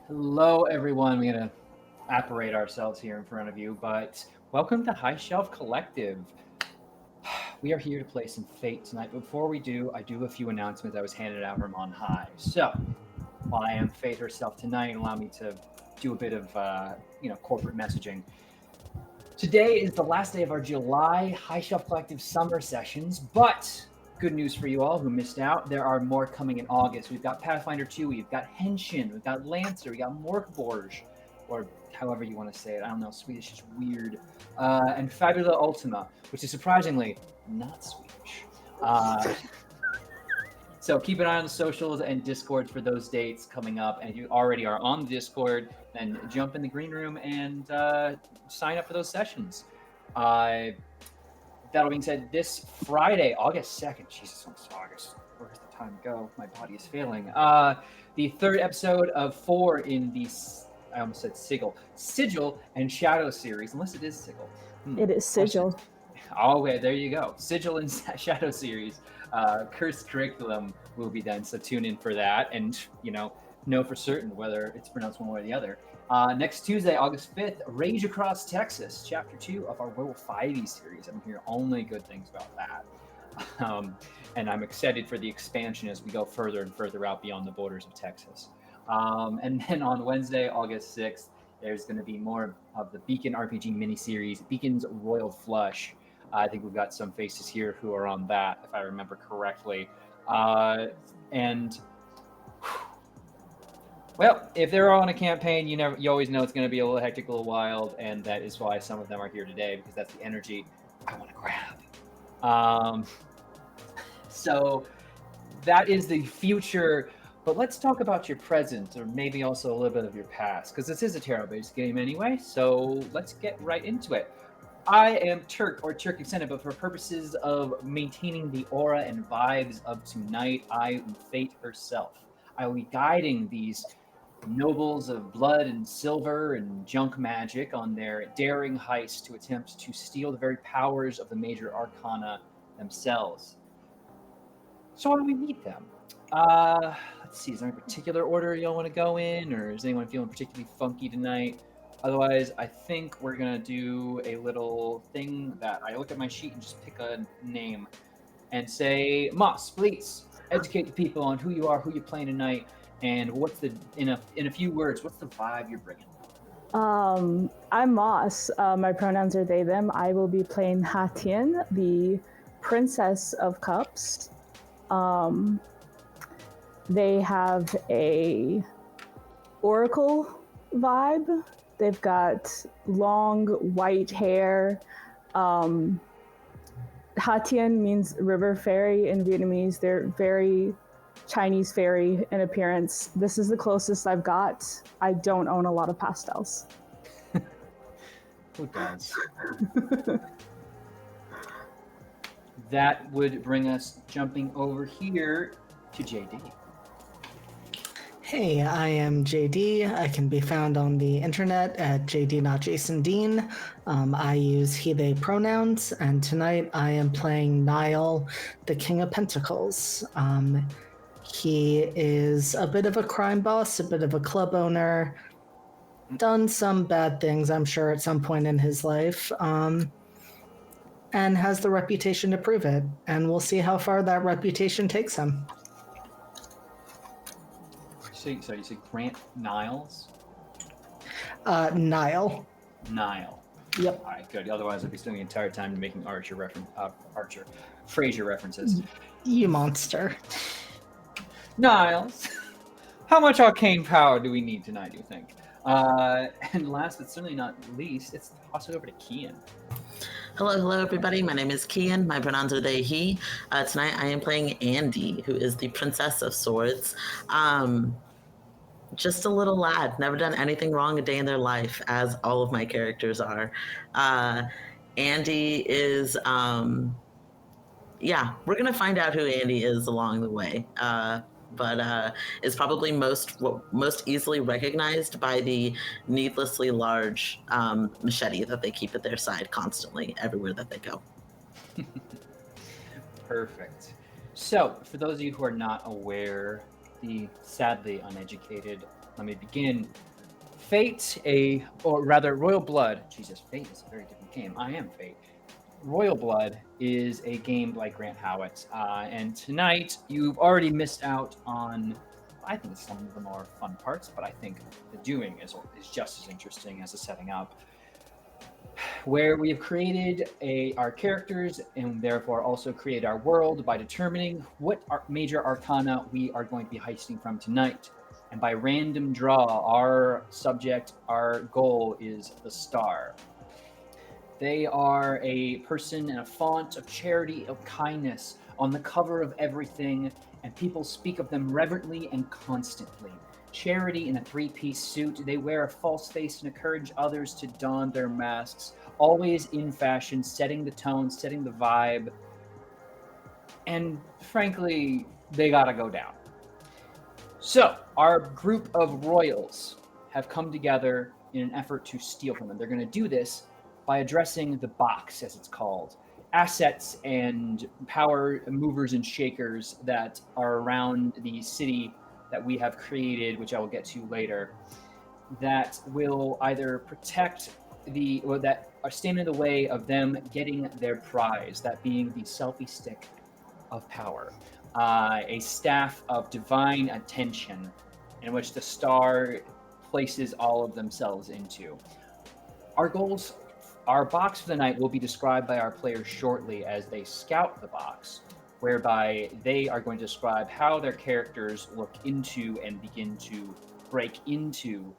Hello, everyone. We're going to apparate ourselves here in front of you, but welcome to High Shelf Collective. We are here to play some Fate tonight. Before we do, I do have a few announcements I was handed out from on high. So, while I am Fate herself tonight, allow me to do a bit of, corporate messaging. Today is the last day of our July High Shelf Collective Summer Sessions, but good news for you all who missed out. There are more coming in August. We've got Pathfinder 2, we've got Henshin, we've got Lancer, we got Morkborg, or however you want to say it. I don't know, Swedish is weird. And Fabula Ultima, which is surprisingly not Swedish. So keep an eye on the socials and Discord for those dates coming up. And if you already are on the Discord, then jump in the green room and sign up for those sessions. That being said, this Friday, August 2nd, Jesus, it's August. Where's the time go? My body is failing. The third episode of 4 in the, I almost said Sigil and Shadow series, unless it is Sigil. It is Sigil. Oh, okay, there you go. Sigil and Shadow series. Cursed Curriculum will be done, so tune in for that and, know for certain whether it's pronounced one way or the other. Next Tuesday, August 5th, Rage Across Texas, Chapter 2 of our Werewolf 5e series. I'm hearing only good things about that. And I'm excited for the expansion as we go further and further out beyond the borders of Texas. And then on Wednesday, August 6th, there's going to be more of the Beacon RPG miniseries, Beacon's Royal Flush. I think we've got some faces here who are on that, if I remember correctly. And well, if they're on a campaign, you always know it's going to be a little hectic, a little wild, and that is why some of them are here today, because that's the energy I want to grab. So that is the future, but let's talk about your present, or maybe also a little bit of your past, because this is a tarot-based game anyway, so let's get right into it. I am Turk, or Turk Extended, but for purposes of maintaining the aura and vibes of tonight, I am Fate herself. I will be guiding these nobles of blood and silver and junk magic on their daring heist to attempt to steal the very powers of the major arcana themselves. So how do we meet them? Let's see, is there any particular order y'all want to go in, or is anyone feeling particularly funky tonight? Otherwise, I think we're going to do a little thing that I look at my sheet and just pick a name and say, Moss, please educate the people on who you are, who you're playing tonight, and what's the, in a few words, what's the vibe you're bringing? I'm Moss. My pronouns are they, them. I will be playing Hatien, the Princess of Cups. They have a oracle vibe. They've got long white hair. Hatien means river fairy in Vietnamese. They're very Chinese fairy in appearance. This is the closest I've got. I don't own a lot of pastels. Who does? That would bring us jumping over here to JD. Hey, I am JD. I can be found on the internet at jd.jasondean. I use he, they pronouns, and tonight I am playing Niall, the King of Pentacles. He is a bit of a crime boss, a bit of a club owner, done some bad things, I'm sure, at some point in his life, and has the reputation to prove it. And we'll see how far that reputation takes him. So you say Grant Niles? Niall. Niall. Yep. All right, good. Otherwise, I'd be spending the entire time making Fraser references. You monster. Niles, how much arcane power do we need tonight, do you think? And last but certainly not least, it's toss it over to Kian. Hello, everybody. My name is Kian. My pronouns are they, he. Tonight I am playing Andy, who is the Princess of Swords. Just a little lad, never done anything wrong a day in their life, as all of my characters are. Andy is, we're going to find out who Andy is along the way. But is probably most easily recognized by the needlessly large machete that they keep at their side constantly everywhere that they go. Perfect. So, for those of you who are not aware, the sadly uneducated, let me begin. Fate, or rather, Royal Blood. Jesus, Fate is a very different game. I am Fate. Royal Blood is a game like Grant Howitt, and tonight you've already missed out on, I think, some of the more fun parts, but I think the doing is just as interesting as the setting up, where we have created our characters and therefore also create our world by determining what major arcana we are going to be heisting from tonight. And by random draw, our goal is the Star. They are a person and a font of charity, of kindness, on the cover of everything, and people speak of them reverently and constantly. Charity in a three-piece suit, they wear a false face and encourage others to don their masks, always in fashion, setting the tone, setting the vibe. And frankly, they gotta go down. So, our group of royals have come together in an effort to steal from them. They're gonna do this by addressing the box, as it's called. Assets and power movers and shakers that are around the city that we have created, which I will get to later, that will either protect or that are standing in the way of them getting their prize, that being the selfie stick of power, a staff of divine attention in which the Star places all of themselves into. Our box for the night will be described by our players shortly as they scout the box, whereby they are going to describe how their characters look into and begin to break into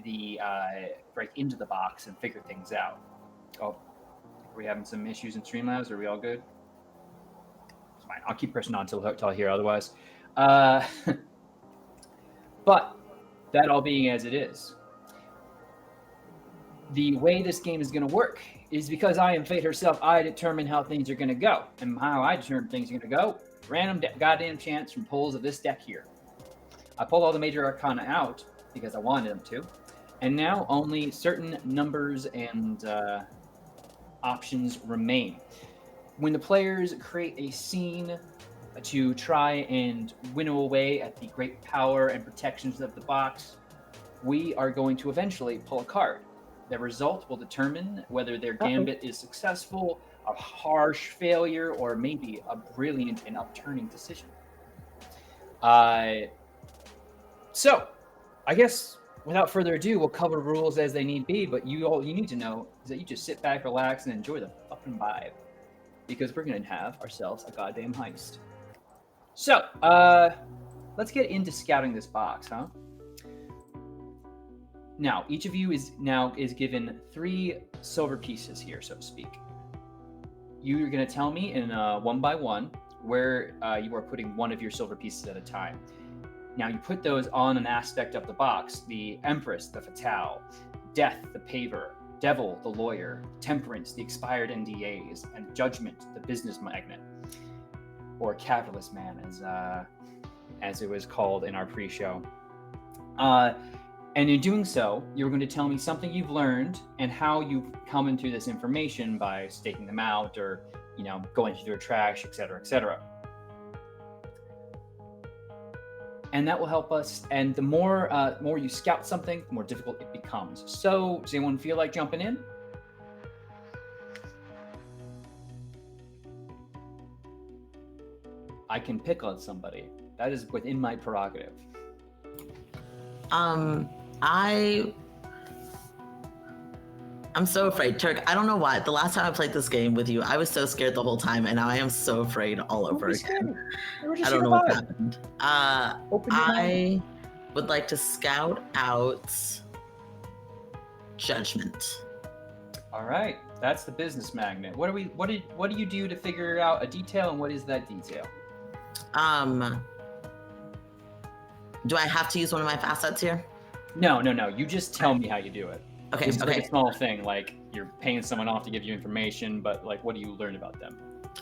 the box and figure things out. Oh, are we having some issues in Streamlabs? Are we all good? It's fine. I'll keep pressing on until I hear otherwise. But that all being as it is, the way this game is going to work is because I am Fate herself. I determine how things are going to go, and how I determine things are going to go. Random goddamn chance from pulls of this deck here. I pulled all the major arcana out because I wanted them to, and now only certain numbers and options remain. When the players create a scene to try and winnow away at the great power and protections of the box, we are going to eventually pull a card. The result will determine whether their gambit is successful, a harsh failure, or maybe a brilliant and upturning decision. So, I guess without further ado, we'll cover rules as they need be, but all you need to know is that you just sit back, relax, and enjoy the fucking vibe. Because we're going to have ourselves a goddamn heist. So, let's get into scouting this box, huh? Now, each of you is given 3 silver pieces here, so to speak. You're going to tell me in one by one where you are putting one of your silver pieces at a time. Now, you put those on an aspect of the box: the Empress, the Fatale; Death, the Paver; Devil, the Lawyer; Temperance, the expired NDAs; and Judgment, the business magnet, or capitalist man, as it was called in our pre-show. And in doing so, you're going to tell me something you've learned and how you've come into this information by staking them out, or going through their trash, etc., etc. And that will help us. And the more you scout something, the more difficult it becomes. So, does anyone feel like jumping in? I can pick on somebody. That is within my prerogative. I'm so afraid. Turk, I don't know why. The last time I played this game with you, I was so scared the whole time, and now I am so afraid all over again. I don't know what happened. I would like to scout out Judgment. All right, that's the business magnet. What do you do to figure out a detail, and what is that detail? Do I have to use one of my facets here? No. You just tell me how you do it. Okay. It's like a small thing, like you're paying someone off to give you information, but like, what do you learn about them?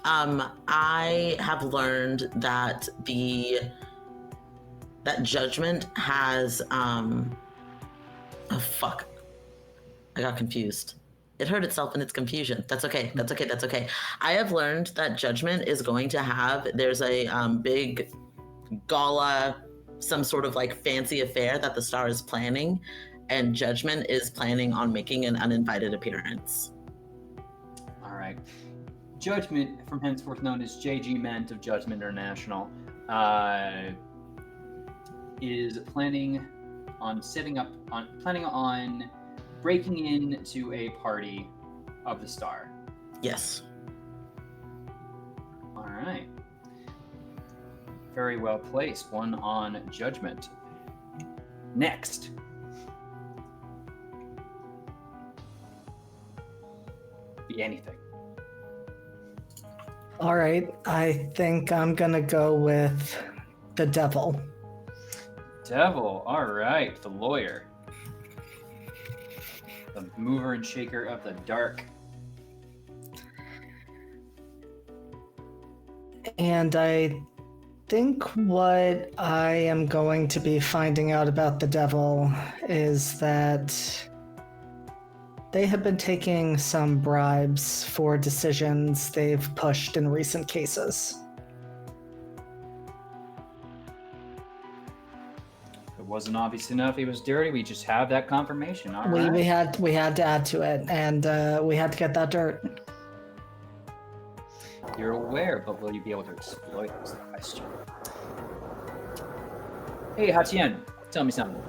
I have learned that that Judgment has oh fuck. I got confused. It hurt itself in its confusion. That's okay. I have learned that Judgment is going to have, there's a big gala some sort of like fancy affair that the star is planning, and Judgment is planning on making an uninvited appearance. All right. Judgment, from henceforth known as JG Ment of Judgment International, is planning on breaking into a party of the star. Yes. All right. Very well placed. One on Judgment. Next. Be anything. All right, I think I'm gonna go with the devil. Devil. All right. The lawyer. The mover and shaker of the dark. And I think what I am going to be finding out about the devil is that they have been taking some bribes for decisions they've pushed in recent cases. If it wasn't obvious enough he was dirty, we just have that confirmation. All right. We had to add to it, and we had to get that dirt. You're aware, but will you be able to exploit is the question. Hey, Hatien, tell me something.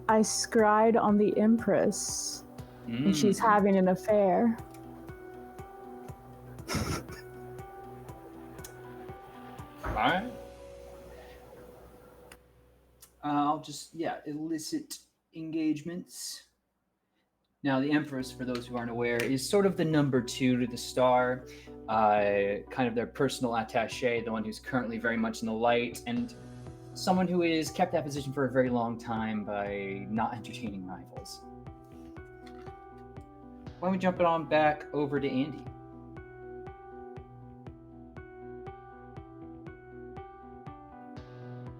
I scried on the Empress, and she's having an affair. Alright. I'll just, illicit engagements. Now, the Empress, for those who aren't aware, is sort of the number 2 to the star, kind of their personal attaché, the one who's currently very much in the light, and someone who has kept that position for a very long time by not entertaining rivals. Why don't we jump it on back over to Andy?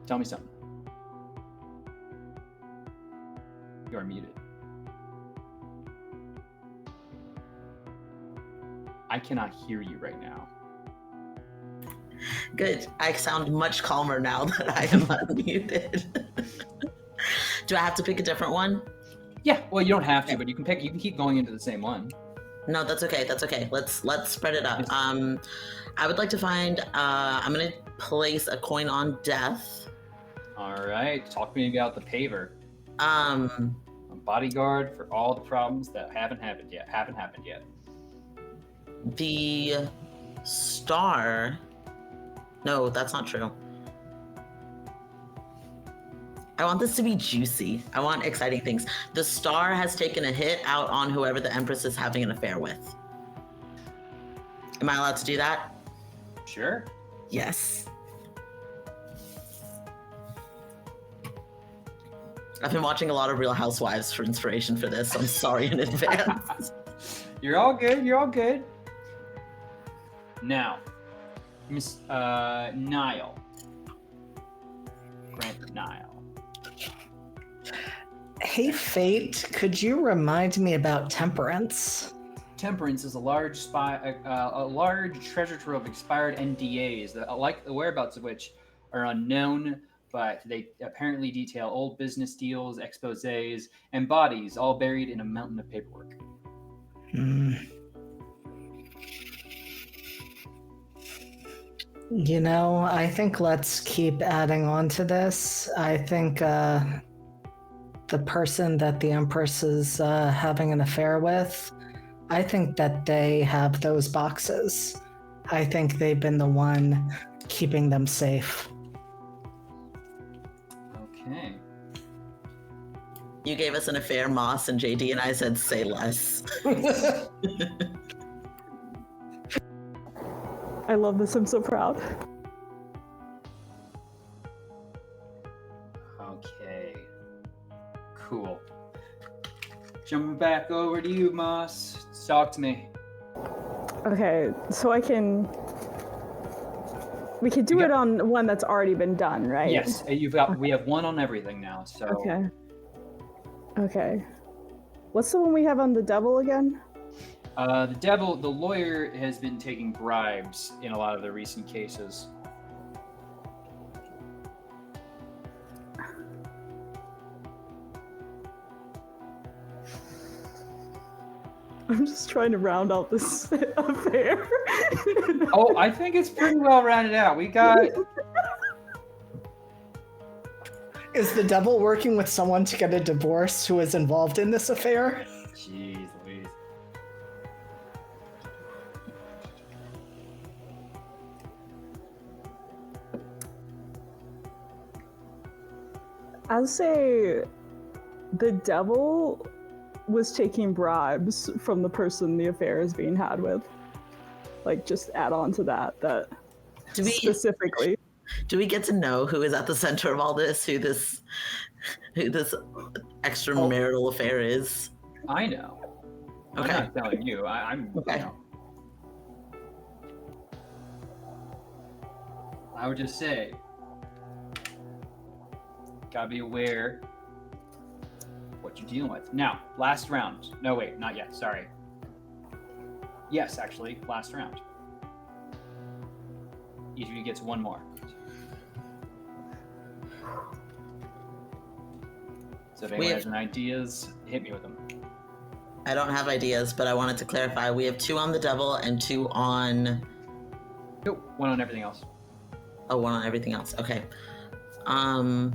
Tell me something. You're muted. I cannot hear you right now. Good. I sound much calmer now that I am unmuted. Do I have to pick a different one? Yeah, well, you don't have to, but you can keep going into the same one. No, that's okay. That's okay. Let's spread it up. I would like to find. I'm gonna place a coin on death. All right. Talk to me about the paver. A bodyguard for all the problems that haven't happened yet. The star. No, that's not true. I want this to be juicy. I want exciting things. The star has taken a hit out on whoever the Empress is having an affair with. Am I allowed to do that? Sure. Yes. I've been watching a lot of Real Housewives for inspiration for this, so I'm sorry in advance. You're all good. Now, Miss Niall. Grant Niall. Hey, Fate, could you remind me about Temperance? Temperance is a large treasure trove of expired NDAs, the whereabouts of which are unknown, but they apparently detail old business deals, exposés, and bodies, all buried in a mountain of paperwork. You know, I think let's keep adding on to this. I think the person that the Empress is having an affair with, I think that they have those boxes. I think they've been the one keeping them safe. Okay. You gave us an affair, Moss, and JD and I said, say less. I love this. I'm so proud. Okay. Cool. Jumping back over to you, Moss. Talk to me. Okay, so we could do it on one that's already been done, right? Yes, we have one on everything now, so. Okay. What's the one we have on the devil again? The lawyer has been taking bribes in a lot of the recent cases. I'm just trying to round out this affair. Oh, I think it's pretty well rounded out. We got. Is the devil working with someone to get a divorce who is involved in this affair? Jeez Louise. I'll say the devil was taking bribes from the person the affair is being had with. Like, just add on to that specifically. Do we get to know who is at the center of all this? Who this extramarital affair is? I know. Okay. I'm not telling you. I'm. Okay. You know. I would just say, gotta be aware what you're dealing with. Now, last round. No, wait, not yet. Sorry. Yes, actually, last round. Each of you gets one more. So if anyone has any ideas, hit me with them. I don't have ideas, but I wanted to clarify. We have 2 on the devil and 2 on... Nope, one on everything else. Oh, 1 on everything else. Okay. I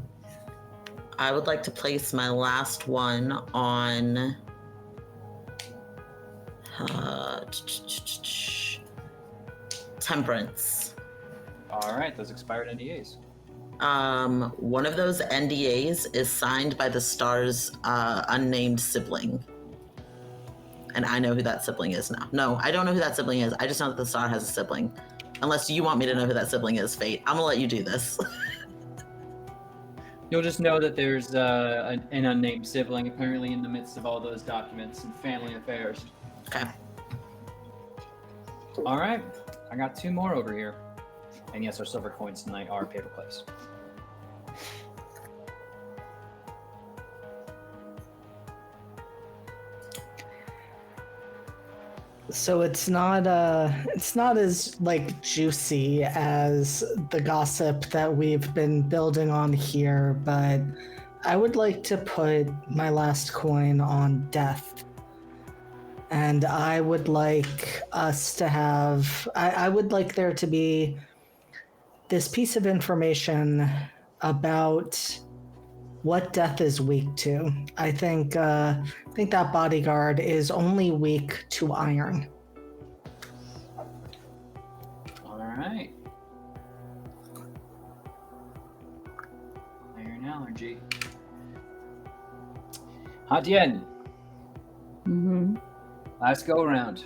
would like to place my last one on... Temperance. All right, those expired NDAs. One of those NDAs is signed by the star's unnamed sibling. And I know who that sibling is now. No, I don't know who that sibling is. I just know that the star has a sibling. Unless you want me to know who that sibling is, Fate. I'm gonna let you do this. You'll just know that there's an unnamed sibling apparently in the midst of all those documents and family affairs. Okay. All right, I got 2 more over here. And yes, our silver coins tonight are paper clips. So it's not as like juicy as the gossip that we've been building on here, but I would like to put my last coin on death. And I would like us to have I would like there to be this piece of information about what death is weak to. I think that bodyguard is only weak to iron. All right. Iron allergy. Hatien, Mm-hmm. last go around.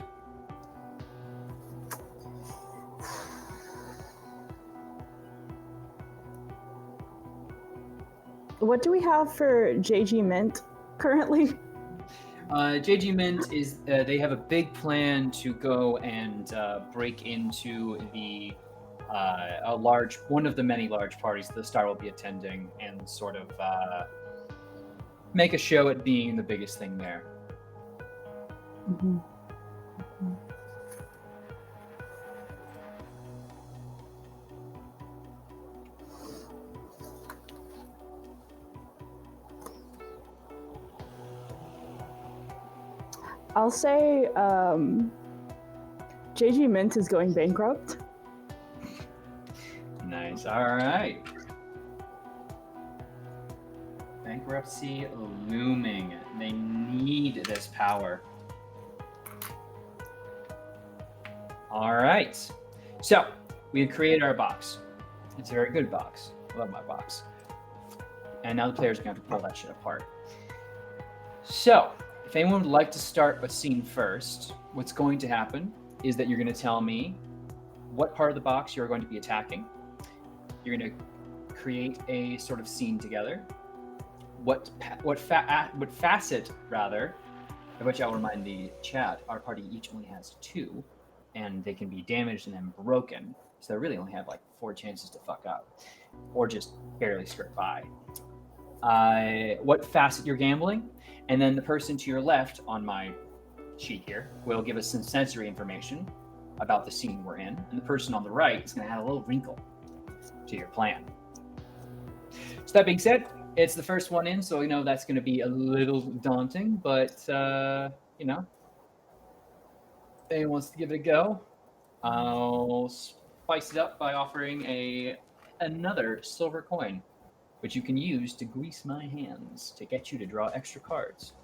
What do we have for JG Mint currently? JG Mint is they have a big plan to go and break into the one of the many large parties the Star will be attending and sort of make a show at being the biggest thing there. Mm-hmm. I'll say JG Mint is going bankrupt. Nice. All right. Bankruptcy looming. They need this power. All right. So we have created our box. It's a very good box. I love my box. And now the players are going to have to pull that shit apart. So if anyone would like to start a scene first, what's going to happen is that you're going to tell me what part of the box you're going to be attacking. You're going to create a sort of scene together. What facet, rather, of which I'll remind the chat, our party each only has 2, and they can be damaged and then broken. So they really only have like 4 chances to fuck up, or just barely skirt by. What facet you're gambling, and then the person to your left on my sheet here will give us some sensory information about the scene we're in, and the person on the right is going to add a little wrinkle to your plan. So that being said, it's the first one in, so we know that's going to be a little daunting, but if anyone wants to give it a go, I'll spice it up by offering another silver coin, which you can use to grease my hands to get you to draw extra cards.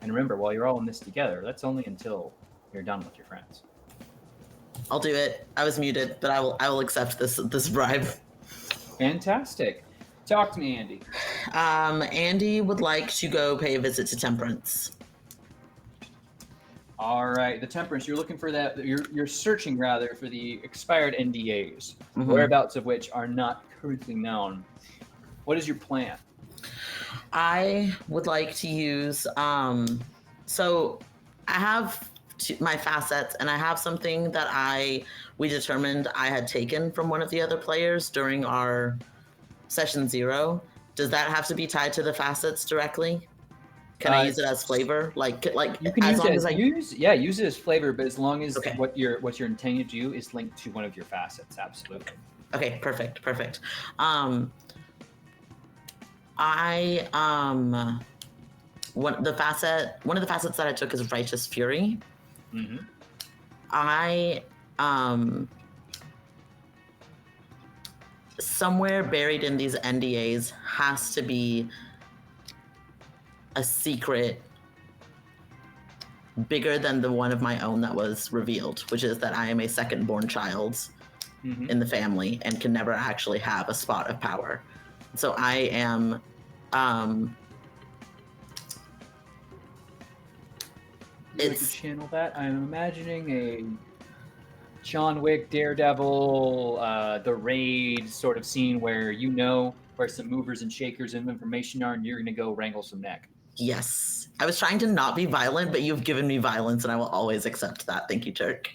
And remember, while you're all in this together, that's only until you're done with your friends. I'll do it. I was muted, but I will accept this bribe. Fantastic. Talk to me, Andy. Andy would like to go pay a visit to Temperance. All right, the Temperance. You're looking for that. You're searching rather for the expired NDAs, whereabouts of which are not currently known. What is your plan? I would like to use. So I have my facets, and I have something that we determined I had taken from one of the other players during our session 0. Does that have to be tied to the facets directly? Can I use it as flavor? Like you can as use it as flavor, but as long as what you're intending to do is linked to one of your facets, absolutely. Okay, perfect. One of the facets that I took is Righteous Fury. Mm-hmm. Somewhere buried in these NDAs has to be a secret bigger than the one of my own that was revealed, which is that I am a second-born child in the family and can never actually have a spot of power. So I am to channel that. I'm imagining a John Wick, Daredevil, the Raid sort of scene where where some movers and shakers of information are, and you're going to go wrangle some neck. Yes. I was trying to not be violent, but you've given me violence, and I will always accept that. Thank you, Turk.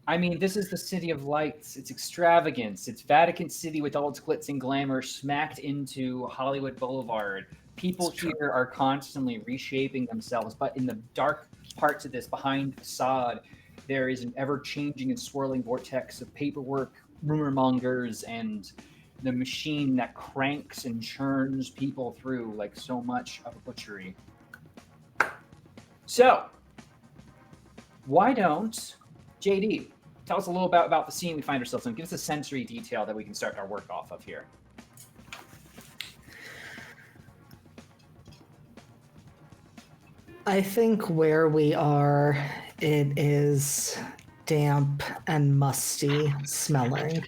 I mean, this is the City of Lights. It's extravagance. It's Vatican City with all its glitz and glamour smacked into Hollywood Boulevard. People here are constantly reshaping themselves, but in the dark parts of this, behind the facade, there is an ever-changing and swirling vortex of paperwork, rumor mongers, and the machine that cranks and churns people through like so much of a butchery. So, why don't JD tell us a little about the scene we find ourselves in? Give us a sensory detail that we can start our work off of here. I think where we are, it is damp and musty smelling.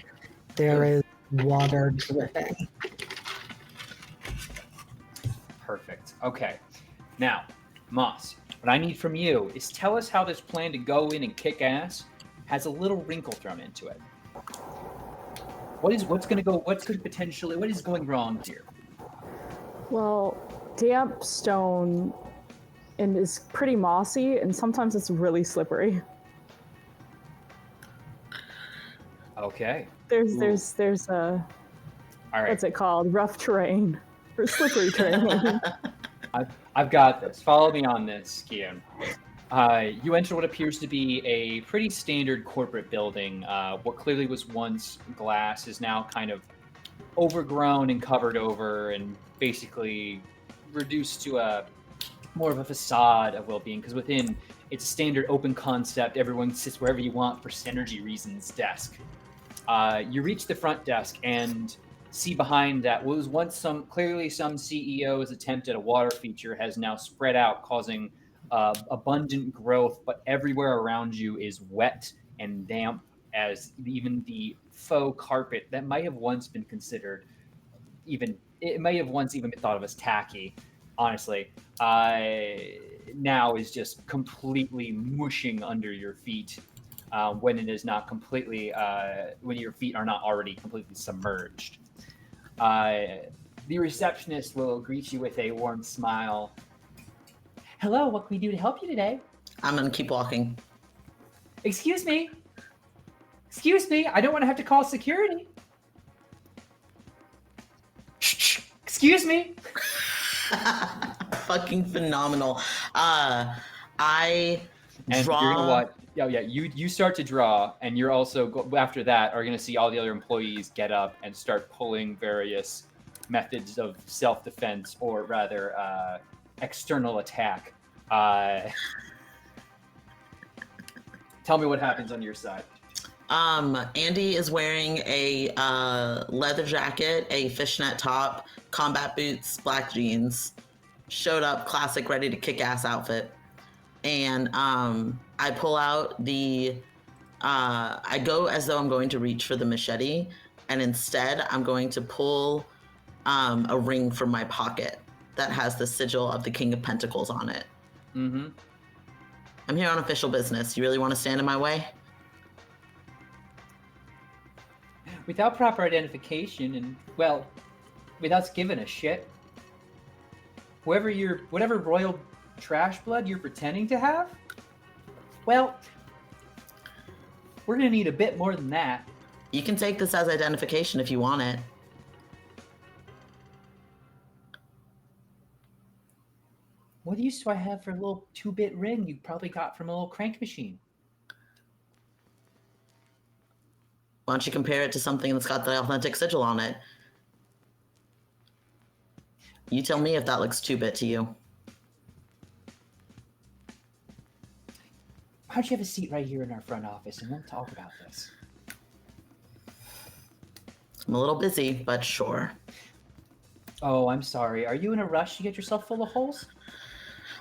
There is water dripping. Perfect. Okay. Now, Moss, what I need from you is tell us how this plan to go in and kick ass has a little wrinkle thrown into it. What is going wrong here? Well, damp stone and is pretty mossy, and sometimes it's really slippery. Okay. There's a all right. What's it called? Rough terrain or slippery terrain. I've got this. Follow me on this, Kian. You enter what appears to be a pretty standard corporate building. What clearly was once glass is now kind of overgrown and covered over and basically reduced to a more of a facade of well-being, because within it's a standard open concept. Everyone sits wherever you want for synergy reasons desk. You reach the front desk and see behind that what was once clearly some CEO's attempt at a water feature has now spread out, causing abundant growth, but everywhere around you is wet and damp, as even the faux carpet that might have once been considered it may have once even been thought of as tacky, honestly, now is just completely mushing under your feet, when it is not completely, when your feet are not already completely submerged. The receptionist will greet you with a warm smile. Hello, what can we do to help you today? I'm gonna keep walking. Excuse me, I don't want to have to call security. Excuse me. fucking phenomenal. I And draw. you're gonna watch. Oh yeah, you start to draw, and you're also after that are gonna see all the other employees get up and start pulling various methods of self-defense, or rather, external attack. Tell me what happens on your side. Andy is wearing a leather jacket, a fishnet top, combat boots, black jeans. Showed up classic, ready to kick ass outfit. And I pull out I go as though I'm going to reach for the machete, and instead I'm going to pull a ring from my pocket that has the sigil of the King of Pentacles on it. Mm-hmm. I'm here on official business. You really want to stand in my way? Without proper identification and, well, without giving a shit, whatever royal trash blood you're pretending to have, well, we're gonna need a bit more than that. You can take this as identification if you want it. What use do I have for a little 2-bit ring you probably got from a little crank machine? Why don't you compare it to something that's got the authentic sigil on it? You tell me if that looks 2-bit to you. Why don't you have a seat right here in our front office and we'll talk about this? I'm a little busy, but sure. Oh, I'm sorry. Are you in a rush to get yourself full of holes?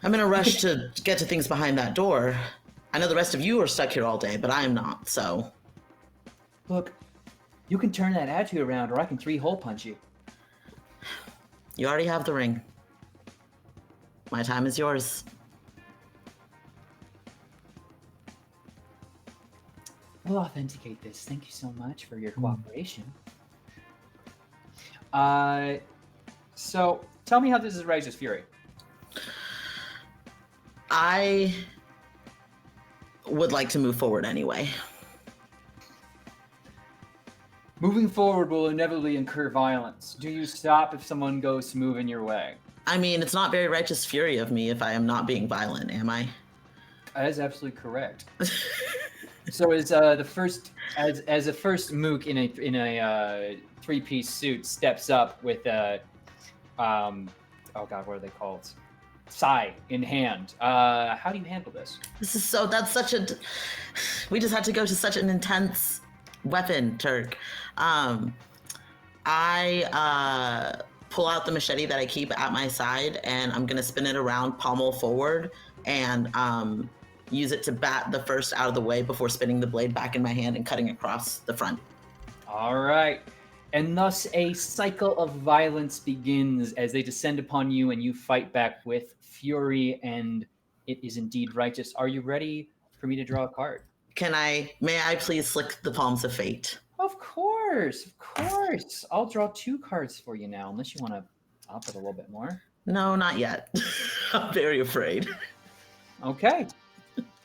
I'm in a rush to get to things behind that door. I know the rest of you are stuck here all day, but I am not, so... Look, you can turn that attitude around or I can 3-hole punch you. You already have the ring. My time is yours. We'll authenticate this. Thank you so much for your cooperation. So tell me how this is Righteous Fury. I would like to move forward anyway. Moving forward will inevitably incur violence. Do you stop if someone goes to move in your way? I mean, it's not very Righteous Fury of me if I am not being violent, am I? That is absolutely correct. So as the first mook in a 3-piece suit steps up with a oh god, what are they called? Sai in hand. How do you handle this? We just had to go to such an intense weapon, Turk. I pull out the machete that I keep at my side, and I'm gonna spin it around pommel forward and use it to bat the first out of the way before spinning the blade back in my hand and cutting across the front. All right. And thus a cycle of violence begins as they descend upon you and you fight back with fury, and it is indeed righteous. Are you ready for me to draw a card? May I please slick the palms of fate? Of course. I'll draw 2 cards for you now, unless you want to up it a little bit more. No, not yet. I'm very afraid. Okay.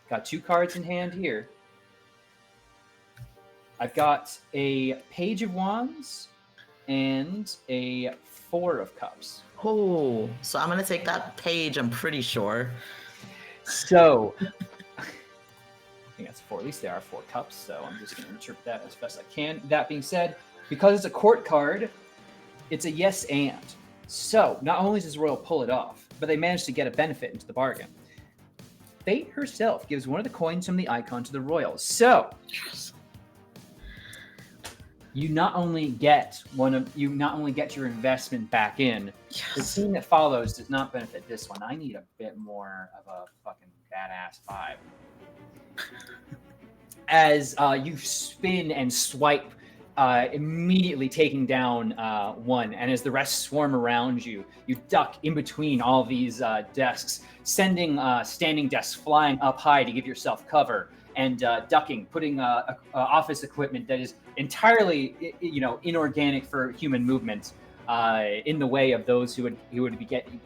Got 2 cards in hand here. I've got a Page of Wands and a 4 of Cups. Oh, so I'm gonna take that page, I'm pretty sure. So, I think that's 4. At least there are 4 cups, so I'm just going to interpret that as best I can. That being said, because it's a court card, it's a yes and. So, not only does Royal pull it off, but they manage to get a benefit into the bargain. Fate herself gives one of the coins from the icon to the Royal. So, you not only get your investment back in. Yes. The scene that follows does not benefit this one. I need a bit more of a fucking badass vibe. As you spin and swipe, immediately taking down one, and as the rest swarm around you, you duck in between all these desks, sending standing desks flying up high to give yourself cover, and ducking, putting office equipment that is entirely, inorganic for human movement in the way of those who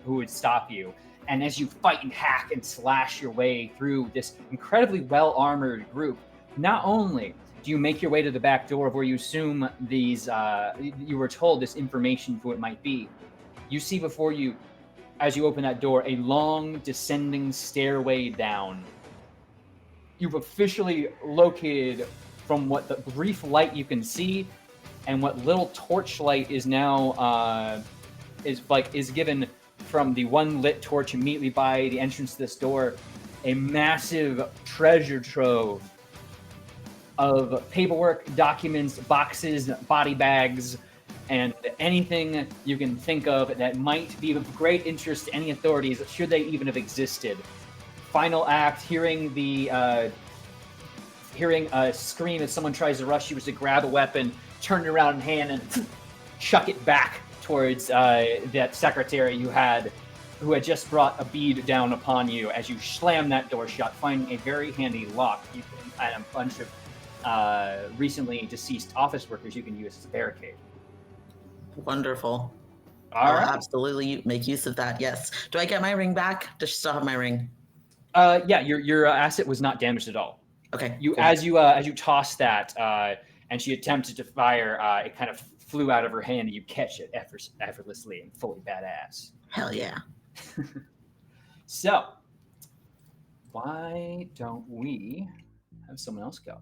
would stop you. And as you fight and hack and slash your way through this incredibly well-armored group, not only do you make your way to the back door of where you assume you were told this information for what it might be, you see before you as you open that door, a long descending stairway down. You've officially located from what the brief light you can see, and what little torchlight is now is given from the one lit torch immediately by the entrance to this door, a massive treasure trove of paperwork, documents, boxes, body bags, and anything you can think of that might be of great interest to any authorities, should they even have existed. Final act, hearing a scream as someone tries to rush you, is to grab a weapon, turn it around in hand, and chuck it back towards that secretary who had just brought a bead down upon you. As you slam that door shut, finding a very handy lock and a bunch of recently deceased office workers you can use as a barricade. Wonderful. All right. Absolutely make use of that. Yes. Do I get my ring back? Does she still have my ring? Yeah, your asset was not damaged at all. Okay. You cool. as you toss that, and she attempted to fire, it kind of flew out of her hand, and you catch it effortlessly and fully badass. Hell yeah. So, why don't we have someone else go?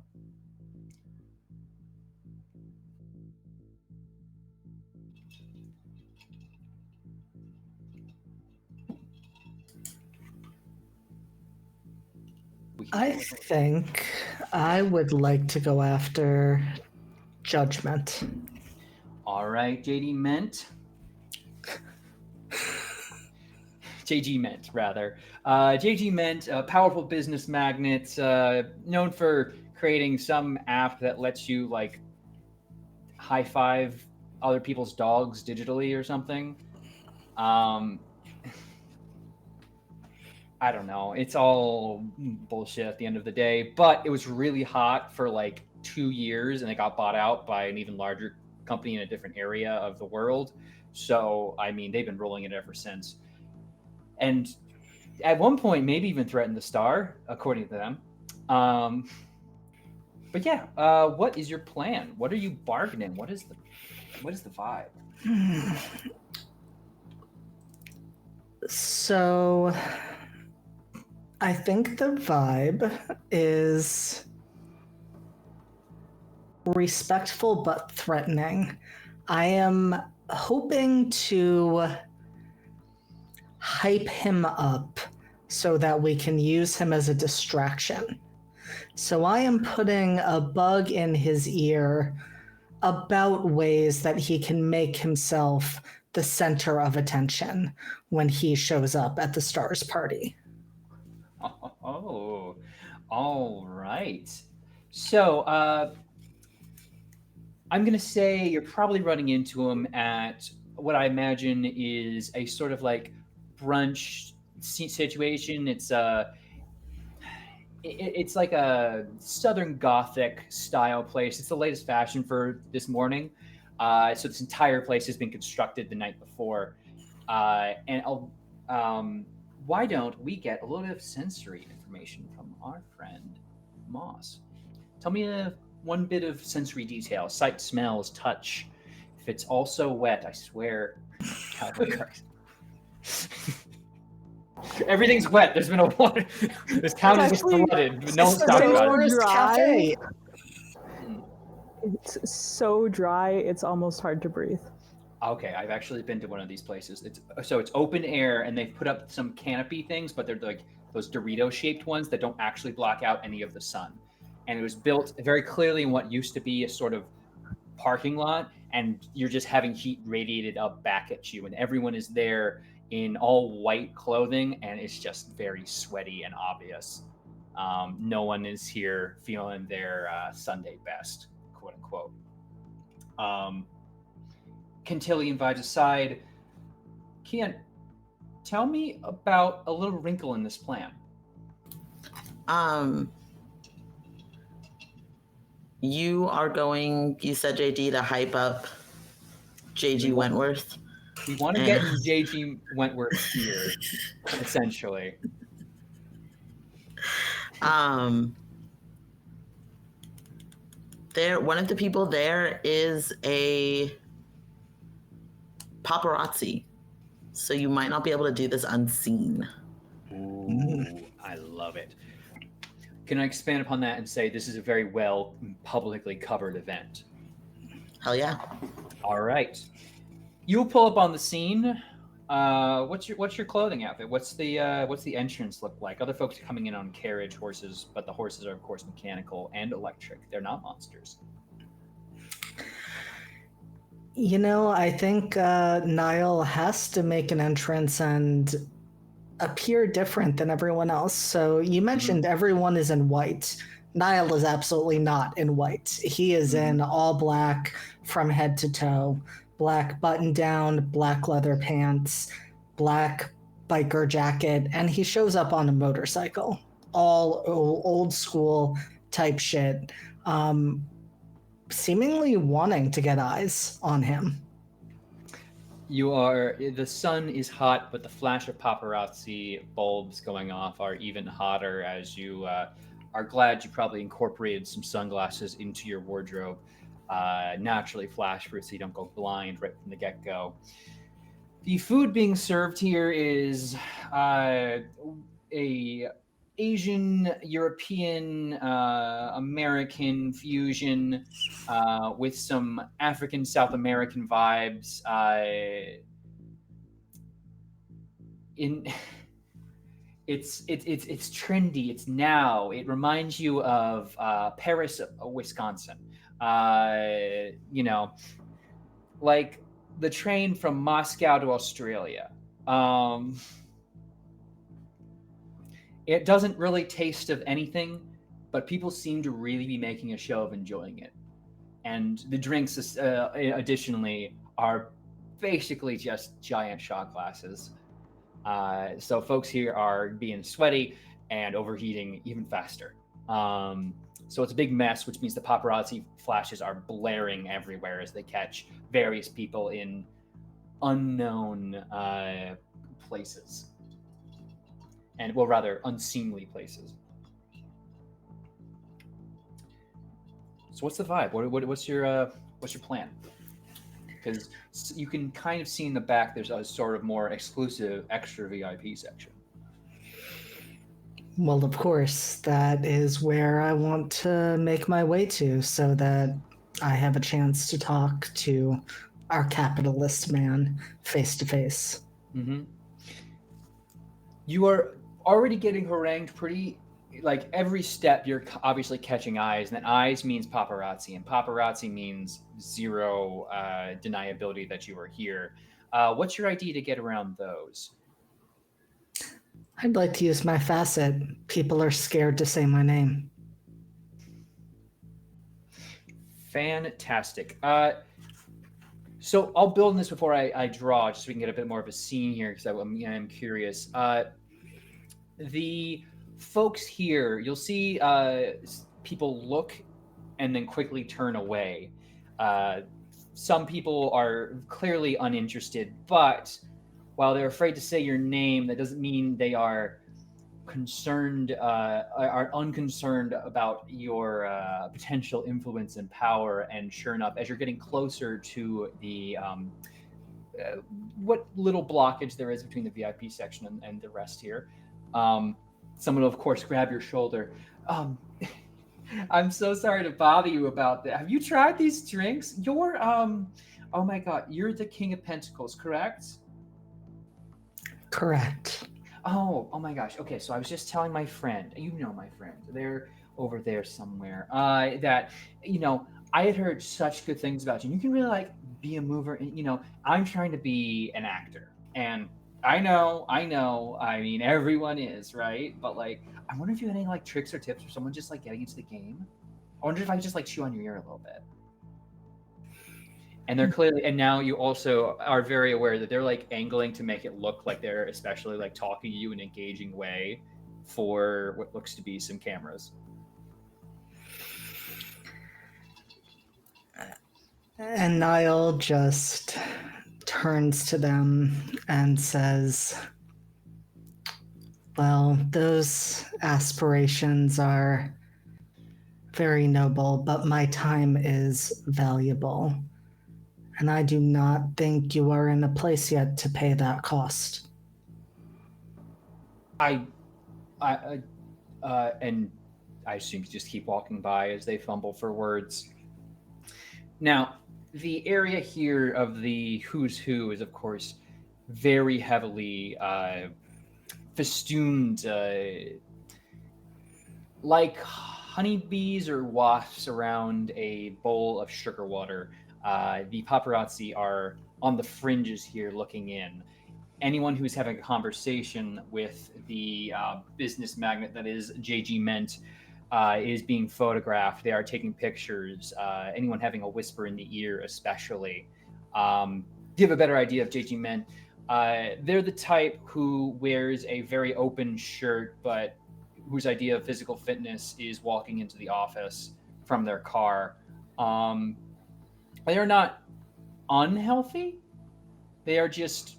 I think I would like to go after Judgment. All right, JD Ment. JG Ment, rather. JG Ment, a powerful business magnate, known for creating some app that lets you, like, high five other people's dogs digitally or something. I don't know. It's all bullshit at the end of the day, but it was really hot for like 2 years, and it got bought out by an even larger company in a different area of the world. So, I mean, they've been rolling it ever since. And at one point, maybe even threatened the star, according to them. But yeah, what is your plan? What are you bargaining? What is the vibe? So, I think the vibe is respectful but threatening. I am hoping to hype him up so that we can use him as a distraction. So I am putting a bug in his ear about ways that he can make himself the center of attention when he shows up at the Stars party. Oh, all right. So, I'm going to say you're probably running into him at what I imagine is a sort of like brunch situation. It's like a Southern Gothic style place. It's the latest fashion for this morning. So this entire place has been constructed the night before. Why don't we get a little bit of sensory information from our friend Moss? Tell me one bit of sensory detail: sight, smells, touch. If it's also wet, I swear. Everything's wet. There's been a water. This town is flooded. No one's talking about it. Cafe. It's so dry, it's almost hard to breathe. Okay, I've actually been to one of these places. It's open air, and they've put up some canopy things, but they're like those Dorito-shaped ones that don't actually block out any of the sun. And it was built very clearly in what used to be a sort of parking lot, and you're just having heat radiated up back at you, and everyone is there in all white clothing, and it's just very sweaty and obvious. No one is here feeling their Sunday best, quote unquote. Cantilian vibes aside, Kian, tell me about a little wrinkle in this plan. You are going, you said, JD, to hype up JG Wentworth. We want to get in JG Wentworth here, essentially. One of the people there is a paparazzi. So you might not be able to do this unseen. Ooh, I love it. Can I expand upon that and say this is a very well publicly covered event? Hell yeah. All right. You'll pull up on the scene. What's your clothing outfit? What's the entrance look like? Other folks are coming in on carriage horses, but the horses are of course mechanical and electric. They're not monsters. You know, I think Niall has to make an entrance and appear different than everyone else. So you mentioned everyone is in white. Niall is absolutely not in white. He is in all black from head to toe. Black button down, black leather pants, black biker jacket, and he shows up on a motorcycle. All old school type shit. Seemingly wanting to get eyes on him. The sun is hot, but the flash of paparazzi bulbs going off are even hotter as you are glad you probably incorporated some sunglasses into your wardrobe. Naturally flash proof so you don't go blind right from the get-go. The food being served here is a Asian, European, American fusion with some African, South American vibes. It's trendy. It's now. It reminds you of Paris, Wisconsin. Like the train from Moscow to Australia. It doesn't really taste of anything, but people seem to really be making a show of enjoying it. And the drinks, additionally, are basically just giant shot glasses. So folks here are being sweaty and overheating even faster. So it's a big mess, which means the paparazzi flashes are blaring everywhere as they catch various people in unknown places. And, well, rather, unseemly places. So what's the vibe? What's your plan? Because you can kind of see in the back there's a sort of more exclusive extra VIP section. Well, of course, that is where I want to make my way to so that I have a chance to talk to our capitalist man face to face. You are already getting harangued pretty, like every step you're obviously catching eyes, and then eyes means paparazzi, and paparazzi means zero deniability that you are here. What's your idea to get around those? I'd like to use my facet. People are scared to say my name. Fantastic. So I'll build on this before I draw, just so we can get a bit more of a scene here, because I'm curious. The folks here, you'll see people look and then quickly turn away. Some people are clearly uninterested, but while they're afraid to say your name, that doesn't mean they are concerned, are unconcerned about your potential influence and power. And sure enough, as you're getting closer to the what little blockage there is between the VIP section and the rest here, someone will of course grab your shoulder. I'm so sorry to bother you about that. Have you tried these drinks? You're oh my god, you're the King of Pentacles, correct? Correct. Oh my gosh. Okay, so I was just telling my friend, you know my friend, they're over there somewhere, that, I had heard such good things about you. You can really, like, be a mover. And, I'm trying to be an actor. And I know, I mean, everyone is, right? But, like, I wonder if you had any, like, tricks or tips for someone just, like, getting into the game. I wonder if I could just, like, chew on your ear a little bit. And they're clearly, and now you also are very aware that they're like angling to make it look like they're especially like talking to you in an engaging way for what looks to be some cameras. And Niall just turns to them and says, well, those aspirations are very noble, but my time is valuable. And I do not think you are in a place yet to pay that cost. And I assume you just keep walking by as they fumble for words. Now, the area here of the who's who is, of course, very heavily festooned, like honeybees or wasps around a bowl of sugar water. The paparazzi are on the fringes here looking in. Anyone who's having a conversation with the business magnate that is JG Ment is being photographed. They are taking pictures. Anyone having a whisper in the ear, especially. To give a better idea of JG Ment, they're the type who wears a very open shirt, but whose idea of physical fitness is walking into the office from their car. They are not unhealthy. They are just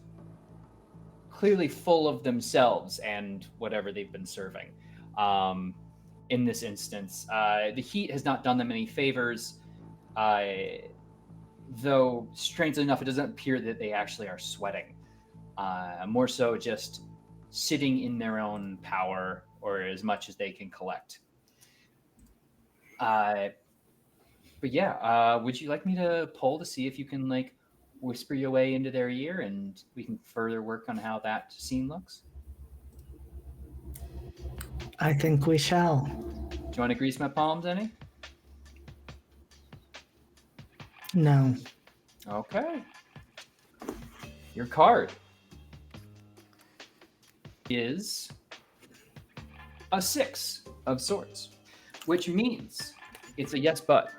clearly full of themselves and whatever they've been serving. In this instance, the heat has not done them any favors, though strangely enough, it doesn't appear that they actually are sweating. More so just sitting in their own power or as much as they can collect. But yeah, would you like me to poll to see if you can whisper your way into their ear and we can further work on how that scene looks? I think we shall. Do you want to grease my palms any? No. Okay. Your card is a 6 of swords, which means it's a yes but.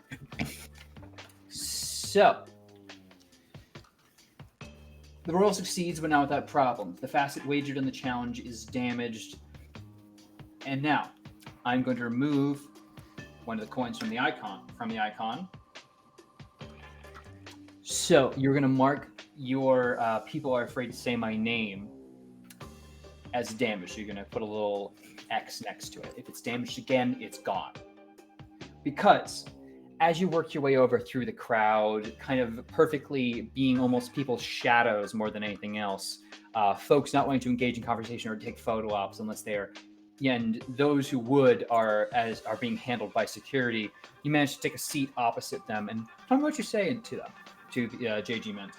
So, the roll succeeds, but not without problems. The facet wagered on the challenge is damaged. And now, I'm going to remove one of the coins from the icon. So, you're going to mark your people are afraid to say my name as damaged. So you're going to put a little X next to it. If it's damaged again, it's gone. Because as you work your way over through the crowd, kind of perfectly being almost people's shadows more than anything else, folks not wanting to engage in conversation or take photo ops unless they are, and those who would are being handled by security. You manage to take a seat opposite them, and tell me what you're saying to them, to the JG men.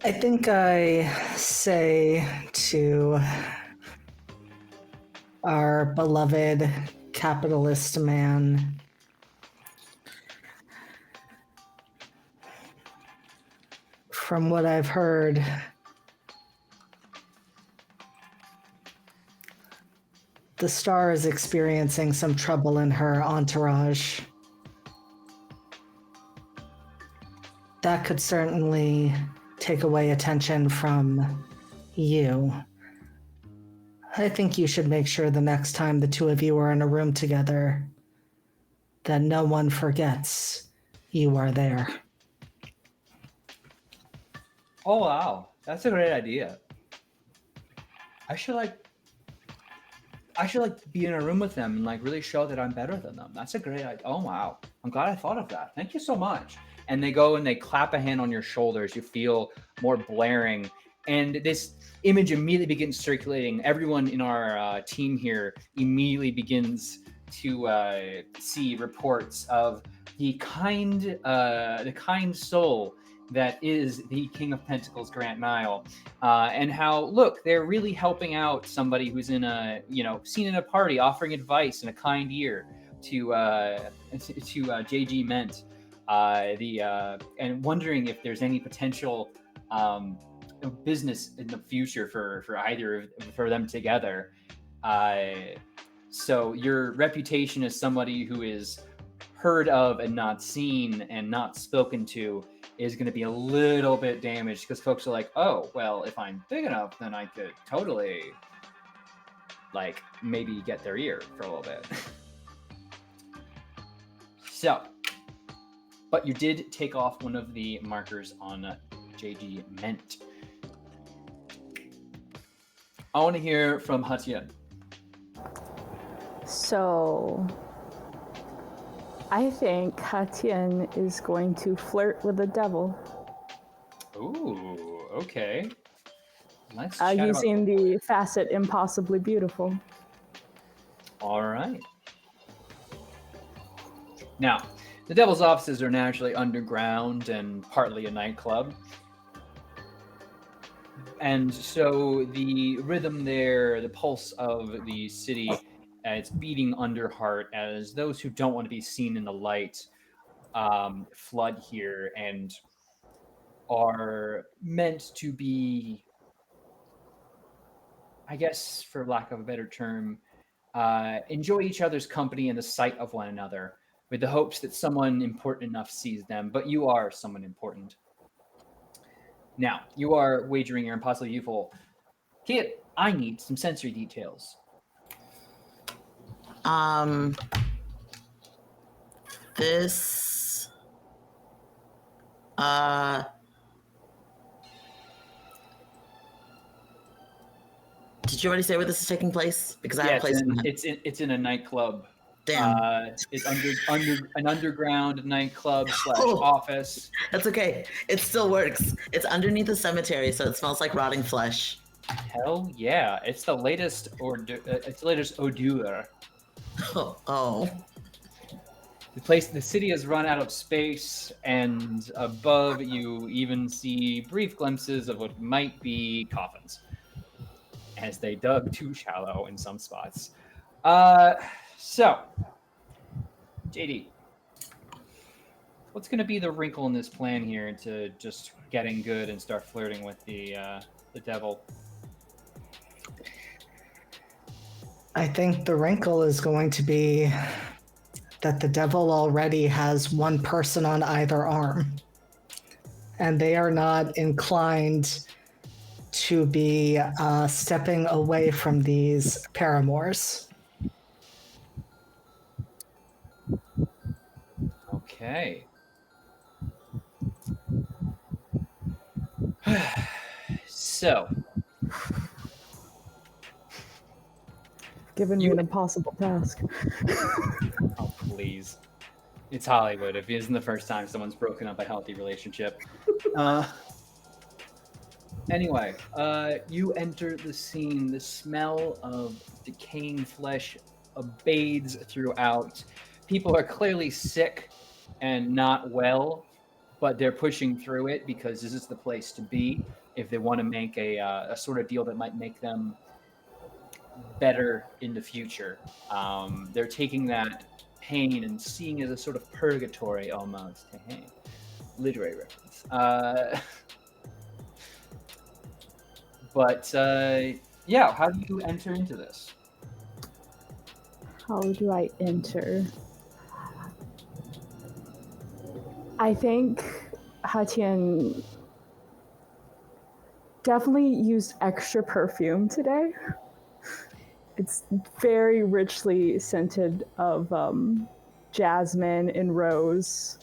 I think I say to our beloved capitalist man, from what I've heard, the star is experiencing some trouble in her entourage. That could certainly take away attention from you. I think you should make sure the next time the two of you are in a room together that no one forgets you are there. Oh wow, that's a great idea. I should be in a room with them and really show that I'm better than them. That's a great idea. Oh wow, I'm glad I thought of that. Thank you so much. And they go and they clap a hand on your shoulders. You feel more blaring, and this image immediately begins circulating. Everyone in our team here immediately begins to see reports of the kind soul that is the King of Pentacles, Grant Nile, and how, look, they're really helping out somebody who's in a, seen in a party, offering advice in a kind ear to JG Ment, and wondering if there's any potential business in the future for them together. So your reputation as somebody who is heard of and not seen and not spoken to is going to be a little bit damaged because folks are like, oh, well, if I'm big enough, then I could totally maybe get their ear for a little bit. So, but you did take off one of the markers on JG Ment. I want to hear from Hatian. So, I think Hatian is going to flirt with the devil. Ooh, okay. Let's chat using about the facet impossibly beautiful. All right. Now, the Devil's offices are naturally underground and partly a nightclub. And so the rhythm there, the pulse of the city, it's beating under heart as those who don't want to be seen in the light flood here and are meant to be, I guess, for lack of a better term, enjoy each other's company and the sight of one another with the hopes that someone important enough sees them, but you are someone important. Now, you are wagering your impossibly youthful. Kit, I need some sensory details. This did you already say where this is taking place? Because I have place. It's in a nightclub. Damn. It's under an underground nightclub / office. That's okay. It still works. It's underneath a cemetery, so it smells like rotting flesh. Hell yeah! It's the latest odeur. Oh. The city has run out of space, and above you even see brief glimpses of what might be coffins, as they dug too shallow in some spots. So, JD, what's going to be the wrinkle in this plan here to just getting good and start flirting with the devil? I think the wrinkle is going to be that the devil already has one person on either arm, and they are not inclined to be stepping away from these paramours. Okay. So, Given me an impossible task. oh please, it's Hollywood. If it isn't the first time someone's broken up a healthy relationship. Anyway, you enter the scene. The smell of decaying flesh abates throughout. People are clearly sick and not well, but they're pushing through it because this is the place to be if they want to make a sort of deal that might make them better in the future. They're taking that pain and seeing it as a sort of purgatory almost. Hey, literary reference. But yeah, how do you enter into this? How do I enter? I think Hatian definitely used extra perfume today. It's very richly scented of jasmine and rose.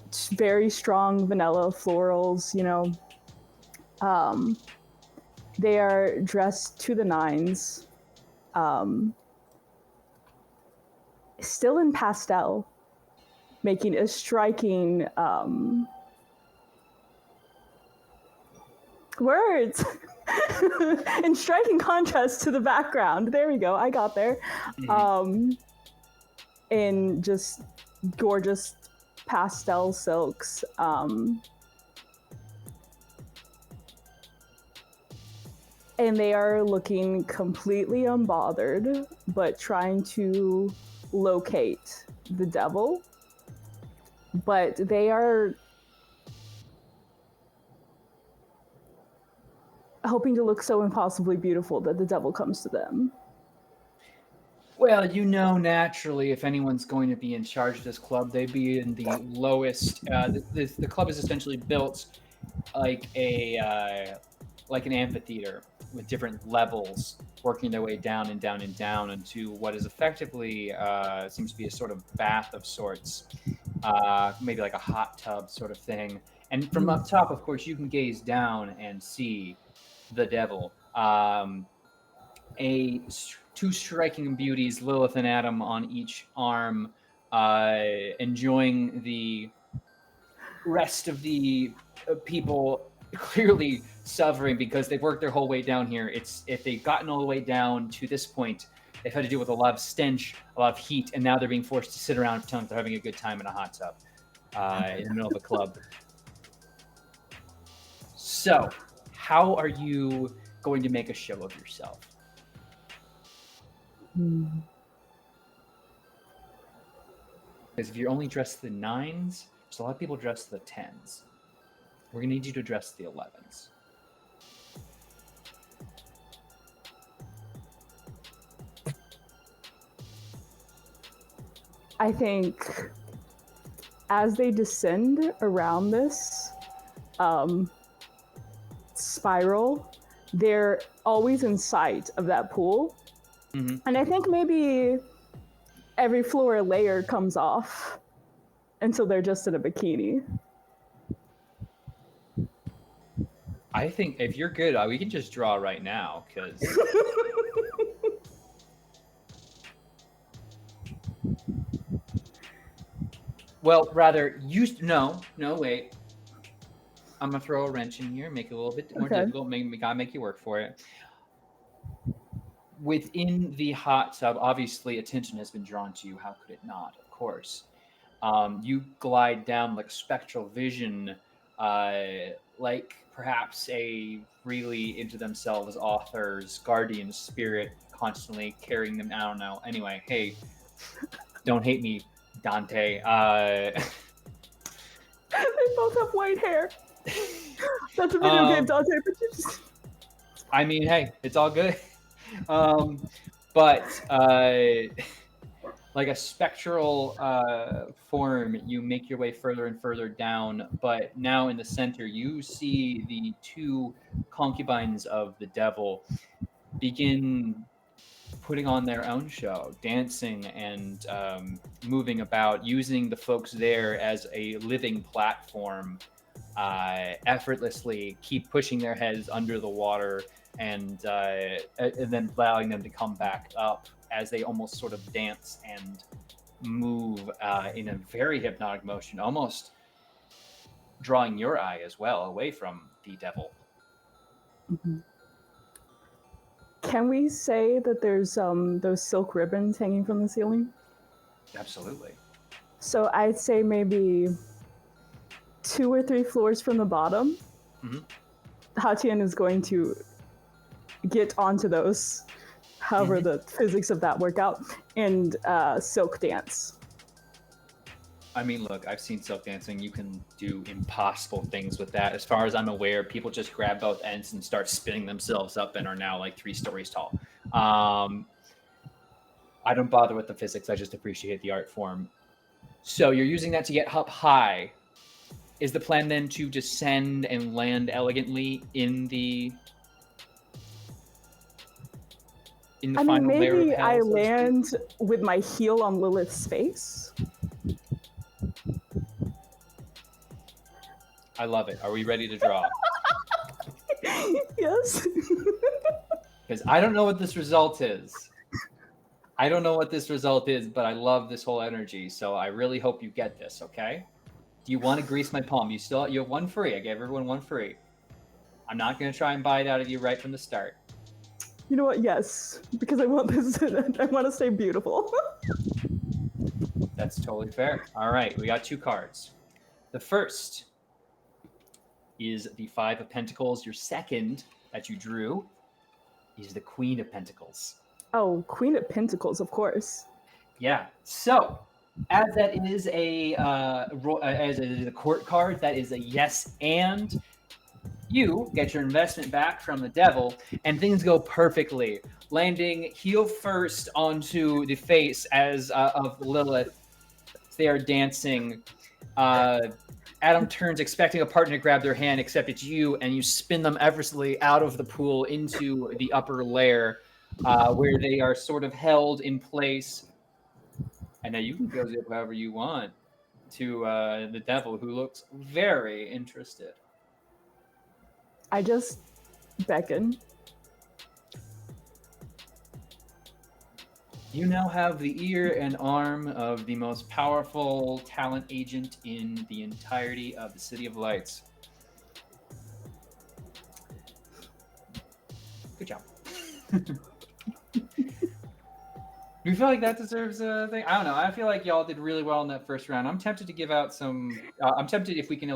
It's very strong vanilla florals, you know. They are dressed to the nines. Still in pastel, making a striking words in striking contrast to the background. There we go. I got there. In just gorgeous pastel silks. And they are looking completely unbothered, but trying to locate the devil. But they are hoping to look so impossibly beautiful that the devil comes to them. Well, you know, naturally, if anyone's going to be in charge of this club, they'd be in the lowest. The club is essentially built like like an amphitheater with different levels working their way down and down and down into what is effectively seems to be a sort of bath of sorts, maybe like a hot tub sort of thing. And from up top, of course, you can gaze down and see the devil. Two striking beauties, Lilith and Adam, on each arm, enjoying the rest of the people clearly suffering because they've worked their whole way down here. If they've gotten all the way down to this point, they've had to deal with a lot of stench, a lot of heat, and now they're being forced to sit around pretending they're having a good time in a hot tub in the middle of a club. So, how are you going to make a show of yourself? Because if you're only dressed the 9s, there's a lot of people dressed the 10s. We're going to need you to dress the 11s. I think as they descend around this spiral, they're always in sight of that pool. Mm-hmm. And I think maybe every floor layer comes off until they're just in a bikini. I think if you're good, we can just draw right now, because... Well, rather, no, wait. I'm going to throw a wrench in here, make it a little bit more difficult, gotta make you work for it. Within the hot tub, obviously, attention has been drawn to you. How could it not? Of course. You glide down like spectral vision, like perhaps a really into themselves author's guardian spirit constantly carrying them. I don't know. Anyway, hey, don't hate me, Dante. They both have white hair. That's a video game, Dante. But you just... I mean, hey, it's all good. But like a spectral form, you make your way further and further down. But now in the center, you see the two concubines of the devil begin putting on their own show, dancing and moving about, using the folks there as a living platform, effortlessly keep pushing their heads under the water and then allowing them to come back up as they almost sort of dance and move in a very hypnotic motion, almost drawing your eye as well away from the devil. Mm-hmm. Can we say that there's those silk ribbons hanging from the ceiling? Absolutely. So I'd say maybe 2 or 3 floors from the bottom, Hatian is going to get onto those, however the physics of that work out, and silk dance. I mean, look, I've seen silk dancing. You can do impossible things with that. As far as I'm aware, people just grab both ends and start spinning themselves up and are now like 3 stories tall. I don't bother with the physics. I just appreciate the art form. So you're using that to get up high. Is the plan then to descend and land elegantly in the final layer of maybe hell? I land with my heel on Lilith's face. I love it. Are we ready to draw? Yes. Because I don't know what this result is. But I love this whole energy. So I really hope you get this, okay? Do you want to grease my palm? You have 1 free. I gave everyone 1 free. I'm not going to try and buy it out of you right from the start. You know what? Yes, because I want this. I want to stay beautiful. That's totally fair. All right, we got 2 cards. The first is the 5 of Pentacles. Your second that you drew is the Queen of Pentacles. Oh, Queen of Pentacles, of course. Yeah. So, as that is a court card, that is a yes and. You get your investment back from the devil, and things go perfectly, landing heel first onto the face of Lilith. They are dancing. Adam turns, expecting a partner to grab their hand, except it's you, and you spin them effortlessly out of the pool into the upper layer, where they are sort of held in place. And now you can go zip however you want to the devil, who looks very interested. I just beckon. You now have the ear and arm of the most powerful talent agent in the entirety of the City of Lights. Good job. Do you feel like that deserves a thing? I don't know. I feel like y'all did really well in that first round. I'm tempted to give out some. I'm tempted if we can.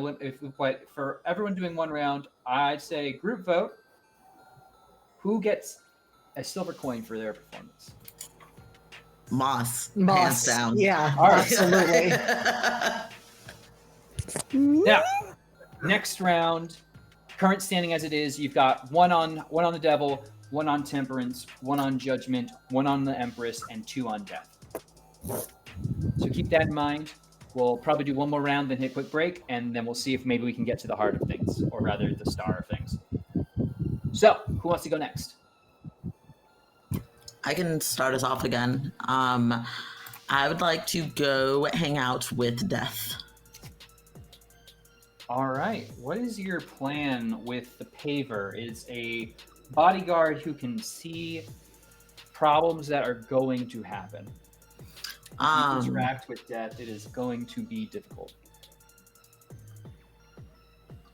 But for everyone doing one round, I'd say group vote. Who gets a silver coin for their performance? Moss, hands down. Yeah, All right. absolutely. Now, next round, current standing as it is, you've got one on the devil, one on temperance, one on judgment, one on the empress, and 2 on death. So keep that in mind. We'll probably do one more round, then hit a quick break, and then we'll see if maybe we can get to the heart of things, or rather the star of things. So, who wants to go next? I can start us off again. I would like to go hang out with Death. All right. What is your plan with the paver? It's a bodyguard who can see problems that are going to happen. If you interact with Death, it is going to be difficult.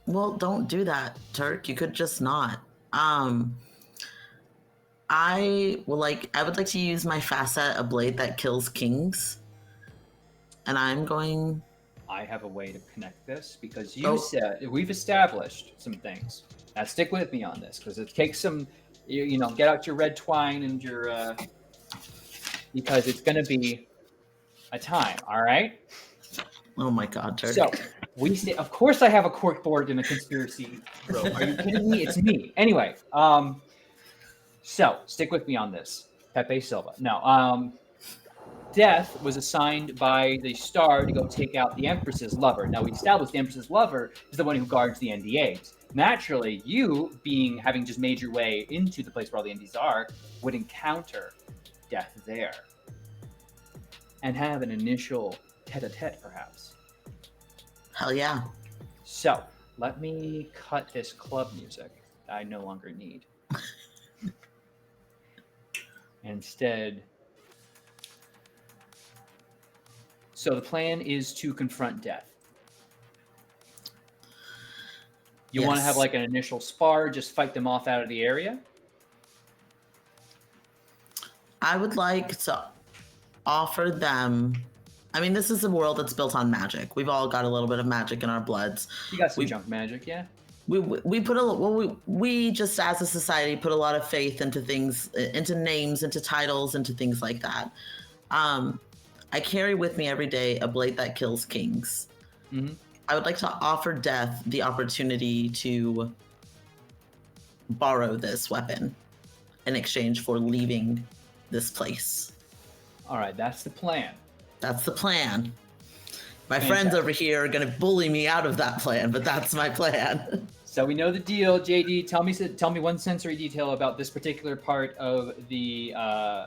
Well, don't do that, Turk. You could just not. I would like to use my facet, a blade that kills kings. And I'm going... I have a way to connect this because you said we've established some things. Now stick with me on this because it takes some, you know, get out your red twine and your, because it's going to be a time. All right. Oh my God, Turk. So we say, of course, I have a cork board in a conspiracy room. Are you kidding me? It's me. Anyway, so stick with me on this. Pepe Silva. No, Death was assigned by the star to go take out the Empress's lover. Now, we established the Empress's lover is the one who guards the NDAs. Naturally, you, having just made your way into the place where all the NDAs are, would encounter Death there. And have an initial tete-a-tete, perhaps. Hell yeah. So, let me cut this club music that I no longer need. Instead... So the plan is to confront Death. You want to have like an initial spar, just fight them off out of the area? I would like to offer them... I mean, this is a world that's built on magic. We've all got a little bit of magic in our bloods. You got some junk magic, yeah? We put we just as a society put a lot of faith into things, into names, into titles, into things like that. I carry with me every day a blade that kills kings. Mm-hmm. I would like to offer Death the opportunity to borrow this weapon in exchange for leaving this place. All right, that's the plan. That's the plan. My friends over here are going to bully me out of that plan, but that's my plan. So we know the deal. JD, tell me one sensory detail about this particular part of the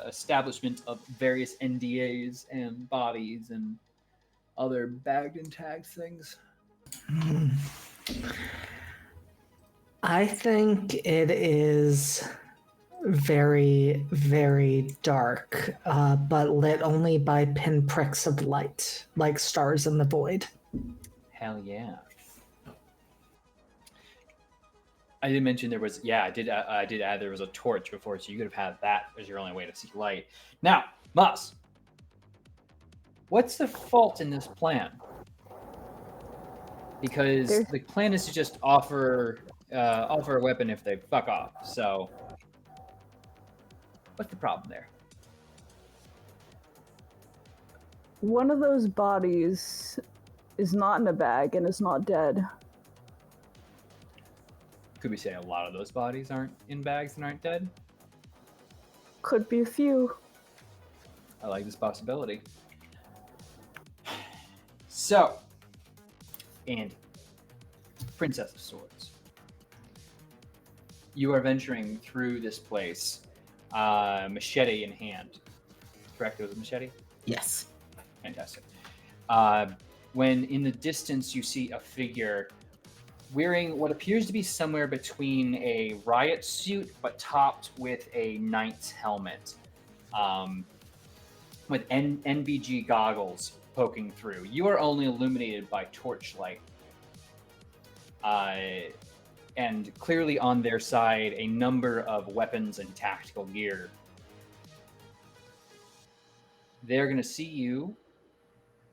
establishment of various NDAs and bodies and other bagged and tagged things. I think it is very, very dark, but lit only by pinpricks of light, like stars in the void. Hell yeah. I did mention there was, I did add there was a torch before, so you could have had that as your only way to see light. Now, Moss, what's the fault in this plan? Because the plan is to just offer a weapon if they fuck off. So, what's the problem there? One of those bodies is not in a bag and is not dead. Could we say a lot of those bodies aren't in bags and aren't dead? Could be a few. I like this possibility. So, Andy, Princess of Swords. You are venturing through this place, machete in hand. Correct? It was a machete? Yes. Fantastic. When in the distance you see a figure wearing what appears to be somewhere between a riot suit but topped with a knight's helmet. with NVG goggles poking through. You are only illuminated by torchlight. And clearly on their side, a number of weapons and tactical gear. They're going to see you,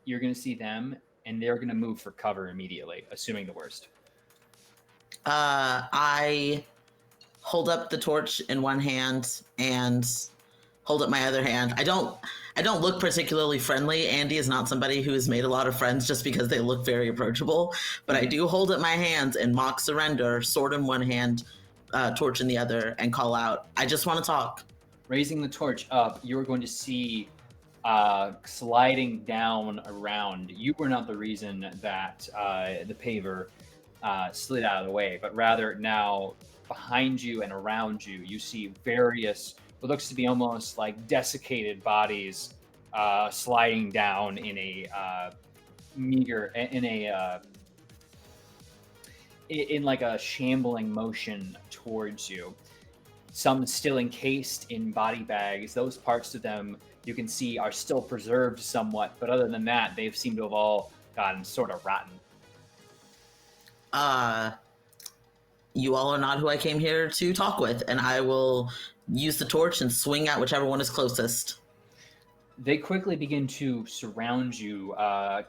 you're going to see them, and they're going to move for cover immediately, assuming the worst. I hold up the torch in one hand and hold up my other hand. I don't look particularly friendly. Andy is not somebody who has made a lot of friends just because they look very approachable, but I do hold up my hands and mock surrender, sword in one hand, torch in the other, and call out, "I just want to talk." Raising the torch up, you're going to see sliding down around. You were not the reason that the paver slid out of the way, but rather now behind you and around you, you see various, what looks to be almost like desiccated bodies sliding down in a in like a shambling motion towards you. Some still encased in body bags. Those parts of them you can see are still preserved somewhat, but other than that, they seem to have all gotten sort of rotten. You all are not who I came here to talk with, and I will use the torch and swing at whichever one is closest. They quickly begin to surround you.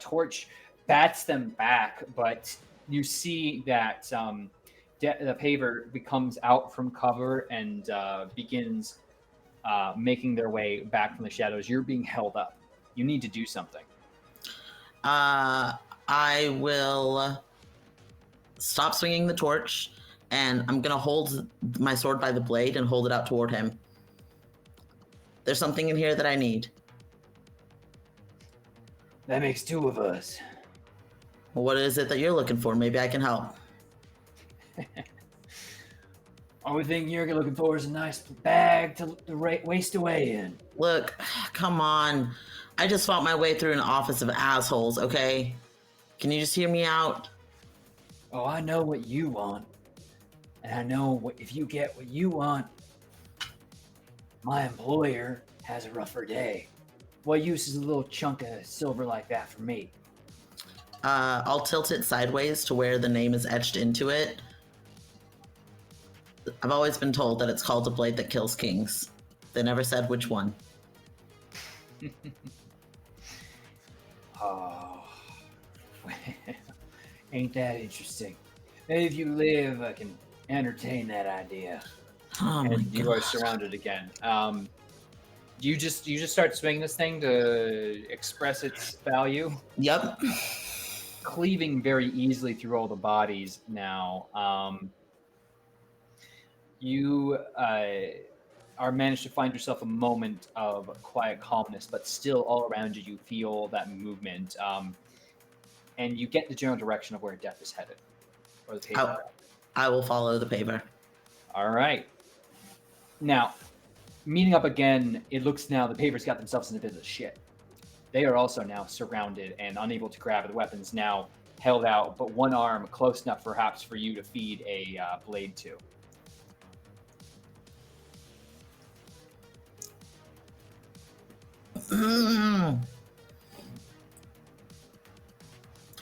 Torch bats them back, but you see that the paver becomes out from cover and begins making their way back from the shadows. You're being held up. You need to do something. I will stop swinging the torch, and I'm going to hold my sword by the blade and hold it out toward him. There's something in here that I need. That makes two of us. What is it that you're looking for? Maybe I can help. Only thing you're looking for is a nice bag to waste away in. Look, come on. I just fought my way through an office of assholes, okay? Can you just hear me out? Oh, I know what you want. And I know if you get what you want, my employer has a rougher day. What use is a little chunk of silver like that for me? I'll tilt it sideways to where the name is etched into it. I've always been told that it's called a blade that kills kings. They never said which one. Oh, ain't that interesting? Maybe if you live, I can entertain that idea. Oh my And you are surrounded again. You just start swinging this thing to express its value. Yep. Cleaving very easily through all the bodies now. You are managed to find yourself a moment of quiet calmness, but still all around you, you feel that movement. And you get the general direction of where death is headed. Or the paver. I will follow the paver. All right. Now, meeting up again, it looks now the paver's got themselves in a bit of shit. They are also now surrounded and unable to grab the weapons, now held out, but one arm close enough perhaps for you to feed a blade to.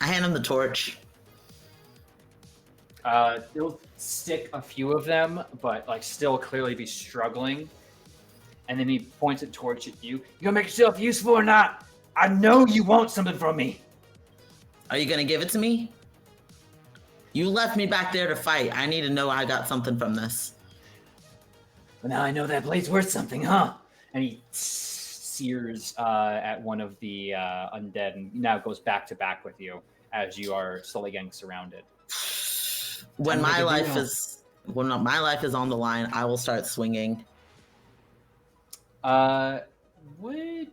I hand him the torch. They'll stick a few of them, but like still clearly be struggling. And then he points a torch at you. You gonna make yourself useful or not? I know you want something from me. Are you gonna give it to me? You left me back there to fight. I need to know I got something from this. But now I know that blade's worth something, huh? And he sears at one of the undead and now goes back to back with you as you are slowly getting surrounded. When my life is on the line, I will start swinging. Would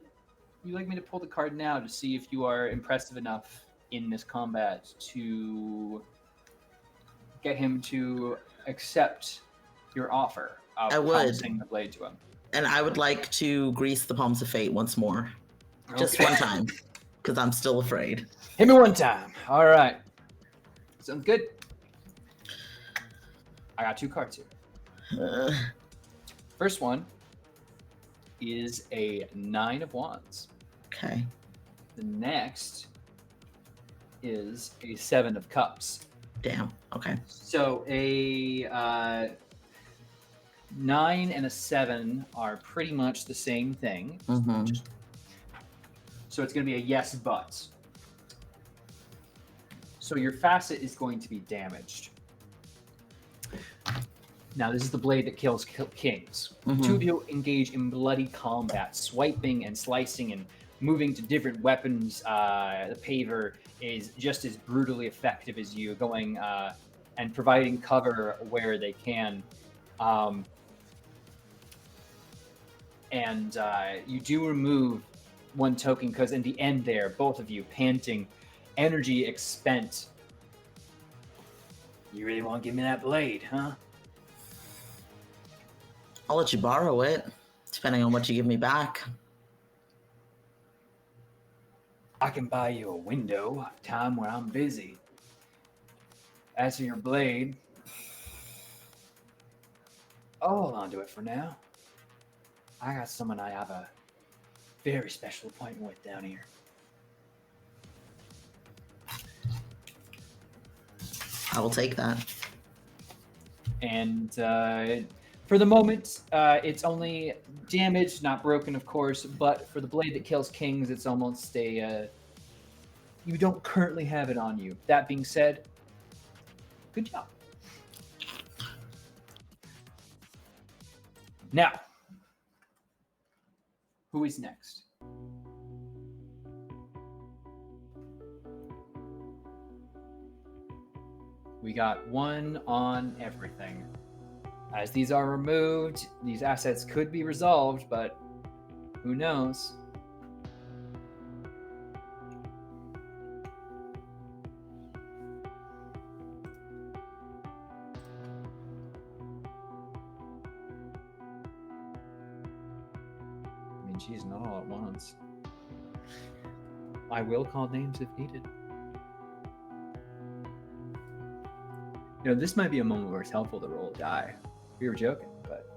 you like me to pull the card now to see if you are impressive enough in this combat to get him to accept your offer of tossing the blade to him? And I would like to grease the palms of fate once more. Okay. Just one time, because I'm still afraid. Hit me one time. All right. Sounds good. I got two cards here. First one is a 9 of Wands. Okay. The next is a 7 of Cups. Damn. Okay. So a 9 and a 7 are pretty much the same thing. Mm-hmm. So it's going to be a yes, but. So your facet is going to be damaged. Now, this is the blade that kills kings. Mm-hmm. Two of you engage in bloody combat, swiping and slicing and moving to different weapons. The paver is just as brutally effective as you, going and providing cover where they can. And you do remove one token because in the end there, both of you panting, energy expent. You really want to give me that blade, huh? I'll let you borrow it, depending on what you give me back. I can buy you a window of time when I'm busy. As for your blade, I'll hold on to it for now. I got someone I have a very special appointment with down here. I will take that. And for the moment, it's only damaged, not broken, of course. But for the blade that kills kings, it's almost a... you don't currently have it on you. That being said, good job. Now, who is next? We got one on everything. As these are removed, these assets could be resolved, but who knows? I mean, geez, not all at once. I will call names if needed. You know, this might be a moment where it's helpful to roll a die. We were joking, but...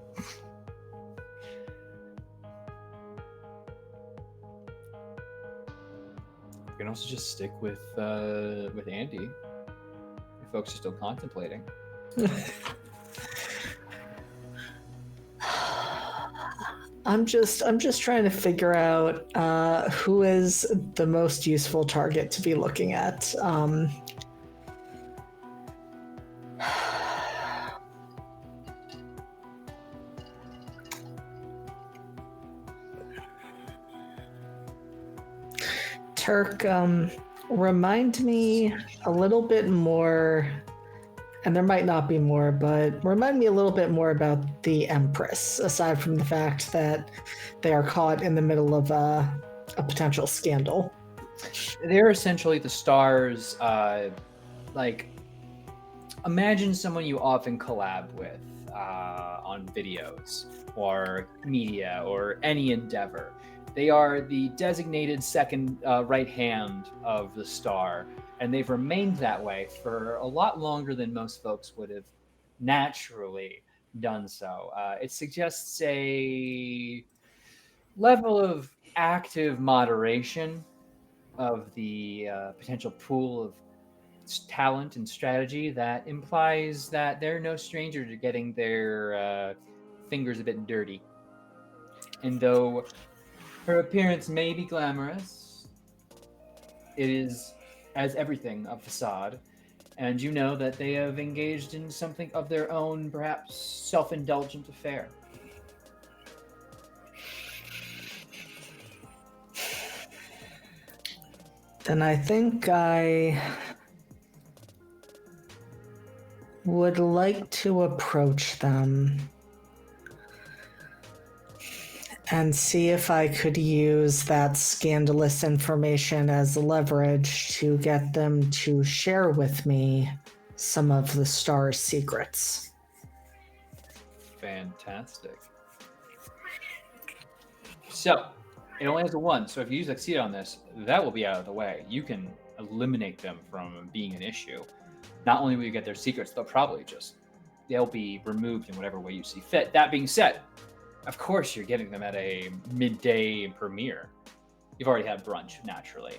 You can also just stick with Andy, if folks are still contemplating. I'm just trying to figure out who is the most useful target to be looking at. Turk, remind me a little bit more, and there might not be more, but remind me a little bit more about the Empress, aside from the fact that they are caught in the middle of a potential scandal. They're essentially the stars, like, imagine someone you often collab with on videos or media or any endeavor. They are the designated second right hand of the star, and they've remained that way for a lot longer than most folks would have naturally done so. It suggests a level of active moderation of the potential pool of talent and strategy that implies that they're no stranger to getting their fingers a bit dirty. And though her appearance may be glamorous, it is, as everything, a facade. And you know that they have engaged in something of their own, perhaps self-indulgent affair. Then I think I would like to approach them and see if I could use that scandalous information as leverage to get them to share with me some of the star's secrets. Fantastic. So, it only has a 1, so if you succeed on this, that will be out of the way. You can eliminate them from being an issue. Not only will you get their secrets, they'll be removed in whatever way you see fit. That being said, Of course, you're getting them at a midday premiere. You've already had brunch, naturally.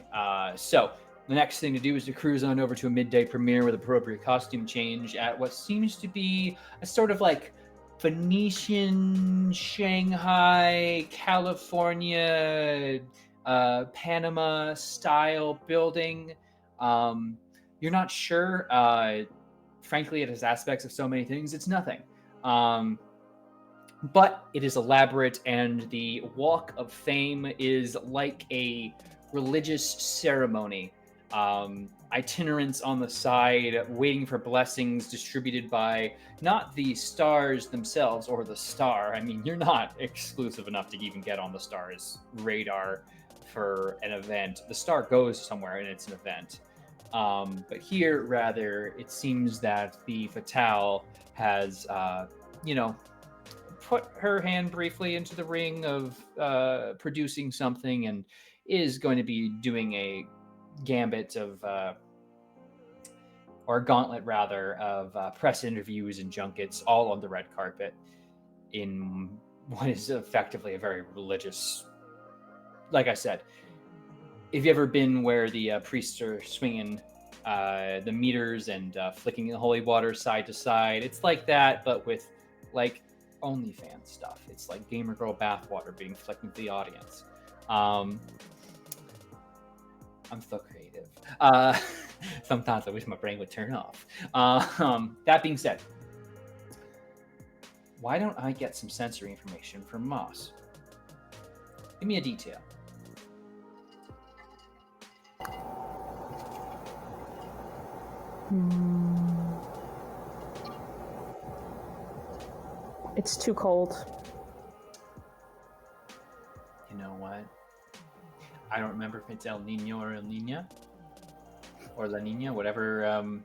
So the next thing to do is to cruise on over to a midday premiere with appropriate costume change at what seems to be a sort of like Venetian, Shanghai, California, Panama style building. You're not sure. Frankly, it has aspects of so many things. It's nothing. But it is elaborate, and the Walk of Fame is like a religious ceremony. Itinerants on the side, waiting for blessings distributed by not the stars themselves or the star. I mean, you're not exclusive enough to even get on the star's radar for an event. The star goes somewhere, and it's an event. But here, rather, it seems that the Fatale has, put her hand briefly into the ring of producing something and is going to be doing a gambit of, or a gauntlet rather, of press interviews and junkets all on the red carpet in what is effectively a very religious, like I said, if you've ever been where the priests are swinging the meters and flicking the holy water side to side, it's like that, but with like OnlyFans stuff. It's like gamer girl bathwater being flicked into the audience. I'm so creative. Sometimes I wish my brain would turn off. That being said, why don't I get some sensory information from Moss? Give me a detail. It's too cold. You know what? I don't remember if it's El Nino or El Nina or La Nina, whatever. I'm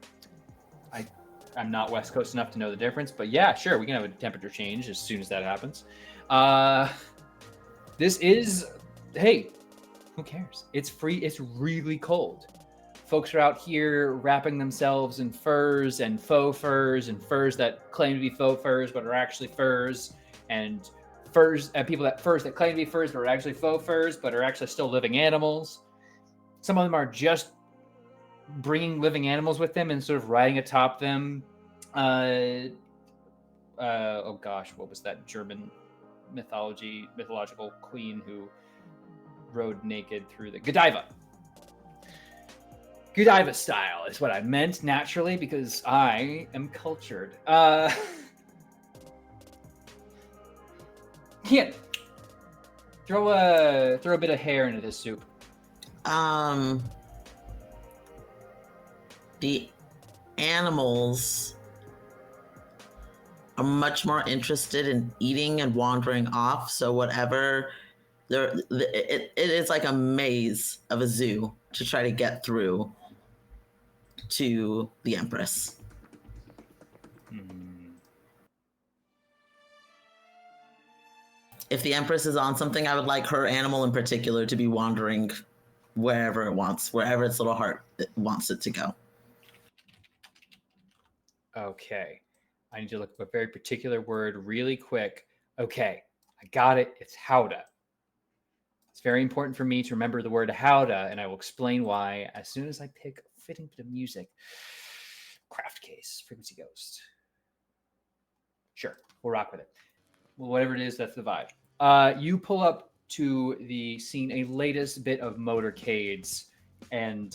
not West Coast enough to know the difference, but yeah, sure, we can have a temperature change as soon as that happens. This is, hey, who cares? It's free. It's really cold. Folks are out here wrapping themselves in furs and faux furs and furs that claim to be faux furs but are actually furs, and furs and people that furs that claim to be furs but are actually faux furs but are actually still living animals. Some of them are just bringing living animals with them and sort of riding atop them. Oh gosh, what was that German mythological queen who rode naked through the Godiva? Godiva style is what I meant, naturally, because I am cultured. Kian, throw a bit of hair into this soup. The animals are much more interested in eating and wandering off, so whatever, it is like a maze of a zoo to try to get through to the Empress. If the Empress is on something, I would like her animal in particular to be wandering wherever it wants, wherever its little heart wants it to go. Okay. I need to look up a very particular word really quick. Okay. I got it. It's howda. It's very important for me to remember the word howda, and I will explain why as soon as I pick a fitting bit of music. Craft case, frequency ghost. Sure, we'll rock with it. Well, whatever it is, that's the vibe. You pull up to the scene, a latest bit of motorcades, and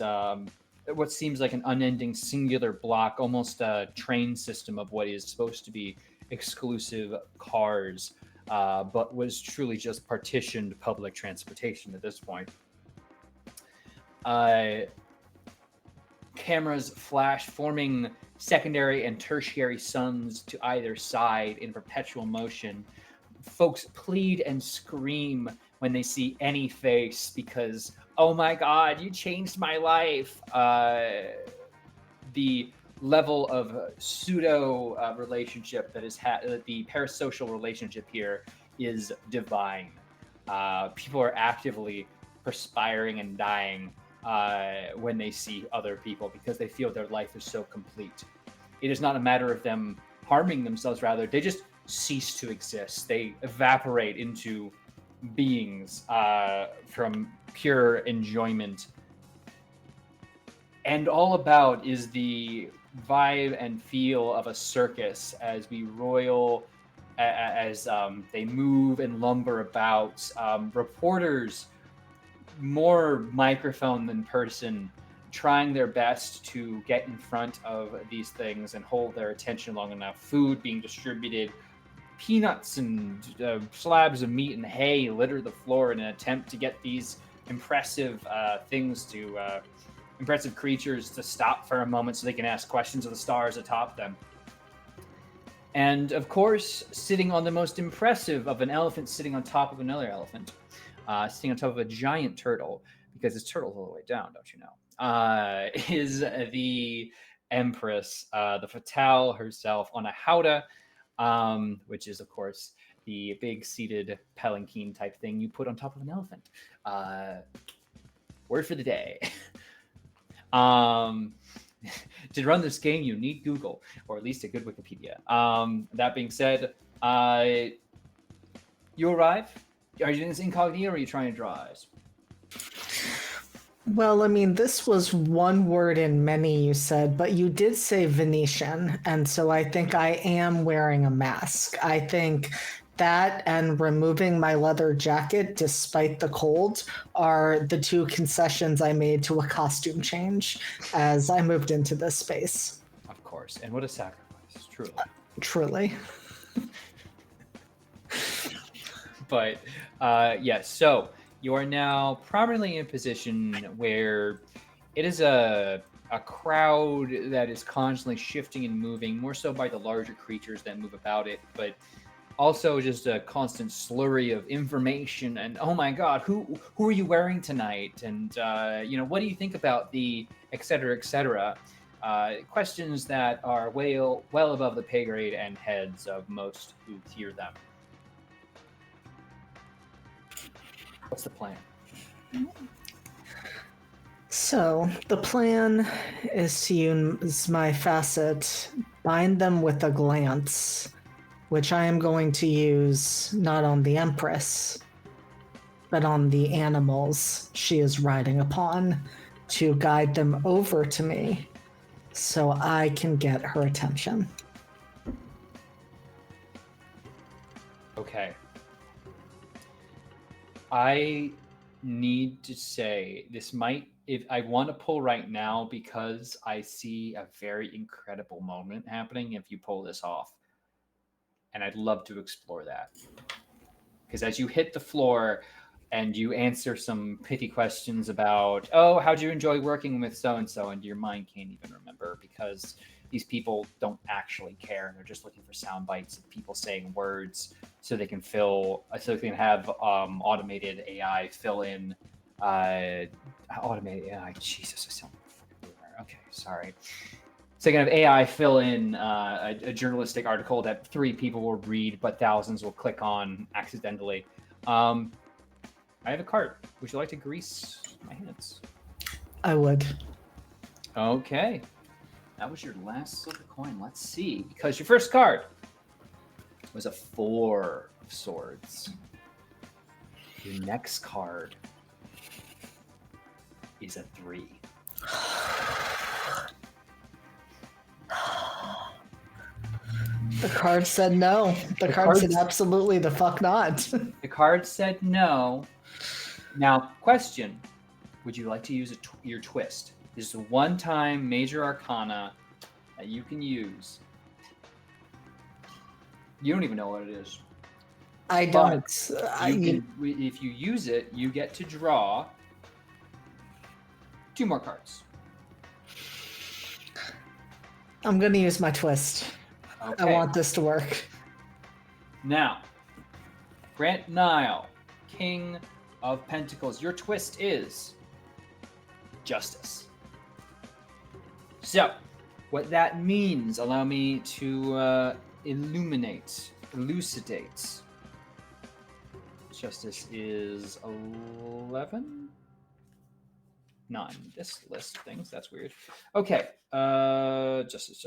what seems like an unending singular block, almost a train system of what is supposed to be exclusive cars, but was truly just partitioned public transportation at this point. Cameras flash, forming secondary and tertiary suns to either side in perpetual motion. Folks plead and scream when they see any face because, oh my God, you changed my life. The level of pseudo relationship that is the parasocial relationship here is divine. People are actively perspiring and dying when they see other people because they feel their life is so complete. It is not a matter of them harming themselves, rather they just cease to exist. They evaporate into beings from pure enjoyment. And all about is the vibe and feel of a circus as we royal, as they move and lumber about. Reporters, more microphone than person, trying their best to get in front of these things and hold their attention long enough. Food being distributed, peanuts and slabs of meat and hay litter the floor in an attempt to get these impressive impressive creatures to stop for a moment so they can ask questions of the stars atop them. And of course, sitting on the most impressive of an elephant sitting on top of another elephant, sitting on top of a giant turtle, because this turtle's all the way down, don't you know, is the Empress, the Fatale herself, on a howdah, which is, of course, the big seated palanquin type thing you put on top of an elephant. Word for the day. To run this game, you need Google, or at least a good Wikipedia. That being said, you arrive. Are you doing this incognito, or are you trying to draw eyes? Well, I mean, this was one word in many you said, but you did say Venetian, and so I think I am wearing a mask. I think that and removing my leather jacket despite the cold are the two concessions I made to a costume change as I moved into this space. Of course, and what a sacrifice, truly. Truly. But yes, so you are now prominently in a position where it is a crowd that is constantly shifting and moving, more so by the larger creatures that move about it, but also just a constant slurry of information and, oh my god, who are you wearing tonight? And what do you think about the et cetera, questions that are well above the pay grade and heads of most who hear them. What's the plan? So the plan is to use my facet, bind them with a glance, which I am going to use not on the Empress, but on the animals she is riding upon, to guide them over to me so I can get her attention. Okay. I need to say this might, if I want to pull right now, because I see a very incredible moment happening if you pull this off. And I'd love to explore that. Because as you hit the floor and you answer some pithy questions about, oh, how'd you enjoy working with so-and-so? And your mind can't even remember because these people don't actually care. They're just looking for sound bites of people saying words so they can have automated AI fill in. Automated AI, Jesus, I sound fucking weird. Okay, sorry. So kind of AI fill in a journalistic article that 3 people will read, but thousands will click on accidentally. I have a cart. Would you like to grease my hands? I would. Okay. That was your last silver coin. Let's see. Because your first card was a 4 of swords. Your next card is a 3. The card said no. The card said absolutely the fuck not. The card said no. Now, question. Would you like to use your twist? This is a one-time major arcana that you can use. You don't even know what it is. I don't. If you use it, you get to draw 2 more cards. I'm going to use my twist. Okay. I want this to work. Now, Grant Nile, King of Pentacles. Your twist is justice. So, what that means, allow me to elucidate. Justice is 11? 9. This list of things, that's weird. Okay. Justice.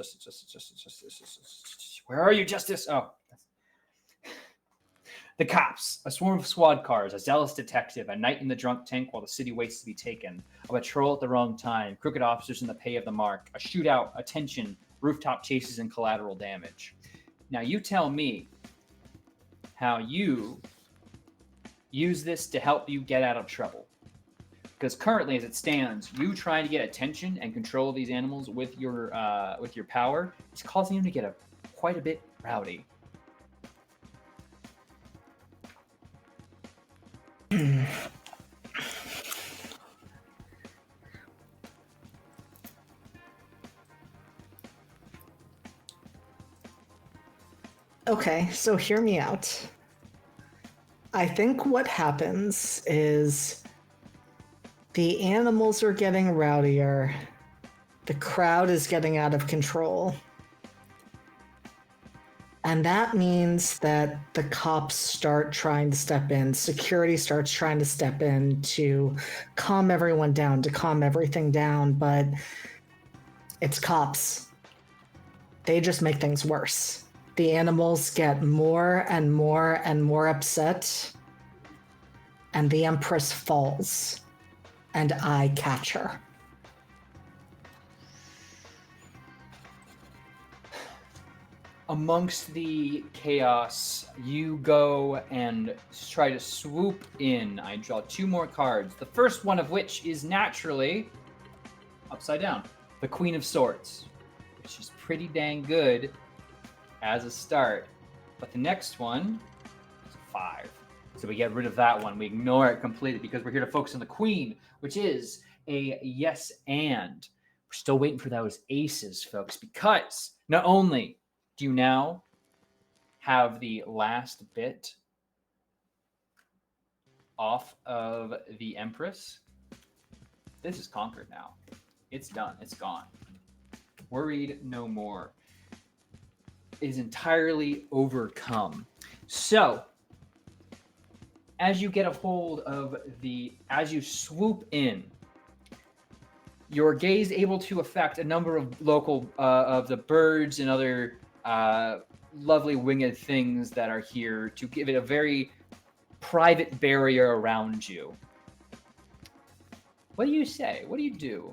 Where are you, Justice? Oh, The cops, a swarm of squad cars, a zealous detective, a night in the drunk tank while the city waits to be taken, a patrol at the wrong time, crooked officers in the pay of the mark, a shootout, attention, rooftop chases, and collateral damage. Now you tell me how you use this to help you get out of trouble. Because currently, as it stands, you trying to get attention and control these animals with your power is causing them to get quite a bit rowdy. Okay, so hear me out. I think what happens is the animals are getting rowdier, the crowd is getting out of control, and that means that the cops start trying to step in, security starts trying to step in to calm everyone down, to calm everything down, but it's cops. They just make things worse. The animals get more and more and more upset, and the Empress falls, and I catch her. Amongst the chaos, you go and try to swoop in. I draw 2 more cards. The first one of which is naturally upside down. The Queen of Swords, which is pretty dang good as a start. But the next one is a 5. So we get rid of that one. We ignore it completely because we're here to focus on the Queen, which is a yes and. We're still waiting for those aces, folks, because not only do you now have the last bit off of the Empress, this is conquered now. It's done. It's gone. Worried no more. It is entirely overcome. So, as you get a hold of as you swoop in, your gaze able to affect a number of local, of the birds and other lovely winged things that are here to give it a very private barrier around you. What do you say? What do you do?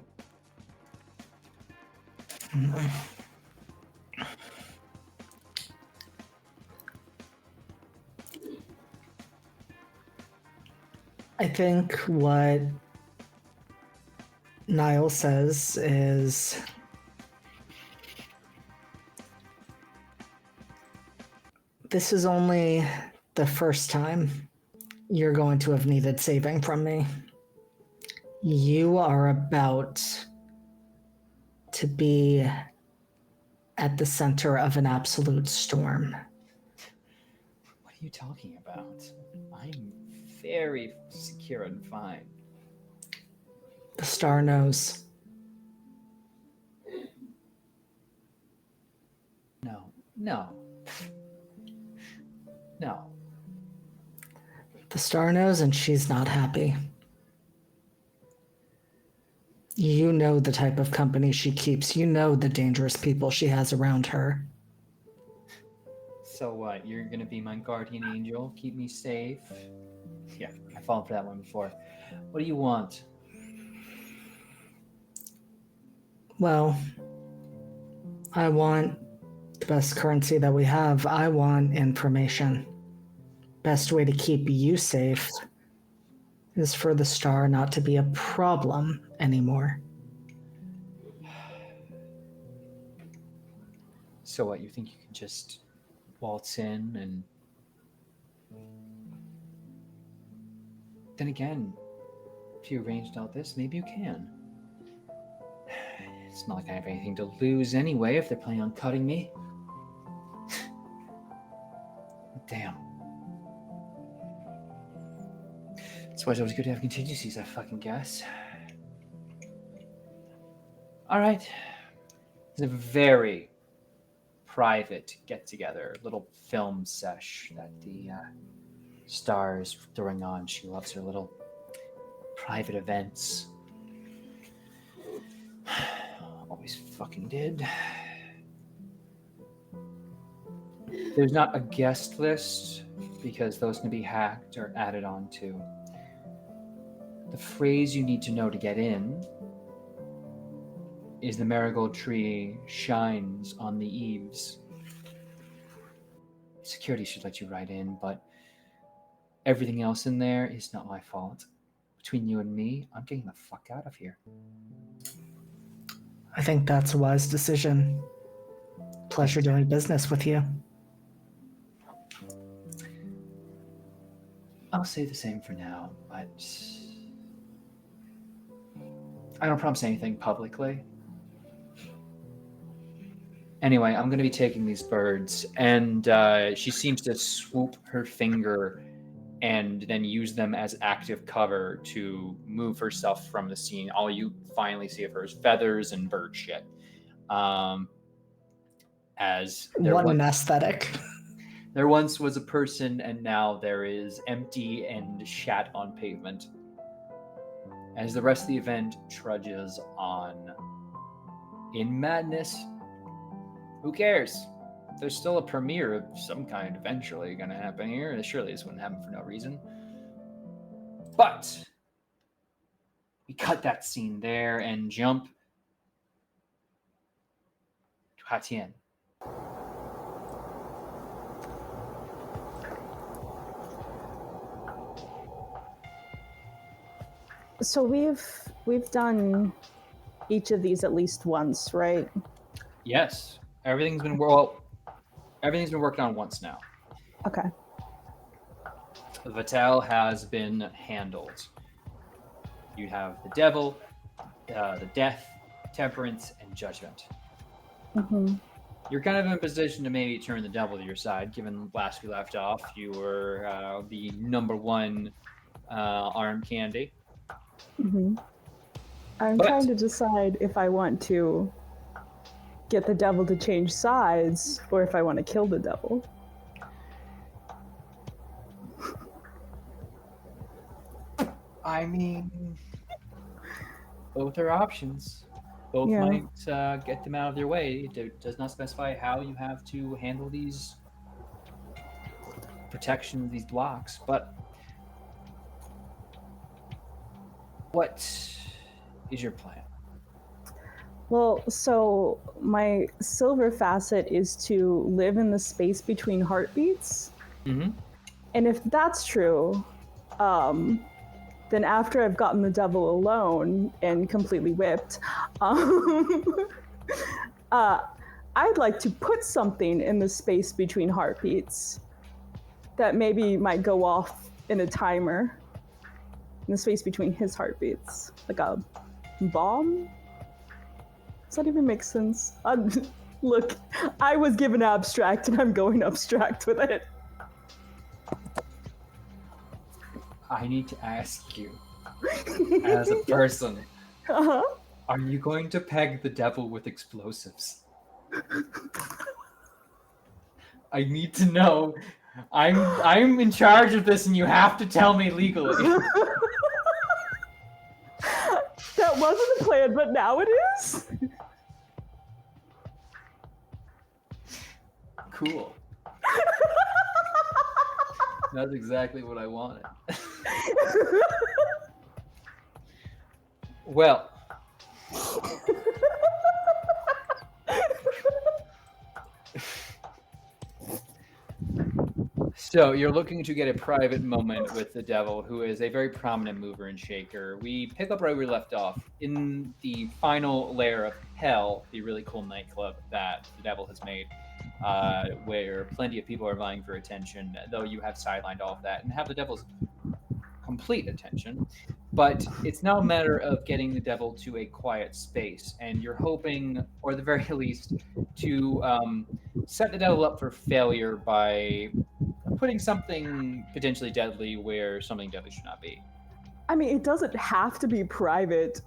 I think what Niall says is this is only the first time you're going to have needed saving from me. You are about to be at the center of an absolute storm. What are you talking about? I'm very secure and fine. The star knows. No. The star knows, and she's not happy. You know the type of company she keeps. You know the dangerous people she has around her. So what? You're gonna be my guardian angel? Keep me safe? Yeah, I've fallen for that one before. What do you want? Well, I want the best currency that we have. I want information. Best way to keep you safe is for the star not to be a problem anymore. So what? You think you can just waltz in and... Then again, if you arranged all this, maybe you can. It's not like I have anything to lose anyway if they're planning on cutting me. Damn. That's why it's always good to have contingencies, I fucking guess. Alright. It's a very private get-together, little film sesh that the star is throwing on. She loves her little private events. Always fucking did. There's not a guest list because those can be hacked or added onto. The phrase you need to know to get in is the marigold tree shines on the eaves. Security should let you right in, but everything else in there is not my fault. Between you and me, I'm getting the fuck out of here. I think that's a wise decision. Pleasure doing business with you. I'll say the same for now, but I don't promise anything publicly. Anyway, I'm going to be taking these birds, and she seems to swoop her finger and then use them as active cover to move herself from the scene. All you finally see of her is feathers and bird shit. As what an aesthetic. There once was a person, and now there is empty and shat on pavement. As the rest of the event trudges on in madness, who cares? There's still a premiere of some kind eventually going to happen here. Surely this wouldn't happen for no reason. But we cut that scene there and jump to Hatien. So we've done each of these at least once, right? Yes. Everything's been worked on once now. Okay. Vital has been handled. You have the devil, the death, temperance, and judgment. Mm-hmm. You're kind of in a position to maybe turn the devil to your side, given last we left off, you were the number one arm candy. Mm-hmm. I'm trying to decide if I want to get the devil to change sides or if I want to kill the devil. I mean, both are options. Both might get them out of their way. It does not specify how you have to handle these protections, these blocks, but what is your plan? Well, so my silver facet is to live in the space between heartbeats. Mm-hmm. And if that's true, then after I've gotten the devil alone and completely whipped, I'd like to put something in the space between heartbeats that maybe might go off in a timer in the space between his heartbeats. Like a bomb? Does that even make sense? Look, I was given abstract and I'm going abstract with it. I need to ask you, as a person, are you going to peg the devil with explosives? I need to know. I'm in charge of this, and you have to tell me legally. That wasn't the plan, but now it is. Cool. That's exactly what I wanted. Well. So you're looking to get a private moment with the devil, who is a very prominent mover and shaker. We pick up right where we left off in the final layer of hell, the really cool nightclub that the devil has made, where plenty of people are vying for attention, though you have sidelined all of that and have the devil's complete attention. But it's now a matter of getting the devil to a quiet space, and you're hoping, or at the very least, to set the devil up for failure by putting something potentially deadly where something deadly should not be. I mean, it doesn't have to be private.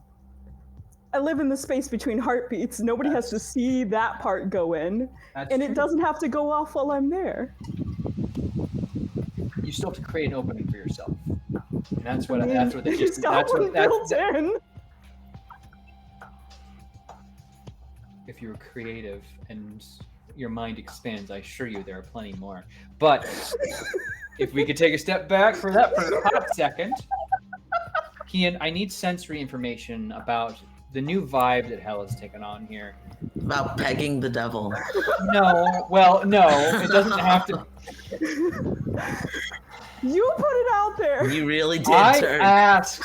I live in the space between heartbeats. Nobody has to see that part go in. And it doesn't have to go off while I'm there. You still have to create an opening for yourself. And that's what the gist that's in. If you're creative and your mind expands, I assure you there are plenty more. But if we could take a step back for that for a hot second. Kian, I need sensory information about the new vibe that Hell has taken on here. About pegging the devil. No, well, no, it doesn't have to. You put it out there. You really did, I Turk. asked.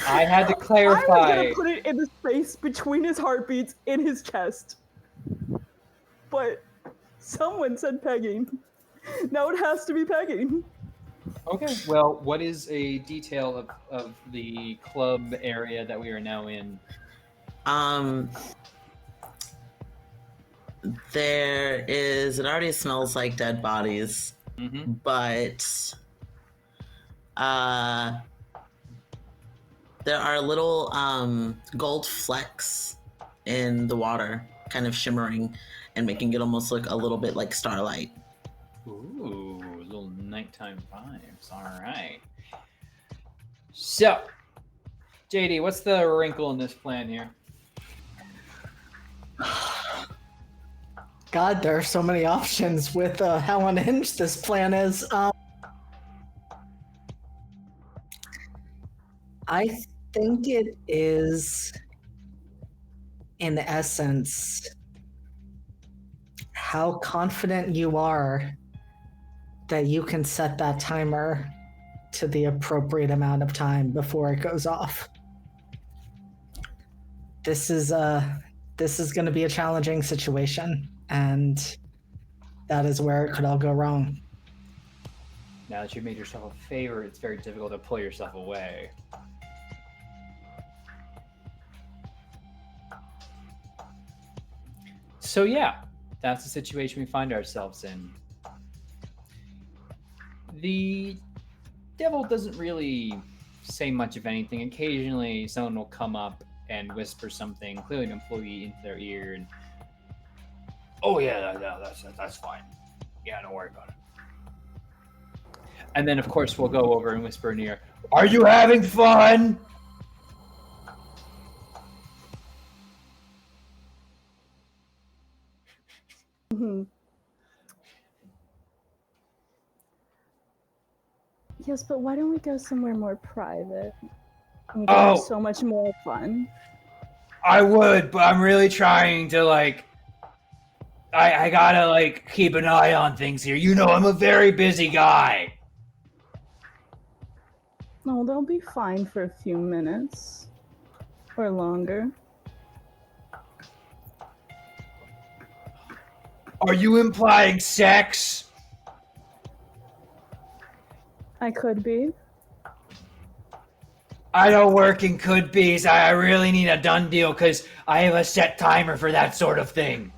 I had to I clarify. was gonna put it in the space between his heartbeats in his chest. But someone said pegging. Now it has to be pegging. Okay, well, what is a detail of the club area that we are now in? There is. It already smells like dead bodies, but there are little gold flecks in the water, kind of shimmering and making it almost look a little bit like starlight. Ooh, little nighttime vibes. All right. So, JD, what's the wrinkle in this plan here? God, there are so many options with how unhinged this plan is. I think it is, in essence, how confident you are that you can set that timer to the appropriate amount of time before it goes off. This is going to be a challenging situation, and that is where it could all go wrong. Now that you've made yourself a favor, it's very difficult to pull yourself away. So yeah, that's the situation we find ourselves in. The devil doesn't really say much of anything. Occasionally, someone will come up and whisper something, clearly an employee, into their ear, and oh yeah, that's fine. Yeah, don't worry about it. And then, of course, we'll go over and whisper in the ear, "Are you having fun?" Yes, but why don't we go somewhere more private? We can have so much more fun. I would, but I'm really trying to, like, I gotta, like, keep an eye on things here. You know, I'm a very busy guy. No, they'll be fine for a few minutes. Or longer. Are you implying sex? I could be. I don't work in could be's. I really need a done deal because I have a set timer for that sort of thing.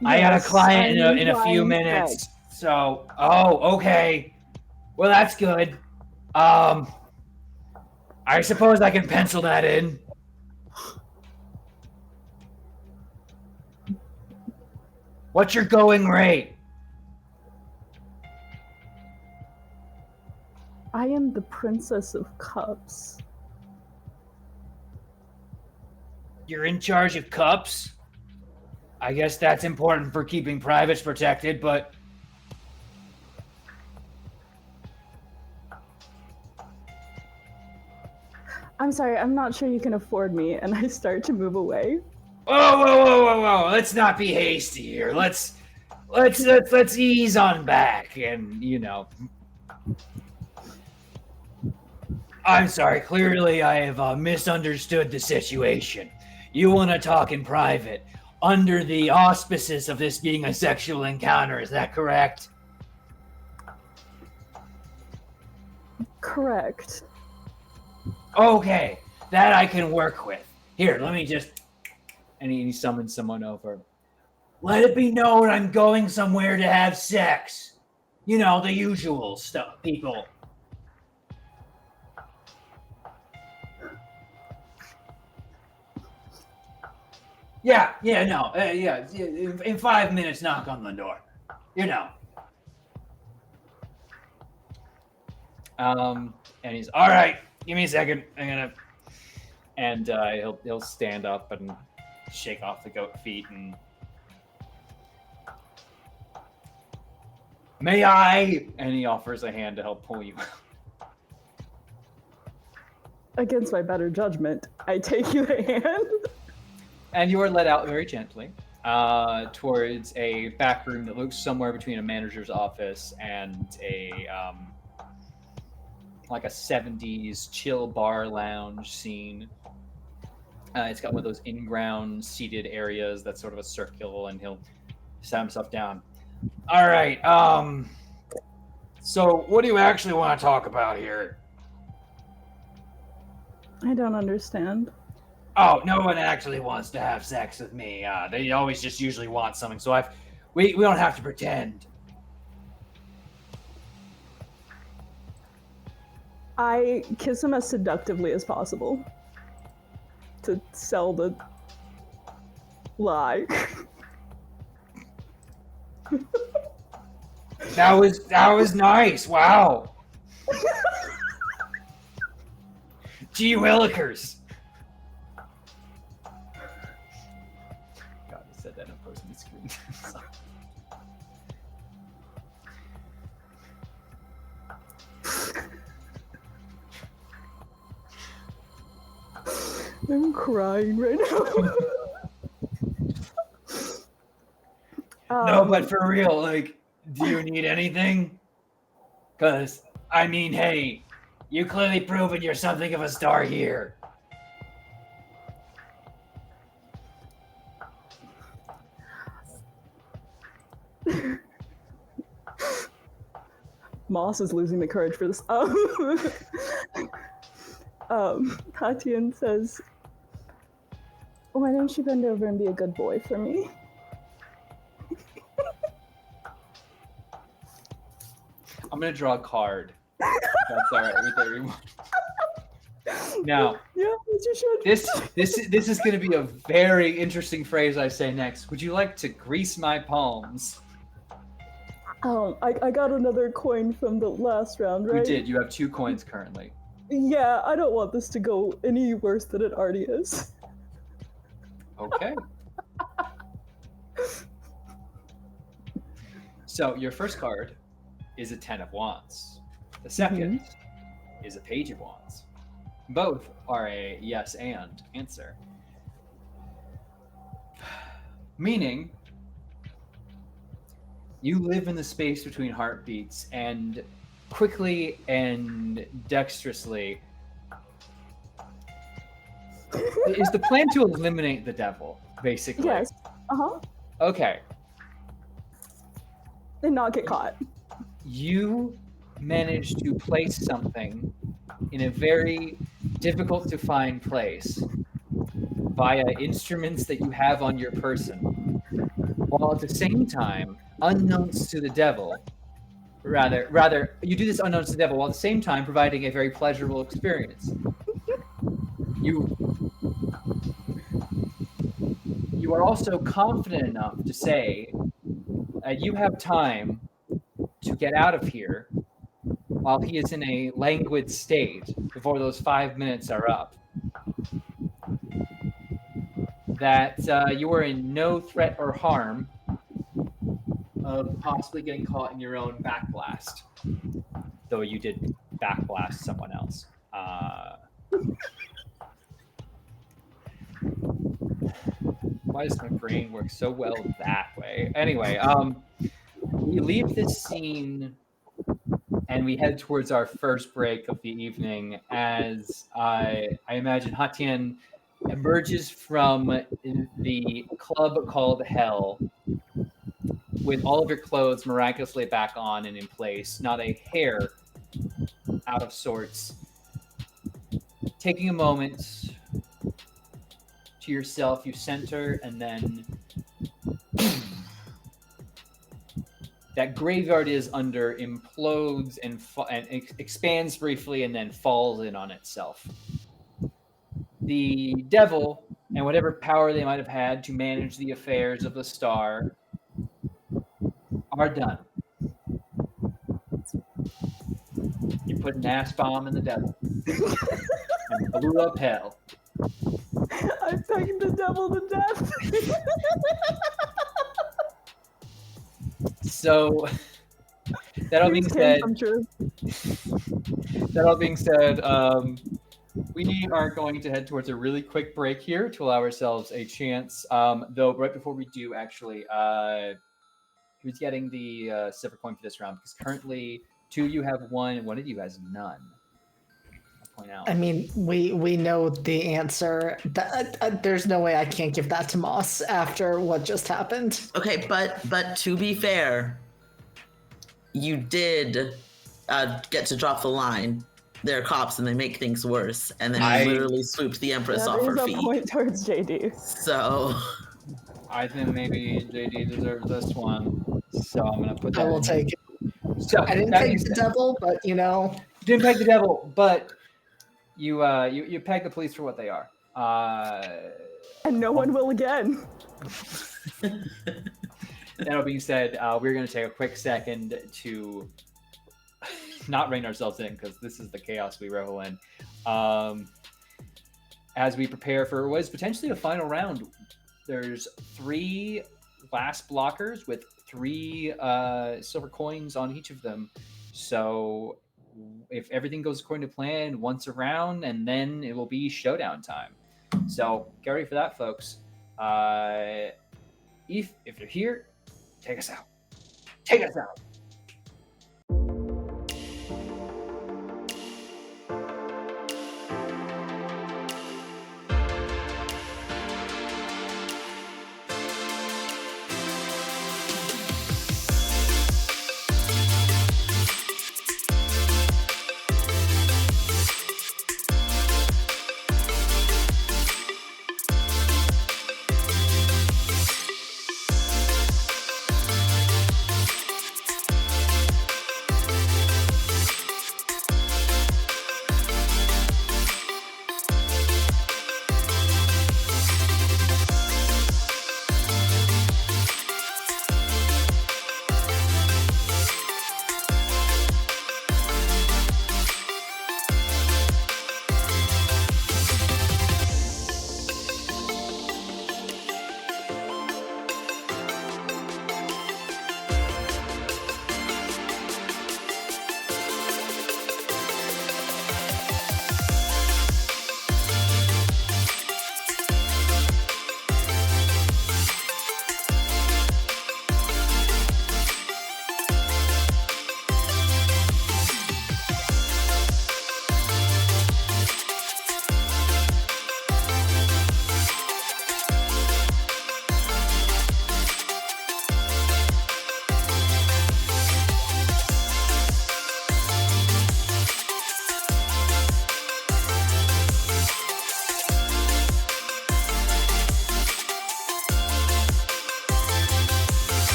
Yes, I got a client in a few minutes. So, okay. Well, that's good. I suppose I can pencil that in. What's your going rate? I am the Princess of Cups. You're in charge of cups? I guess that's important for keeping privates protected, but... I'm sorry, I'm not sure you can afford me, and I start to move away. Whoa. Let's not be hasty here. Let's ease on back and, you know... I'm sorry, clearly I have misunderstood the situation. You want to talk in private, under the auspices of this being a sexual encounter, is that correct? Correct. Okay, that I can work with. Here, let me just... And he summons someone over. Let it be known I'm going somewhere to have sex. You know, the usual stuff, people. Yeah, in 5 minutes, knock on the door. You know. And he's, all right, give me a second. I'm gonna... And he'll stand up and shake off the goat feet and... May I? And he offers a hand to help pull you out. Against my better judgment, I take your hand. And you are led out very gently towards a back room that looks somewhere between a manager's office and a like a 70s chill bar lounge scene. It's got one of those in-ground seated areas that's sort of a circle, and he'll sat himself down. All right, so what do you actually want to talk about here? I don't understand. Oh, no one actually wants to have sex with me. They always just usually want something, so we don't have to pretend. I kiss him as seductively as possible to sell the lie. That was nice. Wow. Gee willikers. God, I said that in opposing the screen. I'm crying right now. No, but for real, like, do you need anything? Because, I mean, hey, you clearly proven you're something of a star here. Moss is losing the courage for this. Tatian says, why don't you bend over and be a good boy for me? I'm going to draw a card. That's all right with everyone. Now, yeah, as you should. This is going to be a very interesting phrase I say next. Would you like to grease my palms? I got another coin from the last round, right? You did. You have 2 coins currently. Yeah, I don't want this to go any worse than it already is. Okay. So your first card is a 10 of Wands. The second is a Page of Wands. Both are a yes and answer. Meaning, you live in the space between heartbeats and quickly and dexterously. Is the plan to eliminate the devil, basically? Yes. Uh-huh. Okay. And not get caught. You managed to place something in a very difficult to find place via instruments that you have on your person, while at the same time, unknowns to the devil, rather, you do this unknowns to the devil while at the same time providing a very pleasurable experience. You are also confident enough to say you have time to get out of here while he is in a languid state before those 5 minutes are up. That you are in no threat or harm of possibly getting caught in your own backblast. Though you did backblast someone else. Why does my brain work so well that way? Anyway, we leave this scene and we head towards our first break of the evening as I imagine Hatien emerges from the club called Hell with all of your clothes miraculously back on and in place, not a hair out of sorts. Taking a moment to yourself, you center, and then that graveyard is under implodes and expands briefly and then falls in on itself. The devil and whatever power they might have had to manage the affairs of the star are done. You put an ass bomb in the devil and blew up hell. I pegged the devil to death. So That all being Dreams can said, come true. we are going to head towards a really quick break here to allow ourselves a chance. Though, right before we do, actually, who's getting the silver coin for this round? Because currently, 2 of you have 1, and 1 of you has none. I'll point out. I mean, we know the answer. There's no way I can't give that to Moss after what just happened. Okay, but to be fair, you did get to drop the line. They're cops and they make things worse, and then you literally swooped the Empress off her That is feet. a point towards JD. So I think maybe JD deserves this one, so I'm gonna put that. I will take it. So I didn't that take means the devil, but you didn't peg the devil, but you peg the police for what they are. And no one will again. That all being said, we're going to take a quick second to not rein ourselves in, because this is the chaos we revel in. As we prepare for what is potentially a final round, there's 3 last blockers with 3 silver coins on each of them. So if everything goes according to plan, once a round, and then it will be showdown time. So get ready for that, folks. If you're here, take us out. Take us out.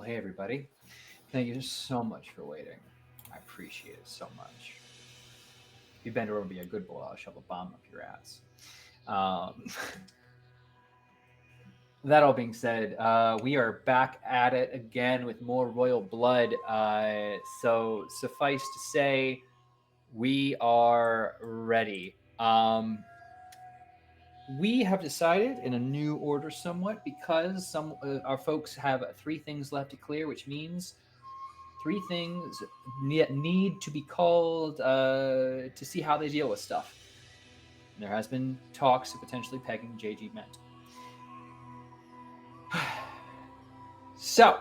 Well, hey, everybody. Thank you so much for waiting. I appreciate it so much. If you bend over and be a good boy, I'll shove a bomb up your ass. That all being said, we are back at it again with more royal blood. So suffice to say, we are ready. We have decided in a new order somewhat because some our folks have 3 things left to clear, which means 3 things need to be called to see how they deal with stuff. There has been talks of potentially pegging JG Met. So,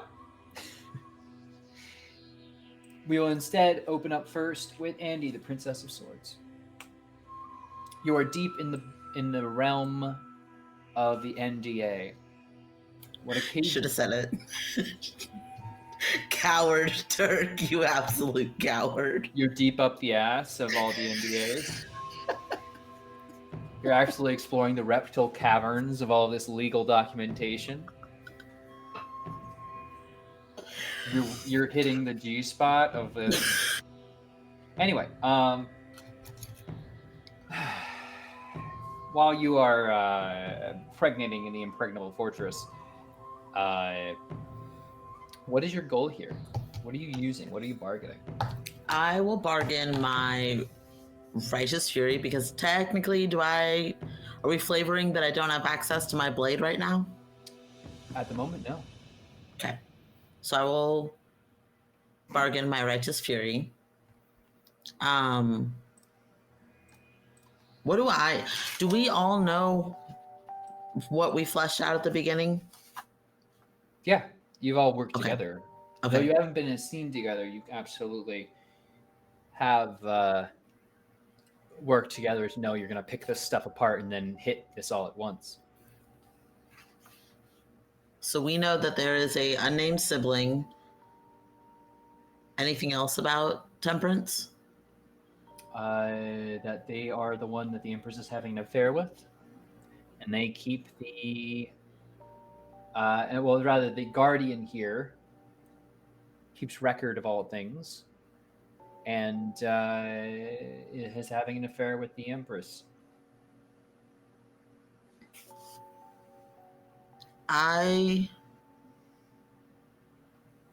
we will instead open up first with Andy, the Princess of Swords. You are deep in the realm of the NDA. What Should have said it. Coward, Turk, you absolute coward. You're deep up the ass of all the NDAs. You're actually exploring the reptile caverns of all this legal documentation. You're hitting the G spot of this. Anyway, while you are pregnating in the impregnable fortress, what is your goal here? What are you using? What are you bargaining? I will bargain my Righteous Fury because technically, are we flavoring that I don't have access to my blade right now? At the moment, no. Okay. So I will bargain my Righteous Fury. Do we all know what we fleshed out at the beginning? Yeah, you've all worked together. Okay. Though you haven't been in a scene together, you absolutely have worked together to know you're going to pick this stuff apart and then hit this all at once. So we know that there is a unnamed sibling. Anything else about Temperance? That they are the one that the Empress is having an affair with, and they keep the the Guardian here keeps record of all things, and is having an affair with the Empress. I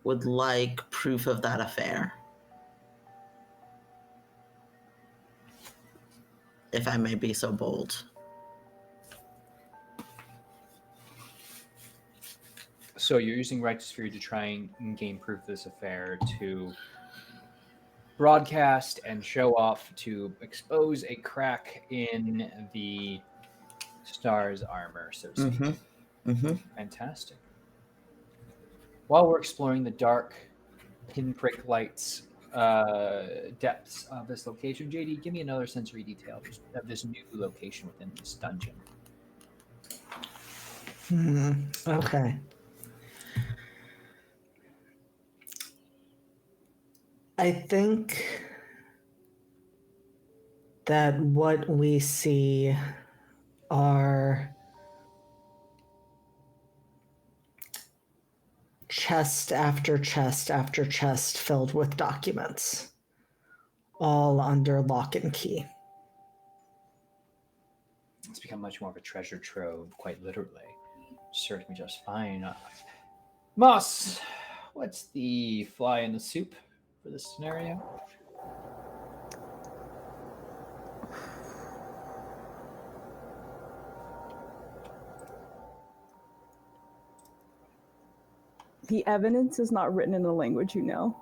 would like proof of that affair. If I may be so bold. So you're using Righteous Fury to try and gain proof of this affair, to broadcast and show off, to expose a crack in the Star's armor, so to speak. Fantastic. While we're exploring the dark pinprick lights depths of this location, JD, give me another sensory detail of this new location within this dungeon. Okay. I think that what we see are chest after chest after chest filled with documents, all under lock and key. It's become much more of a treasure trove, quite literally. Served me just fine. Moss, what's the fly in the soup for this scenario? The evidence is not written in the language you know.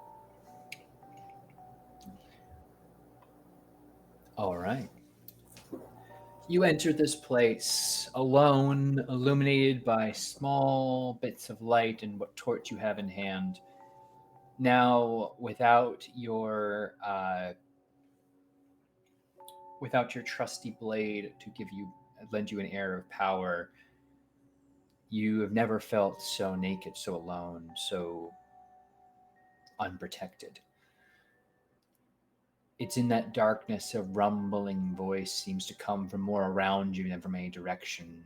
All right. You enter this place alone, illuminated by small bits of light and what torch you have in hand. Now, without your trusty blade to lend you an air of power, you have never felt so naked, so alone, so unprotected. It's in that darkness a rumbling voice seems to come from more around you than from any direction.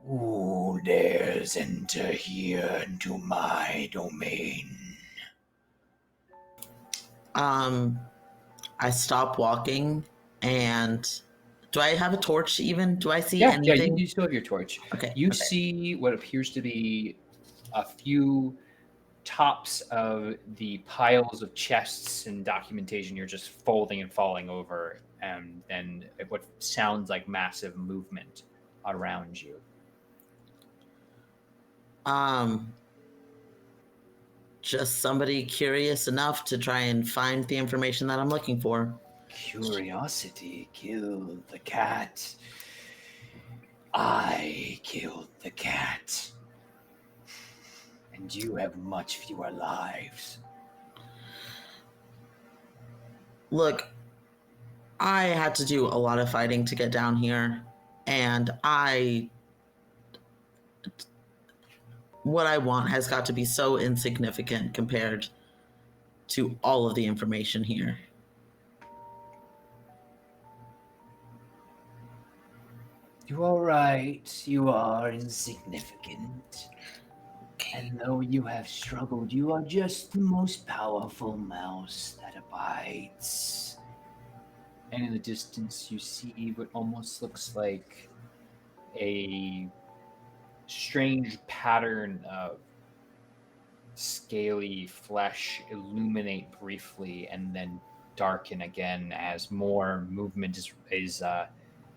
Who dares enter here into my domain? I stop walking, and do I have a torch even? Do I see Yeah, anything? you still have your torch. Okay. You okay. see what appears to be a few tops of the piles of chests and documentation you're just folding and falling over, and then what sounds like massive movement around you. Just somebody curious enough to try and find the information that I'm looking for. Curiosity killed the cat. I killed the cat. And you have much fewer lives. Look, I had to do a lot of fighting to get down here, and what I want has got to be so insignificant compared to all of the information here. You are right. You are insignificant. And though you have struggled, you are just the most powerful mouse that abides. And in the distance, you see what almost looks like a strange pattern of scaly flesh illuminate briefly and then darken again as more movement is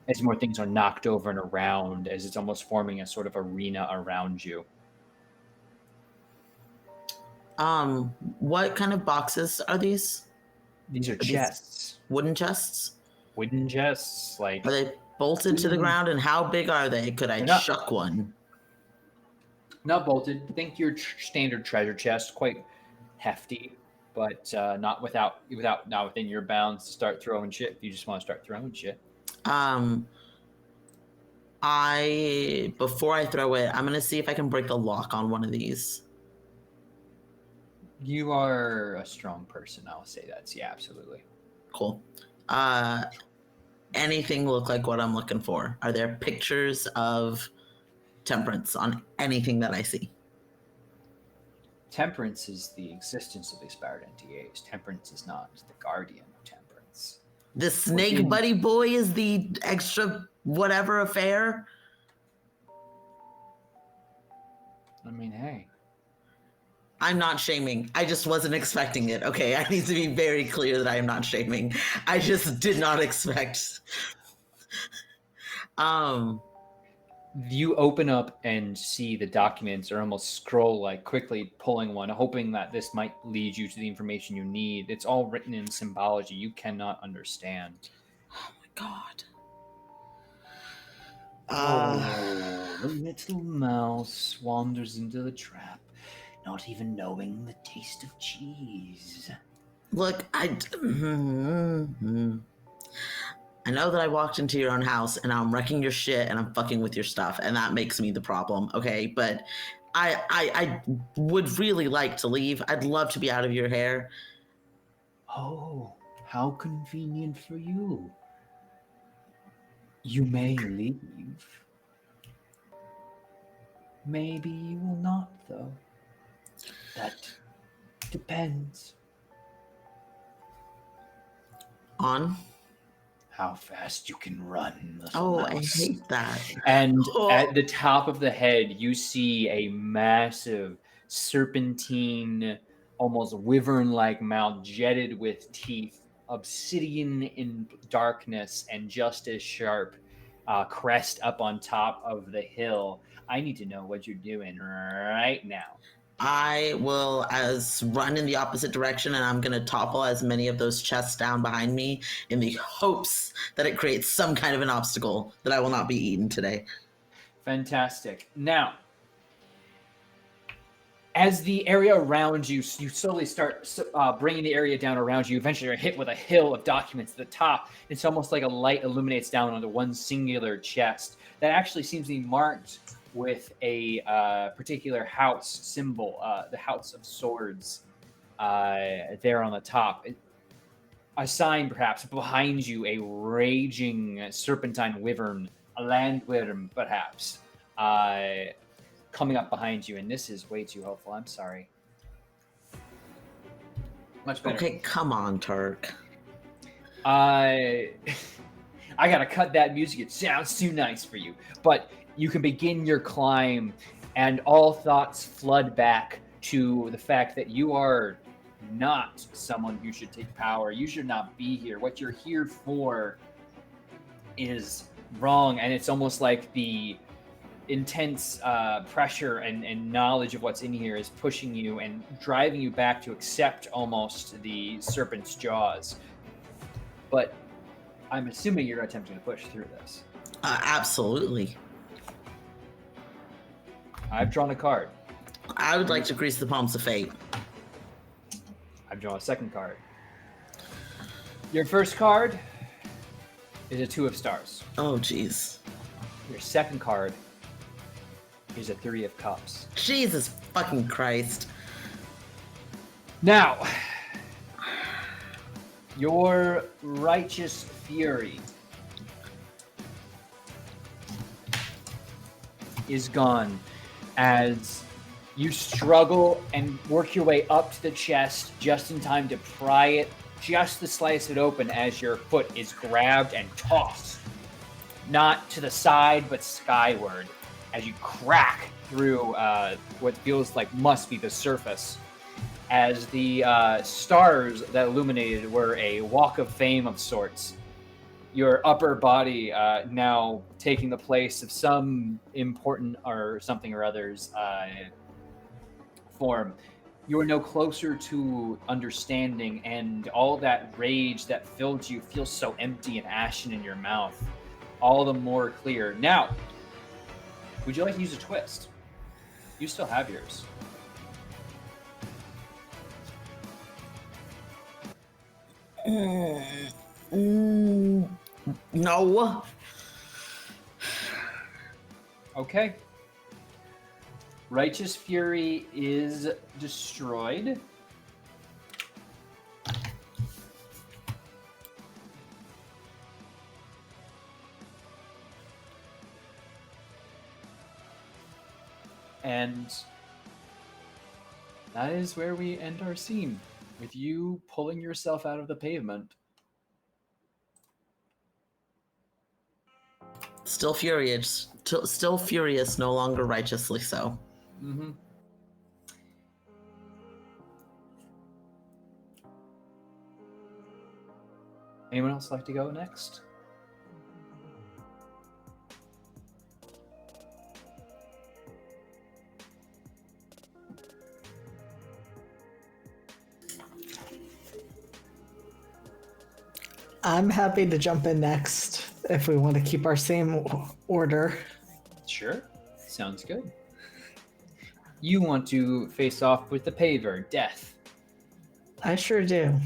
as more things are knocked over and around, as it's almost forming a sort of arena around you. What kind of boxes are these? These are chests. Wooden chests? Wooden chests, like... Are they bolted to the ground, and how big are they? Could I chuck one? Not bolted. Think your standard treasure chest, quite hefty, but not within your bounds to start throwing shit. If you just want to start throwing shit. Before I throw it, I'm gonna see if I can break the lock on one of these. You are a strong person. I'll say that. Yeah, absolutely. Cool. Anything look like what I'm looking for? Are there pictures of temperance on anything that I see? Temperance is the existence of the expired NTAs. Temperance is not the guardian of temperance. The snake buddy boy is the extra whatever affair? I mean, hey. I'm not shaming. I just wasn't expecting it. Okay, I need to be very clear that I am not shaming. I just did not expect. You open up and see the documents, or almost scroll like quickly pulling one, hoping that this might lead you to the information you need. It's all written in symbology you cannot understand. Oh my god. The little mouse wanders into the trap, not even knowing the taste of cheese. Look, I know that I walked into your own house and I'm wrecking your shit and I'm fucking with your stuff, and that makes me the problem, okay? But I would really like to leave. I'd love to be out of your hair. Oh, how convenient for you. You may leave. Maybe you will not, though. That depends. On? How fast you can run, little Oh, mouse. I hate that. And at the top of the head, you see a massive serpentine, almost wyvern-like mouth jetted with teeth, obsidian in darkness, and just as sharp crest up on top of the hill. I need to know what you're doing right now. I will run in the opposite direction, and I'm going to topple as many of those chests down behind me in the hopes that it creates some kind of an obstacle that I will not be eaten today. Fantastic. Now, as the area around you, you slowly start bringing the area down around you. Eventually, you're hit with a hill of documents at the top. It's almost like a light illuminates down onto one singular chest that actually seems to be marked with a particular house symbol, the House of Swords, there on the top. A sign, perhaps, behind you, a raging serpentine wyvern, a landworm, perhaps, coming up behind you, and this is way too hopeful. I'm sorry. Much better. Okay, come on, Turk. I gotta cut that music. It sounds too nice for you. But you can begin your climb, and all thoughts flood back to the fact that you are not someone who should take power. You should not be here. What you're here for is wrong, and it's almost like the intense pressure and knowledge of what's in here is pushing you and driving you back to accept almost the serpent's jaws. But I'm assuming you're attempting to push through this. Absolutely. I've drawn a card. I would like to grease the palms of fate. I've drawn a second card. Your first card is a 2 of stars. Oh, jeez. Your second card is a 3 of cups. Jesus fucking Christ. Now, your righteous fury is gone as you struggle and work your way up to the chest just in time to pry it, just to slice it open as your foot is grabbed and tossed, not to the side but skyward, as you crack through what feels like must be the surface, as the stars that illuminated were a walk of fame of sorts. Your upper body now taking the place of some important or something or other's form. You are no closer to understanding, and all that rage that filled you feels so empty and ashen in your mouth, all the more clear. Now, would you like to use a twist? You still have yours. No. Okay. Righteous Fury is destroyed. And that is where we end our scene, with you pulling yourself out of the pavement. Still furious. Still furious, no longer righteously so. Mm-hmm. Anyone else like to go next? I'm happy to jump in next if we want to keep our same order. Sure. Sounds good. You want to face off with the paver, Death. I sure do.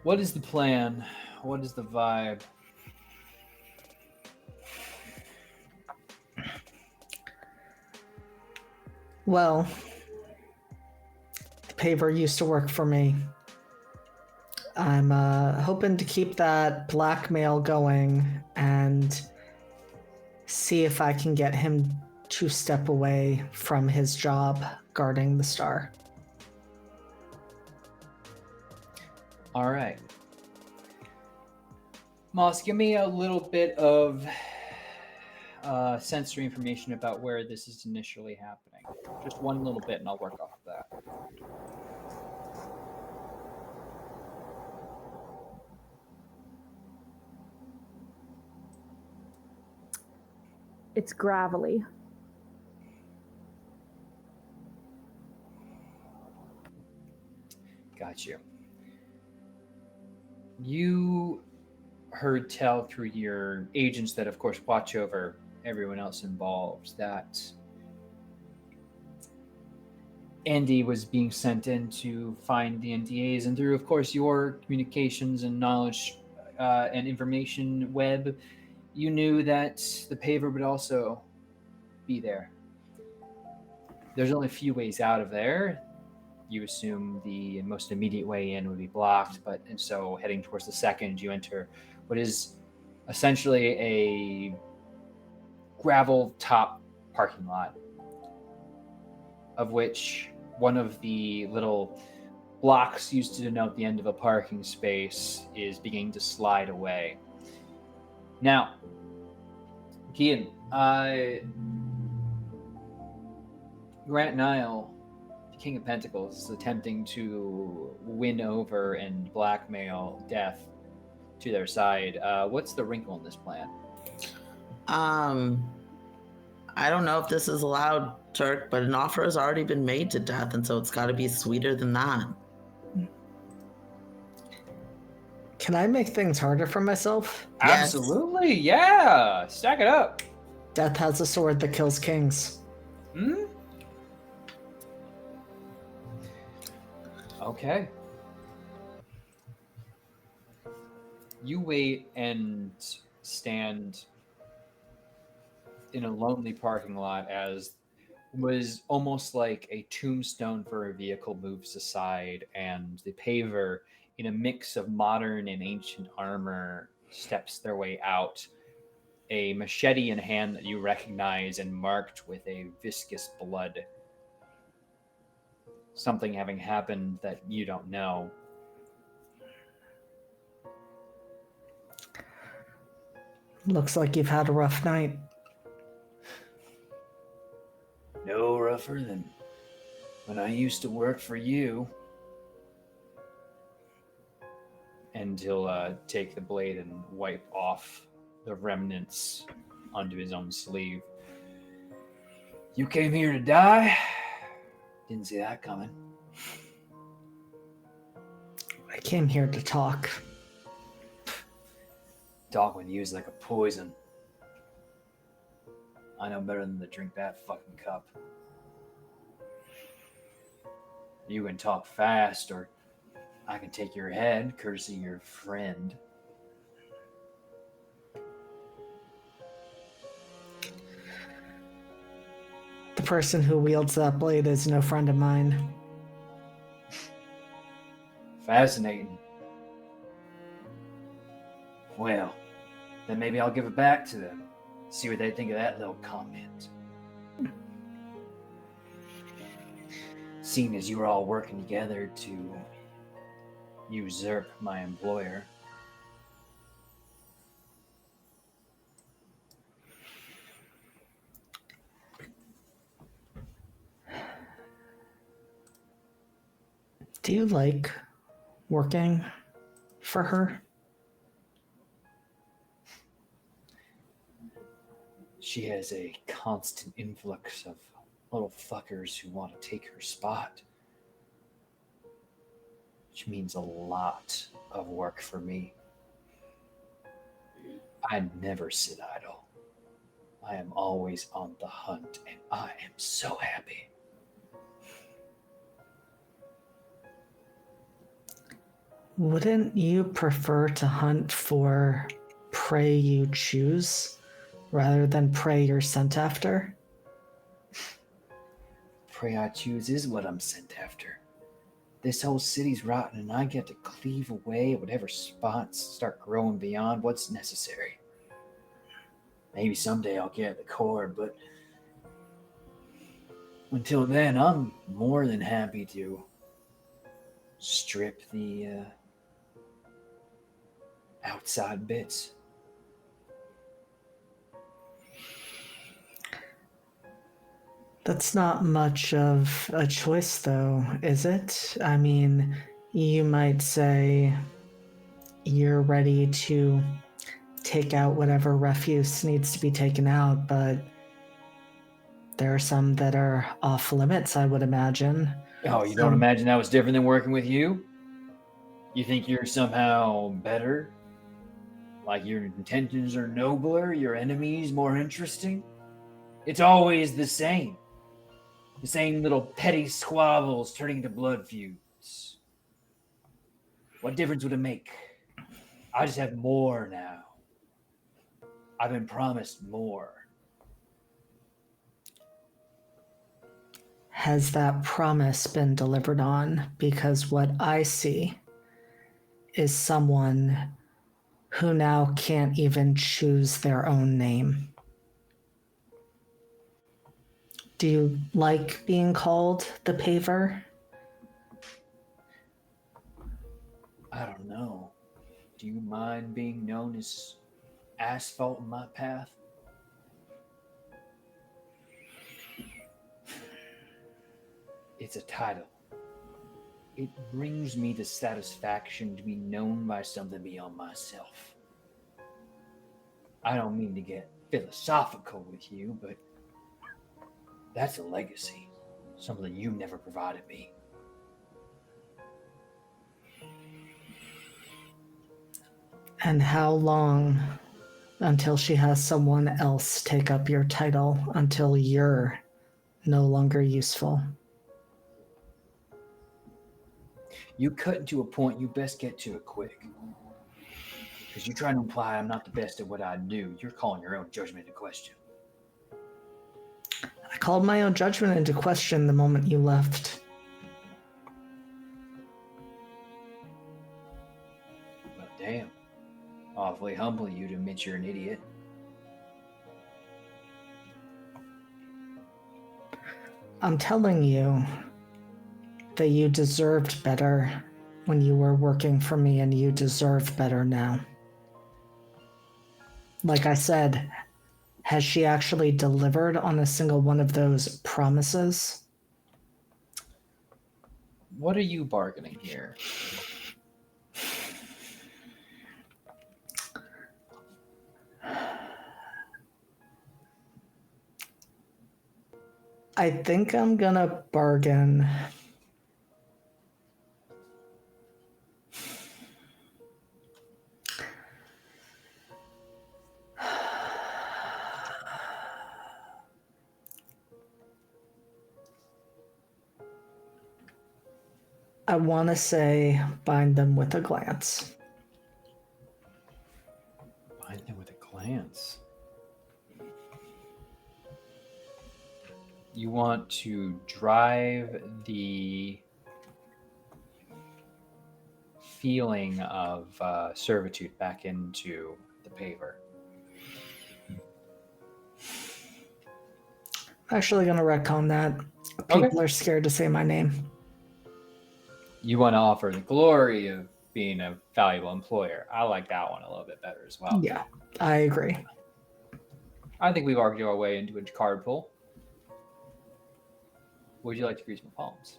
What is the plan? What is the vibe? Well, the paver used to work for me. I'm hoping to keep that blackmail going and see if I can get him to step away from his job guarding the star. All right. Moss, give me a little bit of sensory information about where this is initially happening. Just one little bit, and I'll work off of that. It's gravelly. Got you. You heard tell through your agents that, of course, watch over everyone else involved, that Andy was being sent in to find the NDAs, and through, of course, your communications and knowledge and information web, you knew that the paver would also be there. There's only a few ways out of there. You assume the most immediate way in would be blocked, and so heading towards the second, you enter what is essentially a gravel top parking lot, of which one of the little blocks used to denote the end of a parking space is beginning to slide away. Now, Kian, Grant Nile, the King of Pentacles, is attempting to win over and blackmail Death to their side. What's the wrinkle in this plan? I don't know if this is allowed, Turk, but an offer has already been made to Death, and so it's got to be sweeter than that. Can I make things harder for myself? Yes. Absolutely, yeah. Stack it up. Death has a sword that kills kings. Hmm? Okay. You wait and stand in a lonely parking lot as was almost like a tombstone for a vehicle moves aside, and the paver, in a mix of modern and ancient armor, steps their way out, a machete in hand that you recognize and marked with a viscous blood. Something having happened that you don't know. Looks like you've had a rough night. No rougher than when I used to work for you. And he'll take the blade and wipe off the remnants onto his own sleeve. You came here to die? Didn't see that coming. I came here to talk. Talk when used like a poison. I know better than to drink that fucking cup. You can talk fast, or I can take your head, courtesy your friend. The person who wields that blade is no friend of mine. Fascinating. Well, then maybe I'll give it back to them. See what they think of that little comment. Seeing as you were all working together to usurp my employer. Do you like working for her? She has a constant influx of little fuckers who want to take her spot. Which means a lot of work for me. I never sit idle. I am always on the hunt, and I am so happy. Wouldn't you prefer to hunt for prey you choose rather than prey you're sent after? Prey I choose is what I'm sent after. This whole city's rotten, and I get to cleave away at whatever spots start growing beyond what's necessary. Maybe someday I'll get the core, but until then, I'm more than happy to strip the outside bits. That's not much of a choice, though, is it? I mean, you might say you're ready to take out whatever refuse needs to be taken out, but there are some that are off limits, I would imagine. Oh, you don't imagine that was different than working with you? You think you're somehow better? Like your intentions are nobler, your enemies more interesting? It's always the same. The same little petty squabbles turning to blood feuds. What difference would it make? I just have more now. I've been promised more. Has that promise been delivered on? Because what I see is someone who now can't even choose their own name. Do you like being called the Paver? I don't know. Do you mind being known as asphalt in my path? It's a title. It brings me the satisfaction to be known by something beyond myself. I don't mean to get philosophical with you, but that's a legacy. Something you never provided me. And how long until she has someone else take up your title until you're no longer useful? You cut into a point, you best get to it quick. Because you're trying to imply I'm not the best at what I do. You're calling your own judgment into question. I called my own judgment into question the moment you left. Well, damn. Awfully humble of you to admit you're an idiot. I'm telling you that you deserved better when you were working for me, and you deserve better now. Like I said, has she actually delivered on a single one of those promises? What are you bargaining here? I think I'm gonna bargain. I want to say bind them with a glance. Bind them with a glance. You want to drive the feeling of servitude back into the paver. I'm actually going to retcon that. People are scared to say my name. You want to offer the glory of being a valuable employer. I like that one a little bit better as well. Yeah, I agree. I think we've argued our way into a card pull. Would you like to grease my palms?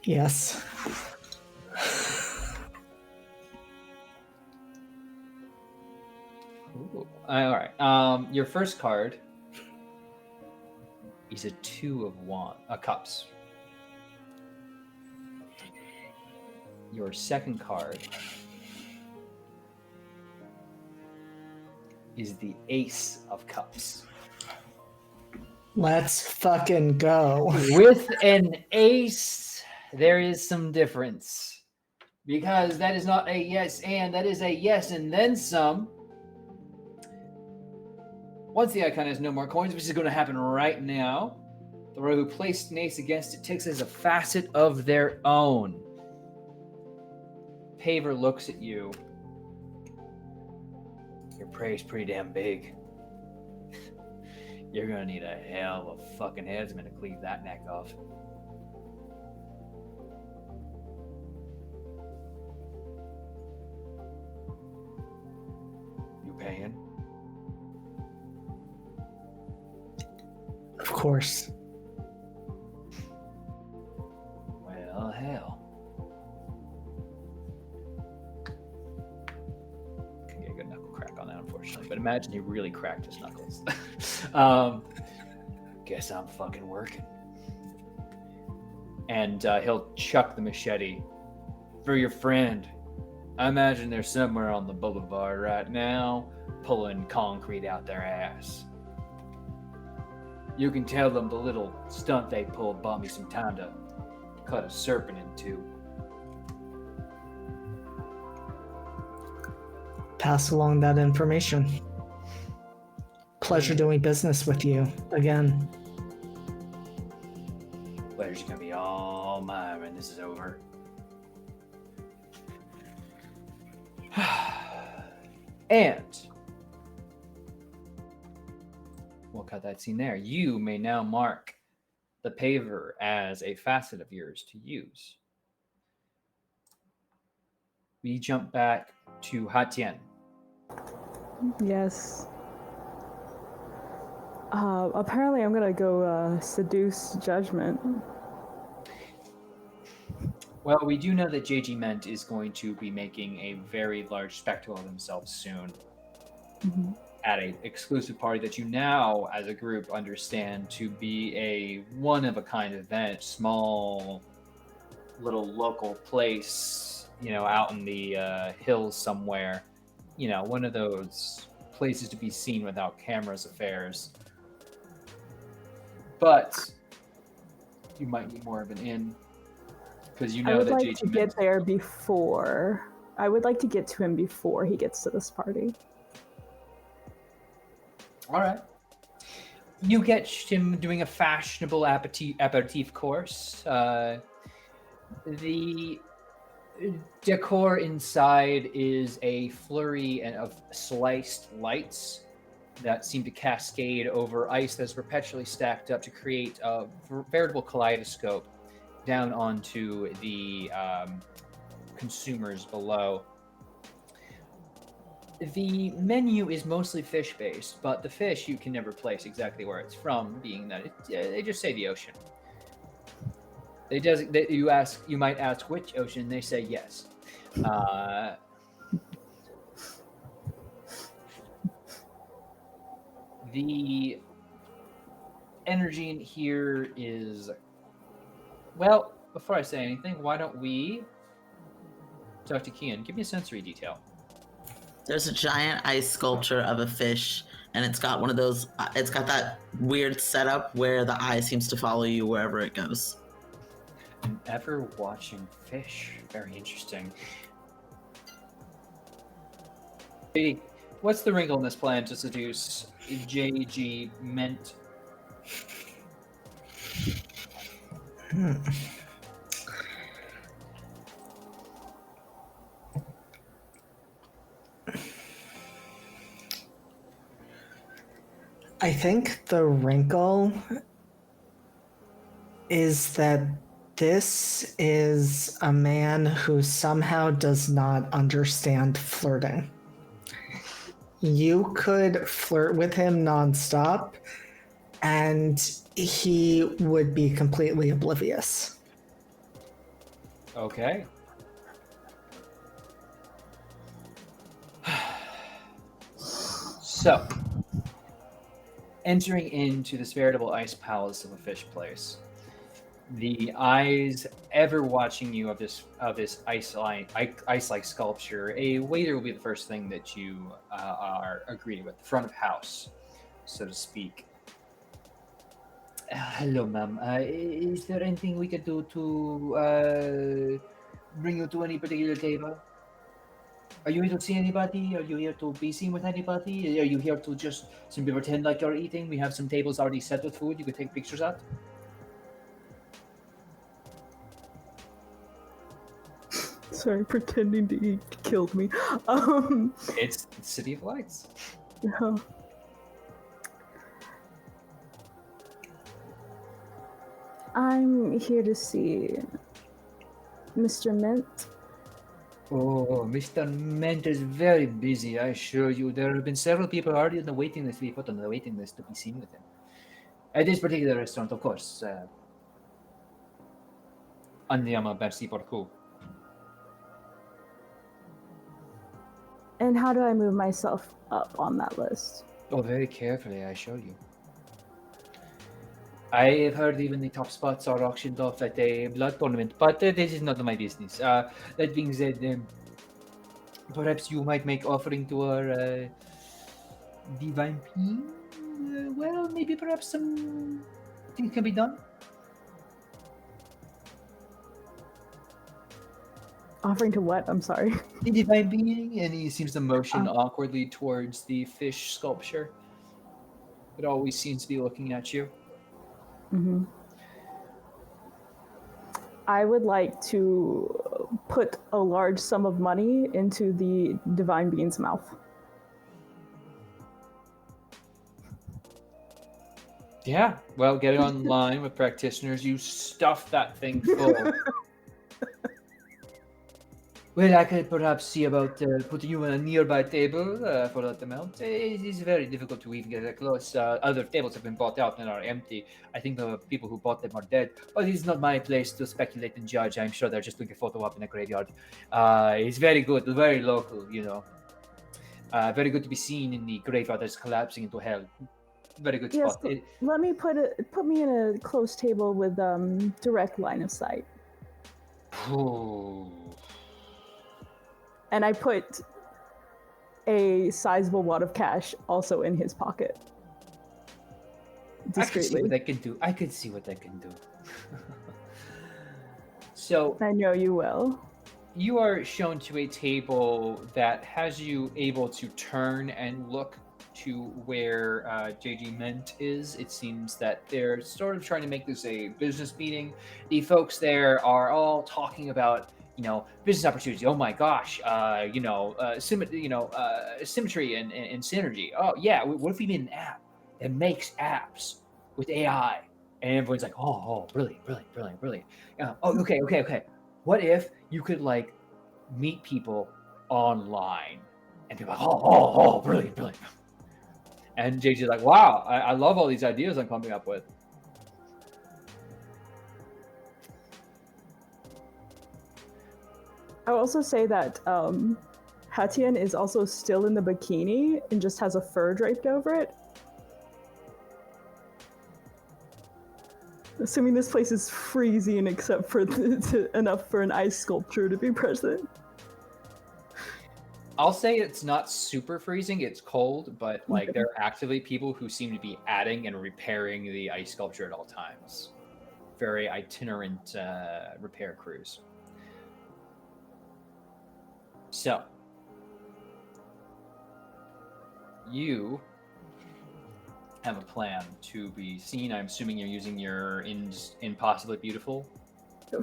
Yes. Ooh. All right. Your first card is a 2 of cups. Your second card is the Ace of Cups. Let's fucking go. With an ace, there is some difference. Because that is not a yes and, that is a yes and then some. Once the icon has no more coins, which is going to happen right now, the row who placed an ace against it takes it as a facet of their own. Paver looks at you. Your prey's pretty damn big. You're gonna need a hell of a fucking headsman to cleave that neck off. You paying? Of course. Well, hell. Can get a good knuckle crack on that, unfortunately. But imagine he really cracked his knuckles. Guess I'm fucking working. And he'll chuck the machete for your friend. I imagine they're somewhere on the boulevard right now, pulling concrete out their ass. You can tell them the little stunt they pulled bought me some time to cut a serpent in two. Pass along that information. Pleasure doing business with you again. Pleasure's gonna be all mine when this is over. And cut that scene there. You may now mark the paver as a facet of yours to use. We jump back to Hatien. Yes. Apparently, I'm gonna go seduce judgment. Well, we do know that JG Ment is going to be making a very large spectacle of himself soon at an exclusive party that you now, as a group, understand to be a one-of-a-kind event, small, little local place, out in the hills somewhere. One of those places to be seen without cameras affairs. But you might need more of an inn. Because I would like JG to get there before. I would like to get to him before he gets to this party. All right. You get him doing a fashionable aperitif course. The decor inside is a flurry of sliced lights that seem to cascade over ice that's perpetually stacked up to create a veritable kaleidoscope down onto the consumers below. The menu is mostly fish-based, but the fish you can never place exactly where it's from, being that they just say the ocean. You might ask which ocean, they say yes. The energy in here is, well, before I say anything, why don't we talk to Kian? Give me a sensory detail. There's a giant ice sculpture of a fish, and it's got one of those, it's got that weird setup where the eye seems to follow you wherever it goes. An ever-watching fish. Very interesting. What's the wrinkle in this plan to seduce JG Ment? I think the wrinkle is that this is a man who somehow does not understand flirting. You could flirt with him nonstop, and he would be completely oblivious. Okay. So, entering into this veritable ice palace of a fish place, the eyes ever watching you of this ice-like sculpture, a waiter will be the first thing that you are greeted with, the front of house, so to speak. Hello, ma'am. Is there anything we could do to bring you to any particular table? Are you here to see anybody? Are you here to be seen with anybody? Are you here to just simply pretend like you're eating? We have some tables already set with food you could take pictures at. Sorry, pretending to eat killed me. It's City of Lights. Yeah. I'm here to see Mr. Mint. Oh, Mr. Ment is very busy, I assure you. There have been several people already on the waiting list. We put on the waiting list to be seen with him. At this particular restaurant, of course. Andiamo merci beaucoup. And how do I move myself up on that list? Oh, very carefully, I assure you. I have heard even the top spots are auctioned off at a blood tournament, but this is not my business. That being said, perhaps you might make offering to our divine being. Well, maybe perhaps some things can be done. Offering to what? I'm sorry. The divine being, and he seems to motion awkwardly towards the fish sculpture. It always seems to be looking at you. Mm-hmm. I would like to put a large sum of money into the divine being's mouth. Yeah, well, get it online with practitioners. You stuff that thing full. Well, I could perhaps see about putting you on a nearby table for that amount. It is very difficult to even get that close. Other tables have been bought out and are empty. I think the people who bought them are dead. But it is not my place to speculate and judge. I'm sure they're just doing a photo op in a graveyard. It's very good, very local, you know. Very good to be seen in the graveyard that's collapsing into hell. Very good Yes, spot. let me put me in a close table with direct line of sight. And I put a sizable wad of cash also in his pocket. I can see what I can do. I can see what I can do. So I know you will. You are shown to a table that has you able to turn and look to where JG Mint is. It seems that they're sort of trying to make this a business meeting. The folks there are all talking about, business opportunity. Oh my gosh, symmetry and synergy. Oh yeah, what if we made an app that makes apps with AI? And everyone's like, oh, brilliant. Okay. What if you could meet people online and be like, oh, brilliant. And JJ's like, wow, I love all these ideas I'm coming up with. I will also say that Hatien is also still in the bikini and just has a fur draped over it. Assuming this place is freezing except for enough for an ice sculpture to be present. I'll say it's not super freezing, it's cold, but there are actively people who seem to be adding and repairing the ice sculpture at all times. Very itinerant repair crews. So, you have a plan to be seen. I'm assuming you're using your Impossibly Beautiful?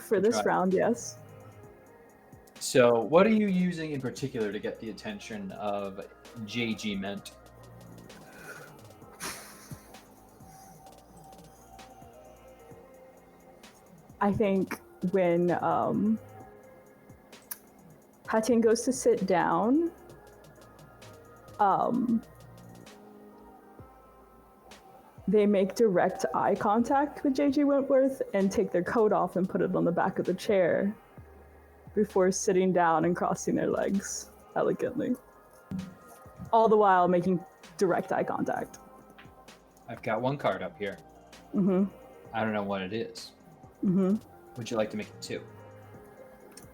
For this round, yes. So, what are you using in particular to get the attention of JG Mint? I think when Hatien goes to sit down, they make direct eye contact with JG Wentworth and take their coat off and put it on the back of the chair before sitting down and crossing their legs elegantly. All the while making direct eye contact. I've got one card up here. Mm-hmm. I don't know what it is. Mm-hmm. Would you like to make it 2?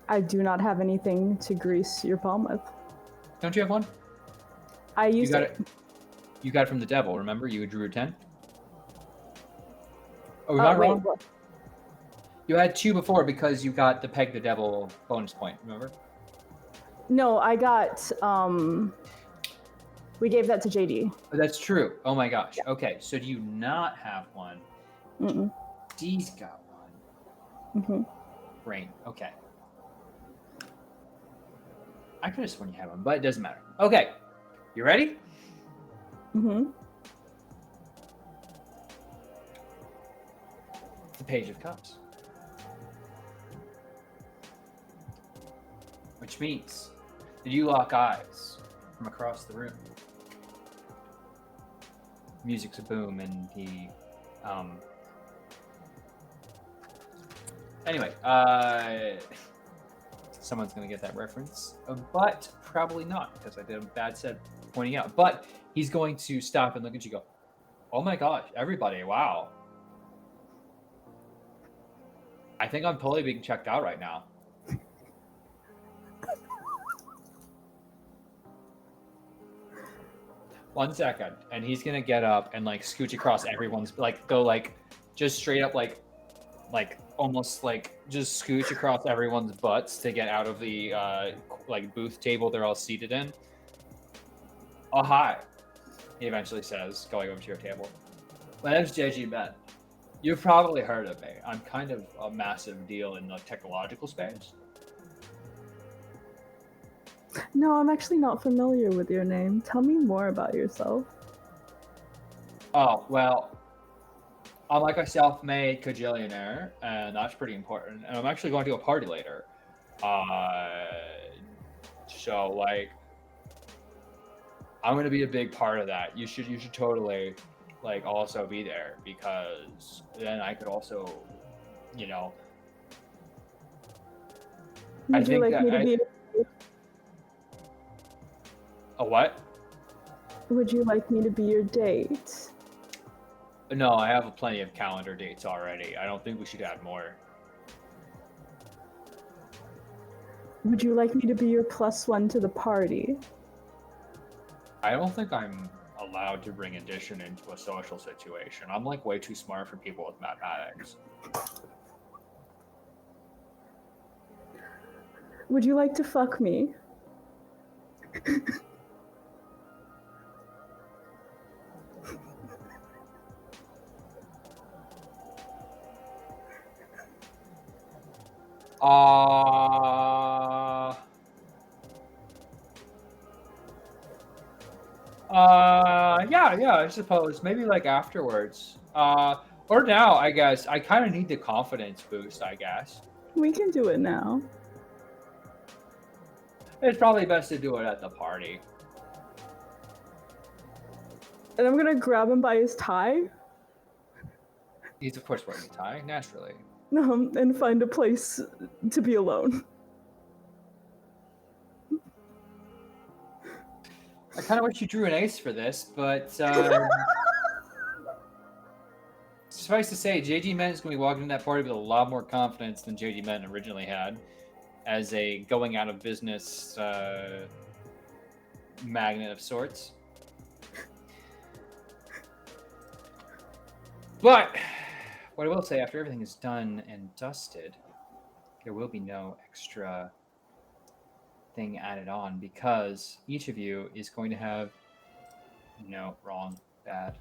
I do not have anything to grease your palm with. Don't you have one? I used it. You got it from the devil, remember? You drew a 10? Oh, not wrong? What? You had 2 before because you got the Peg the Devil bonus point, remember? No, I got, we gave that to JD. Oh, that's true. Oh my gosh. Yeah. Okay, so do you not have one? Mm-mm. D's got one. Mm-hmm. Brain, okay. I could have sworn you had one, but it doesn't matter. Okay, you ready? Mm-hmm. The Page of Cups. Which means that you lock eyes from across the room. Music's a boom, and he, Anyway, someone's gonna get that reference, but probably not because I did a bad set pointing out. But he's going to stop and look at you, and go, "Oh my gosh, everybody! Wow! I think I'm totally being checked out right now." One second, and he's gonna get up and scooch across everyone's, go just straight up almost just scooch across everyone's butts to get out of the booth table they're all seated in. Oh hi, he eventually says, going over to your table. My name's JG Ben. You've probably heard of me. I'm kind of a massive deal in the technological space. No, I'm actually not familiar with your name. Tell me more about yourself. Oh, well, I'm like a self-made cajillionaire, and that's pretty important. And I'm actually going to a party later. So like, I'm going to be a big part of that. You should totally like also be there, because then I could also, you know, I Would you think like that me to be? a what? Would you like me to be your date? No, I have plenty of calendar dates already. I don't think we should add more. Would you like me to be your +1 to the party? I don't think I'm allowed to bring addition into a social situation. I'm like way too smart for people with mathematics. Would you like to fuck me? Yeah, I suppose. Maybe like afterwards. Or now, I guess. I kind of need the confidence boost, I guess. We can do it now. It's probably best to do it at the party. And I'm gonna grab him by his tie. He's, of course, wearing a tie, naturally. And find a place to be alone. I kind of wish you drew an ace for this, but suffice to say, JG Men is going to be walking into that party with a lot more confidence than JG Men originally had, as a going out of business magnet of sorts. But what I will say, after everything is done and dusted, there will be no extra thing added on, because each of you is going to have bad.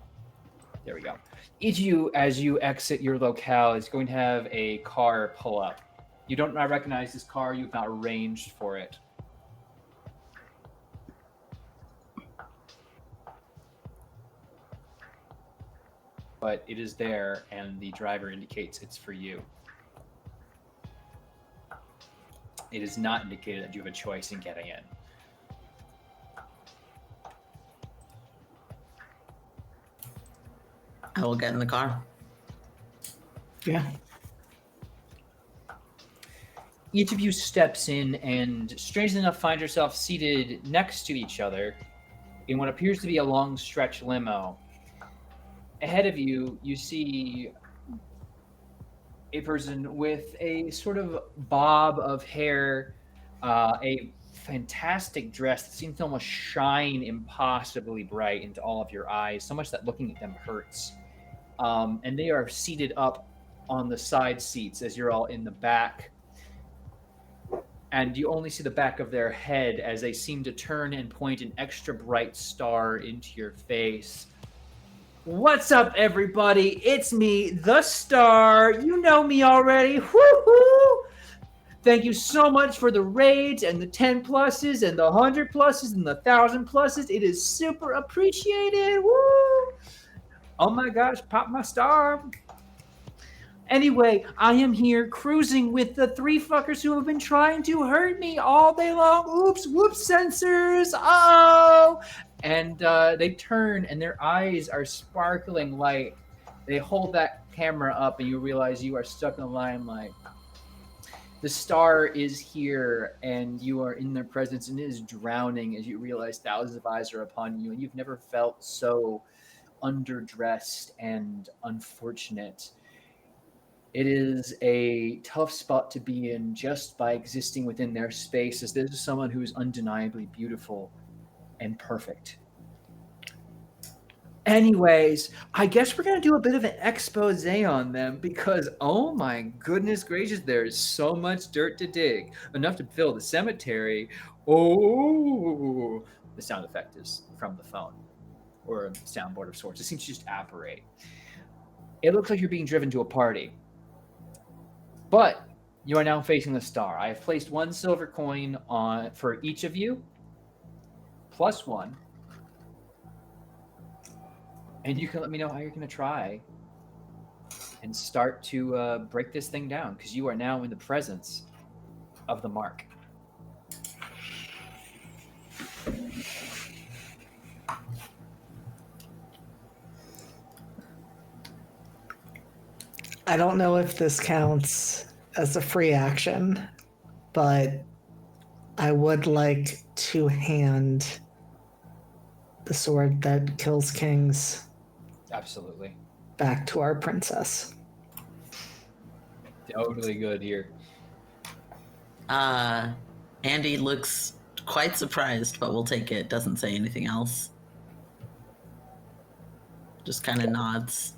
There we go. Each of you, as you exit your locale, is going to have a car pull up. You don't recognize this car. You've not arranged for it. But it is there, and the driver indicates it's for you. It is not indicated that you have a choice in getting in. I will get in the car. Yeah. Each of you steps in and, strangely enough, find yourself seated next to each other in what appears to be a long stretch limo. Ahead of you, you see a person with a sort of bob of hair, a fantastic dress that seems to almost shine impossibly bright into all of your eyes, so much that looking at them hurts. And they are seated up on the side seats as you're all in the back. And you only see the back of their head as they seem to turn and point an extra bright star into your face. What's up, everybody? It's me, the Star. You know me already. Woohoo! Thank you so much for the raids and the 10 pluses and the 100 pluses and the 1,000 pluses. It is super appreciated. Woo! Oh my gosh, pop my star. Anyway, I am here cruising with the three fuckers who have been trying to hurt me all day long. Oops, whoops, censors. Uh-oh. And they turn, and their eyes are sparkling light. They hold that camera up, and you realize you are stuck in the limelight. The star is here, and you are in their presence, and it is drowning as you realize thousands of eyes are upon you, and you've never felt so underdressed and unfortunate. It is a tough spot to be in just by existing within their space, as this is someone who is undeniably beautiful and perfect. Anyways, I guess we're going to do a bit of an expose on them, because, oh my goodness gracious, there is so much dirt to dig. Enough to fill the cemetery. Oh, the sound effect is from the phone, or a soundboard of sorts. It seems to just apparate. It looks like you're being driven to a party. But you are now facing the star. I have placed one silver coin on for each of you, plus one. And you can let me know how you're going to try and start to break this thing down, because you are now in the presence of the mark. I don't know if this counts as a free action, but I would like to hand the sword that kills kings Absolutely. back to our princess. Totally good here. Andy looks quite surprised, but will take it. Doesn't say anything else. Just kind of nods.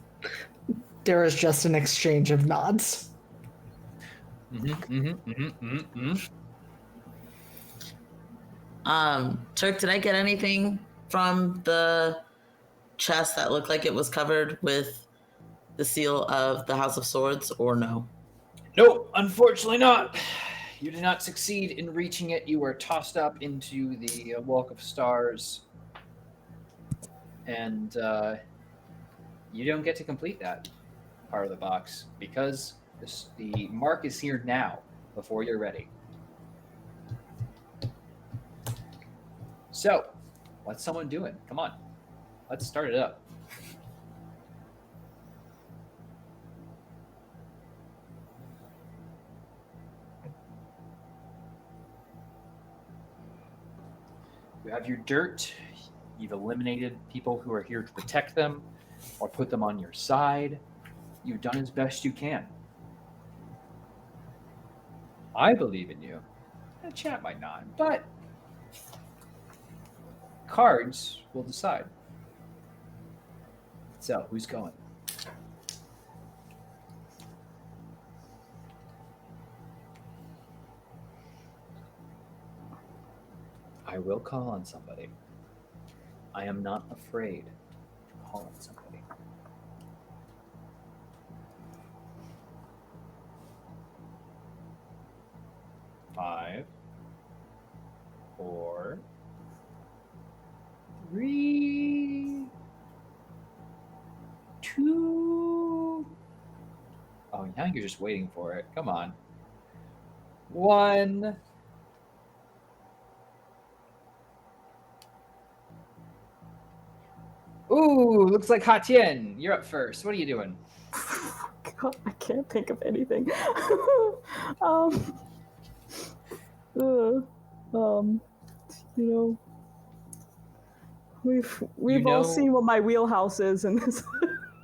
There is just an exchange of nods. Turk, did I get anything from the chest that looked like it was covered with the seal of the House of Swords, or no? Nope, unfortunately not. You did not succeed in reaching it. You were tossed up into the Walk of Stars, and you don't get to complete that part of the box because the mark is here now before you're ready. So, what's someone doing? Come on, let's start it up. You have your dirt. You've eliminated people who are here to protect them or put them on your side. You've done as best you can. I believe in you. The chat might not, but cards will decide. So, who's going? I will call on somebody. I am not afraid to call on somebody. Five, 4, 3, 2. Oh, now you're just waiting for it. Come on. 1. Ooh, looks like Hatien. You're up first. What are you doing? God, I can't think of anything. You know, we've all seen what my wheelhouse is in this.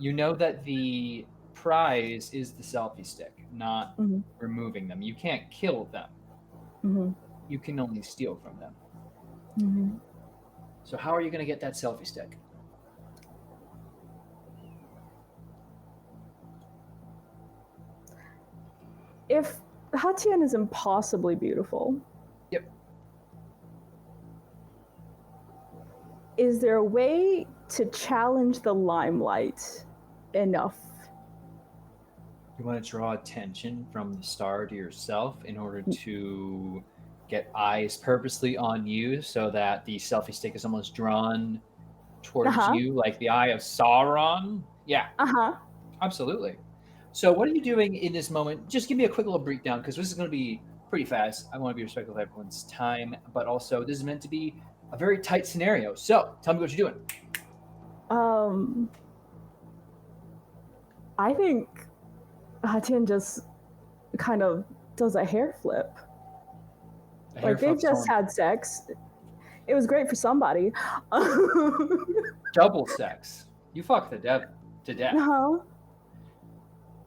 You know that the prize is the selfie stick, not removing them. You can't kill them. You can only steal from them. So how are you going to get that selfie stick? If Hatien is impossibly beautiful, yep, is there a way to challenge the limelight enough? You want to draw attention from the star to yourself in order to get eyes purposely on you so that the selfie stick is almost drawn towards you, like the eye of Sauron? Yeah. Absolutely. So what are you doing in this moment? Just give me a quick little breakdown, because this is going to be pretty fast. I want to be respectful of everyone's time, but also this is meant to be a very tight scenario. So tell me what you're doing. I think Hatien just kind of does a hair flip. Like they've just had sex. It was great for somebody. Double sex. You fucked the devil to death.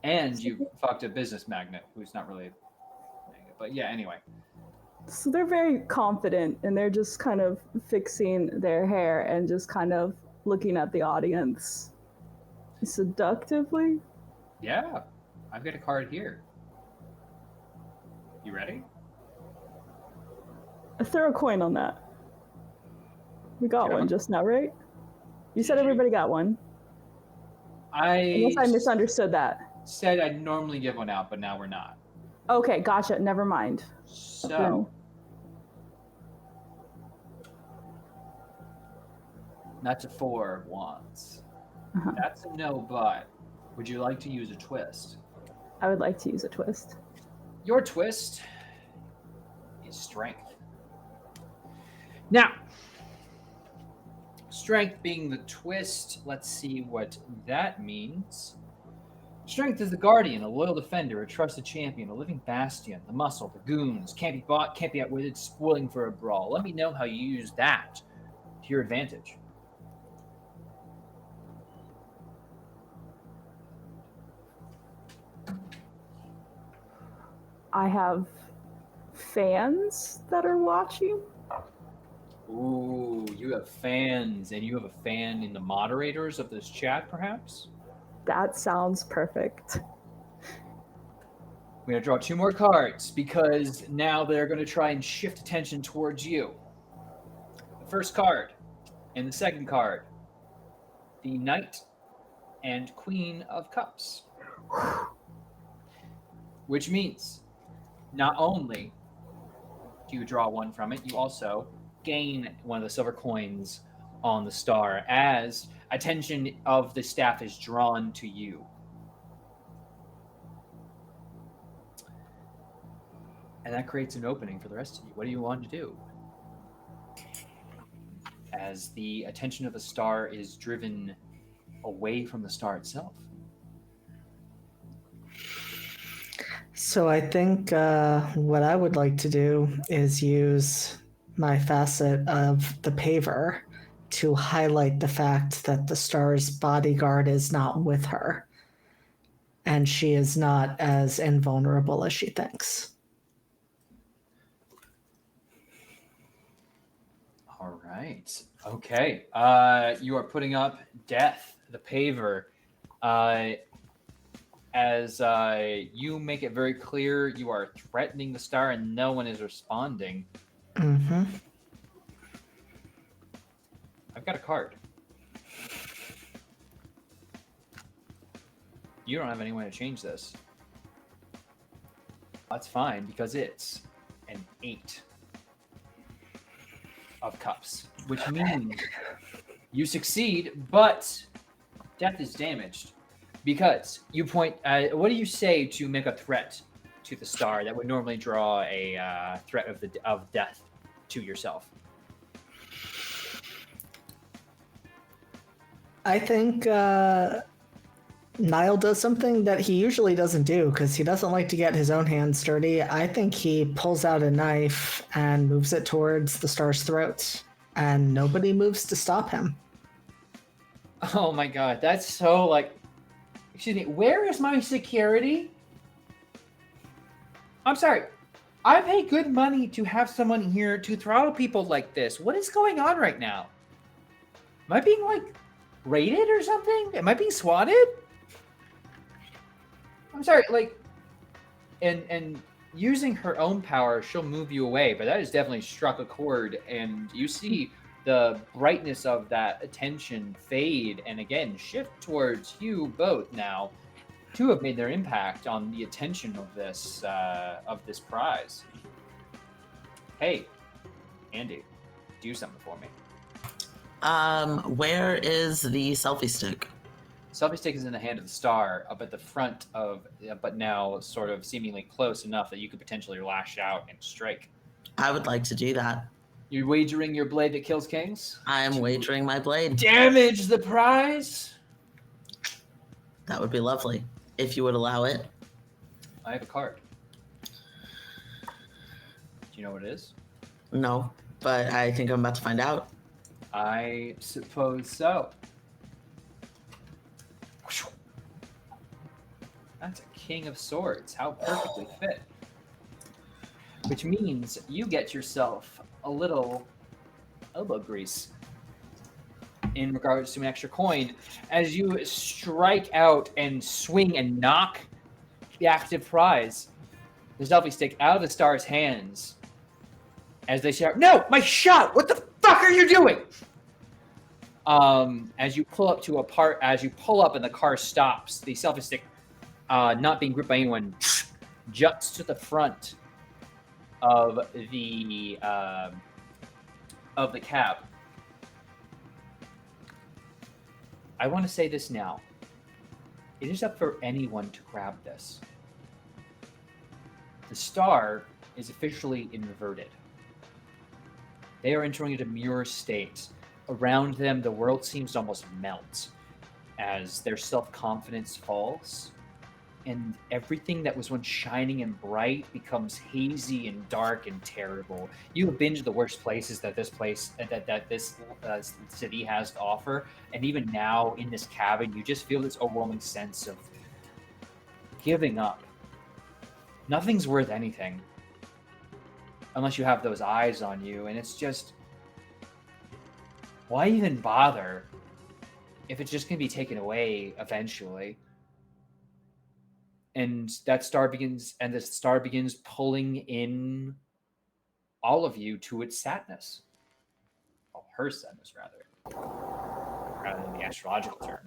And you fucked a business magnate who's not really magnet, but yeah, anyway. So they're very confident, and they're just kind of fixing their hair and just kind of looking at the audience seductively. Yeah, I've got a card here. You ready? Throw a coin on that. We got one just now, right? You said everybody got one. Unless I misunderstood that. Said I'd normally give one out, but now we're not. Okay, gotcha. Never mind. So, that's a 4 of wands. That's a no, but Would you like to use a twist? I would like to use a twist. Your twist is strength. Now, strength being the twist, let's see what that means. Strength is the guardian, a loyal defender, a trusted champion, a living bastion, the muscle, the goons, can't be bought, can't be outwitted, spoiling for a brawl. Let me know how you use that to your advantage. I have fans that are watching. Ooh, you have fans, and you have a fan in the moderators of this chat, perhaps? That sounds perfect. We're going to draw 2 more cards because now they're going to try and shift attention towards you. The first card and the second card, the Knight and Queen of Cups. Which means not only do you draw 1 from it, you also gain 1 of the silver coins on the star as attention of the staff is drawn to you. And that creates an opening for the rest of you. What do you want to do? As the attention of the star is driven away from the star itself. So I think what I would like to do is use my facet of the paver to highlight the fact that the star's bodyguard is not with her. And she is not as invulnerable as she thinks. All right. Okay. You are putting up Death, the paver. As you make it very clear, you are threatening the star and no one is responding. Mm-hmm. I've got a card. You don't have any way to change this. That's fine because it's an 8 of cups, which means you succeed, but Death is damaged because you point. What do you say to make a threat to the star that would normally draw a threat of death to yourself? I think Niall does something that he usually doesn't do because he doesn't like to get his own hands dirty. I think he pulls out a knife and moves it towards the star's throat, and nobody moves to stop him. Oh my god, that's so like... Excuse me, where is my security? I'm sorry. I pay good money to have someone here to throttle people like this. What is going on right now? Am I being, like, raided or something? Am I being swatted? I'm sorry, like... And using her own power, she'll move you away, but that has definitely struck a chord, and you see the brightness of that attention fade and again shift towards you both now. 2 have made their impact on the attention of this prize. Hey, Andy, do something for me. Where is the selfie stick? Selfie stick is in the hand of the star, up at the front of, but now sort of seemingly close enough that you could potentially lash out and strike. I would like to do that. You're wagering your blade that kills kings? I am wagering my blade. Damage the prize? That would be lovely, if you would allow it. I have a card. Do you know what it is? No, but I think I'm about to find out. I suppose so. That's a King of Swords. How perfectly fit. Which means you get yourself a little elbow grease in regards to an extra coin as you strike out and swing and knock the active prize, the selfie stick, out of the star's hands as they shout, "No, my shot! What the fuck are you doing?" As you pull up to a part, as you pull up and the car stops, the selfie stick, not being gripped by anyone, juts to the front of the cab. I want to say this now. it is up for anyone to grab this. The star is officially inverted. They are entering a demure state. Around them, the world seems to almost melt as their self-confidence falls, and everything that was once shining and bright becomes hazy and dark and terrible. You have been to the worst places that this city has to offer, and even now in this cabin, you just feel this overwhelming sense of giving up. Nothing's worth anything unless you have those eyes on you, and it's just, why even bother if it's just going to be taken away eventually? And the star begins pulling in all of you to its sadness. Oh, her sadness, rather than the astrological term.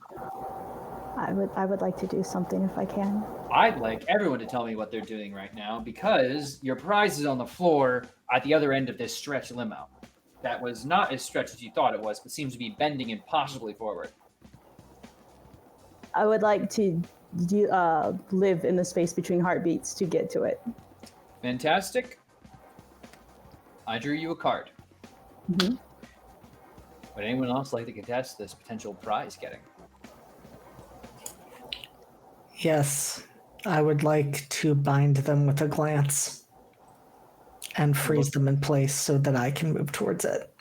I would like to do something if I can. I'd like everyone to tell me what they're doing right now, because your prize is on the floor at the other end of this stretch limo. That was not as stretched as you thought it was, but seems to be bending impossibly forward. I would like to live in the space between heartbeats to get to it. Fantastic. I drew you a card. Mm-hmm. Would anyone else like to contest this potential prize getting? Yes, I would like to bind them with a glance and freeze them in place so that I can move towards it.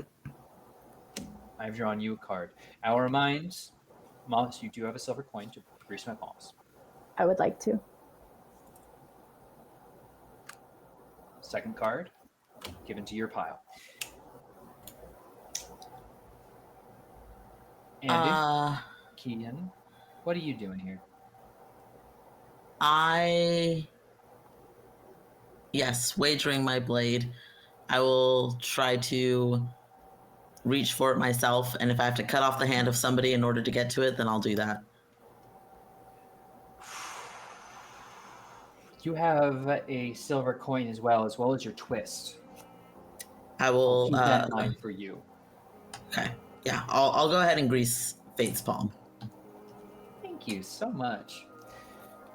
I've drawn you a card. I will remind Moss, you do have a silver coin to grease my palms. I would like to. Second card, given to your pile. Andy, Keegan, what are you doing here? Wagering my blade. I will try to reach for it myself, and if I have to cut off the hand of somebody in order to get to it, then I'll do that. You have a silver coin as well as your twist. I will keep that in mind for you. Okay. Yeah, I'll go ahead and grease Fate's palm. Thank you so much.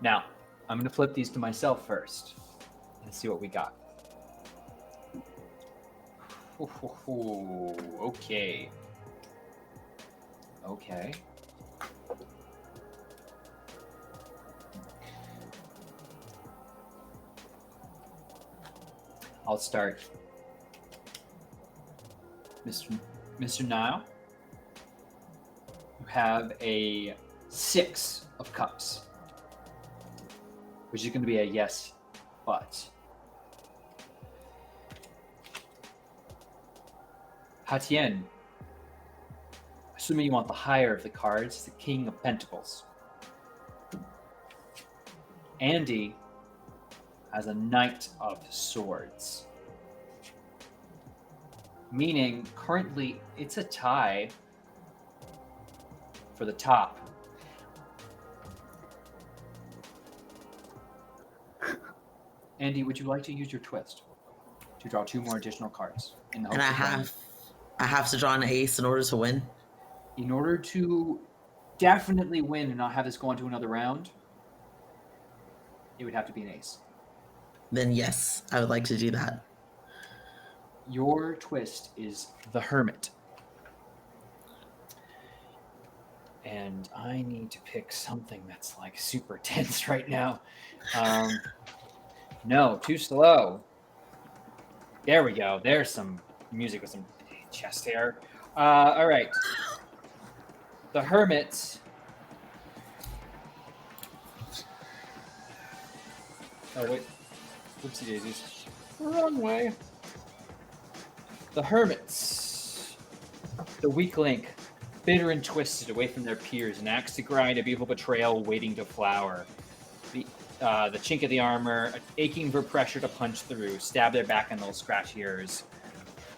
Now, I'm going to flip these to myself first and see what we got. Okay. Okay. I'll start. Mr. Nile, you have a 6 of cups, which is going to be a yes, but. Hatien, assuming you want the higher of the cards, the King of Pentacles. Andy has a Knight of Swords. Meaning, currently, it's a tie for the top. Andy, would you like to use your twist to draw 2 more additional cards? And I have to draw an ace in order to win? In order to definitely win and not have this go on to another round, it would have to be an ace. Then yes, I would like to do that. Your twist is the Hermit. And I need to pick something that's like super tense right now. No, too slow. There we go. There's some music with some chest hair. All right. The Hermit. Oh, wait. Whoopsie daisies. Wrong way. The Hermits. The weak link. Bitter and twisted away from their peers. An axe to grind, a beautiful betrayal waiting to flower. The chink of the armor, aching for pressure to punch through. Stab their back and they'll scratch yours.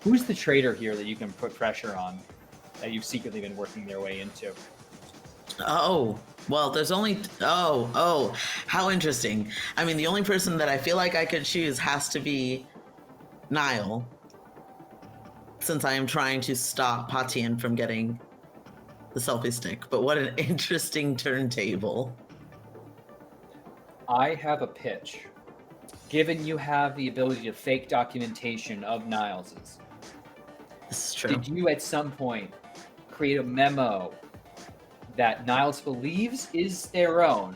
Who's the traitor here that you can put pressure on? That you've secretly been working their way into? Oh, well, there's only... Oh, how interesting. I mean, the only person that I feel like I could choose has to be Niall, since I am trying to stop Patien from getting the selfie stick. But what an interesting turntable. I have a pitch. Given you have the ability to fake documentation of Niles's, This is true. did you at some point create a memo that Niles believes is their own,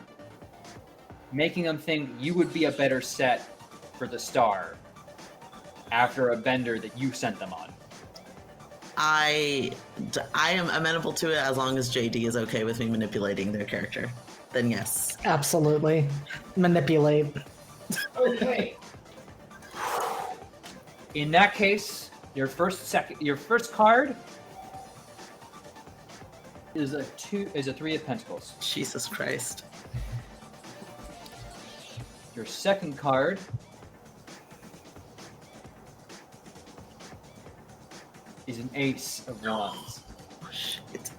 making them think you would be a better set for the star after a bender that you sent them on? I am amenable to it as long as JD is okay with me manipulating their character. Then yes. Absolutely. Manipulate. Okay. In that case, your first card is a 3 of Pentacles. Jesus Christ. Your second card is an Ace of Wands. Oh, shit.